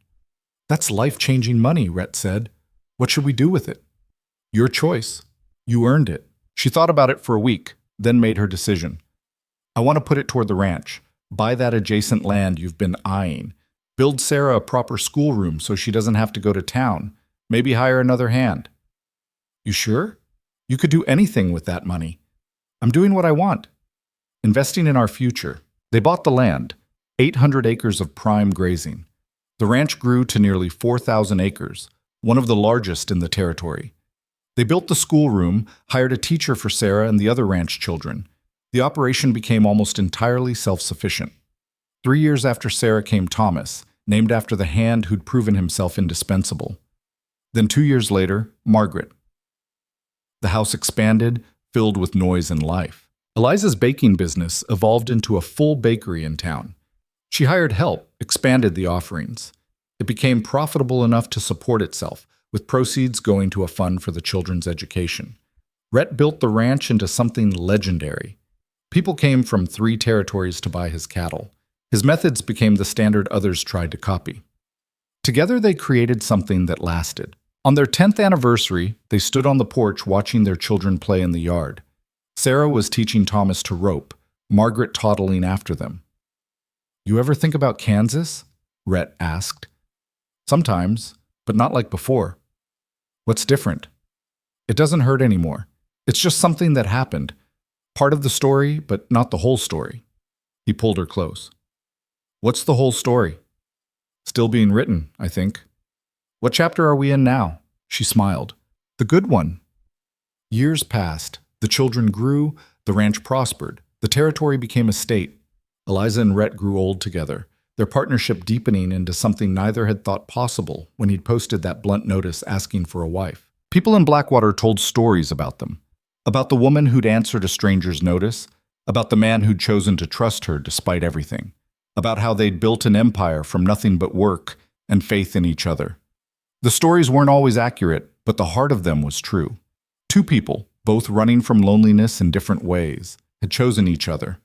That's life-changing money, Rhett said. What should we do with it? Your choice. You earned it. She thought about it for a week, then made her decision. I want to put it toward the ranch. Buy that adjacent land you've been eyeing. Build Sarah a proper schoolroom so she doesn't have to go to town. Maybe hire another hand. You sure? You could do anything with that money. I'm doing what I want. Investing in our future. They bought the land, 800 acres of prime grazing. The ranch grew to nearly 4,000 acres, one of the largest in the territory. They built the schoolroom, hired a teacher for Sarah and the other ranch children. The operation became almost entirely self-sufficient. 3 years after Sarah came Thomas, named after the hand who'd proven himself indispensable. Then 2 years later, Margaret. The house expanded, filled with noise and life. Eliza's baking business evolved into a full bakery in town. She hired help, expanded the offerings. It became profitable enough to support itself, with proceeds going to a fund for the children's education. Rhett built the ranch into something legendary. People came from 3 territories to buy his cattle. His methods became the standard others tried to copy. Together they created something that lasted. On their 10th anniversary, they stood on the porch watching their children play in the yard. Sarah was teaching Thomas to rope, Margaret toddling after them. "You ever think about Kansas?" Rhett asked. "Sometimes, but not like before." "What's different?" "It doesn't hurt anymore. It's just something that happened. Part of the story, but not the whole story." He pulled her close. "What's the whole story?" "Still being written, I think." "What chapter are we in now?" She smiled. "The good one." Years passed. The children grew. The ranch prospered. The territory became a state. Eliza and Rhett grew old together, their partnership deepening into something neither had thought possible when he'd posted that blunt notice asking for a wife. People in Blackwater told stories about them. About the woman who'd answered a stranger's notice. About the man who'd chosen to trust her despite everything. About how they'd built an empire from nothing but work and faith in each other. The stories weren't always accurate, but the heart of them was true. 2 people, both running from loneliness in different ways, had chosen each other.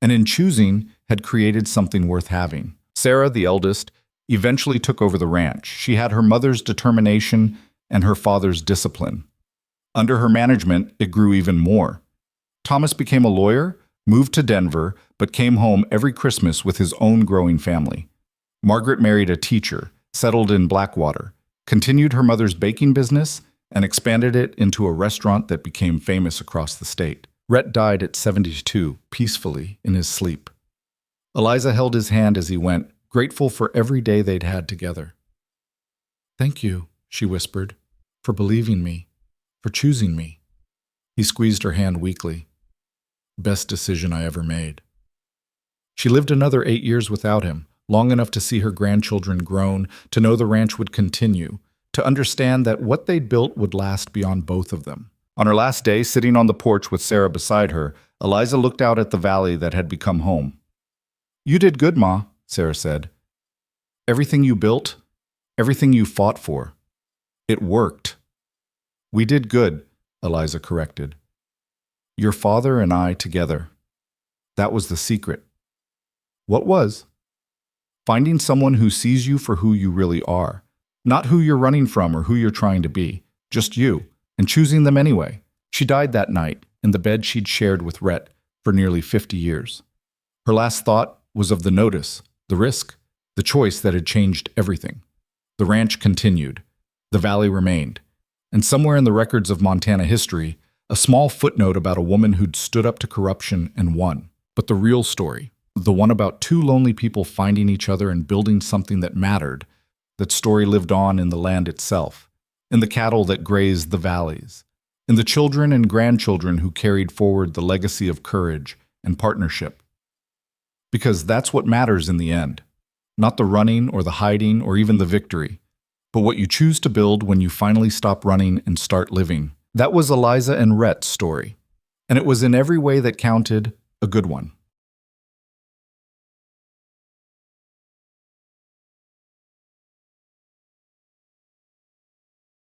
And in choosing, had created something worth having. Sarah, the eldest, eventually took over the ranch. She had her mother's determination and her father's discipline. Under her management, it grew even more. Thomas became a lawyer, moved to Denver, but came home every Christmas with his own growing family. Margaret married a teacher, settled in Blackwater, continued her mother's baking business, and expanded it into a restaurant that became famous across the state. Rhett died at 72, peacefully, in his sleep. Eliza held his hand as he went, grateful for every day they'd had together. "Thank you," she whispered, "for believing me, for choosing me." He squeezed her hand weakly. "Best decision I ever made." She lived another 8 years without him, long enough to see her grandchildren grown, to know the ranch would continue, to understand that what they'd built would last beyond both of them. On her last day, sitting on the porch with Sarah beside her, Eliza looked out at the valley that had become home. "You did good, Ma," Sarah said. "Everything you built, everything you fought for, it worked." "We did good," Eliza corrected. "Your father and I together. That was the secret." "What was?" "Finding someone who sees you for who you really are. Not who you're running from or who you're trying to be. Just you. And choosing them anyway." She died that night, in the bed she'd shared with Rhett for nearly 50 years. Her last thought was of the notice, the risk, the choice that had changed everything. The ranch continued. The valley remained. And somewhere in the records of Montana history, a small footnote about a woman who'd stood up to corruption and won. But the real story, the one about 2 lonely people finding each other and building something that mattered, that story lived on in the land itself, in the cattle that grazed the valleys, in the children and grandchildren who carried forward the legacy of courage and partnership. Because that's what matters in the end, not the running or the hiding or even the victory, but what you choose to build when you finally stop running and start living. That was Eliza and Rhett's story, and it was in every way that counted a good one.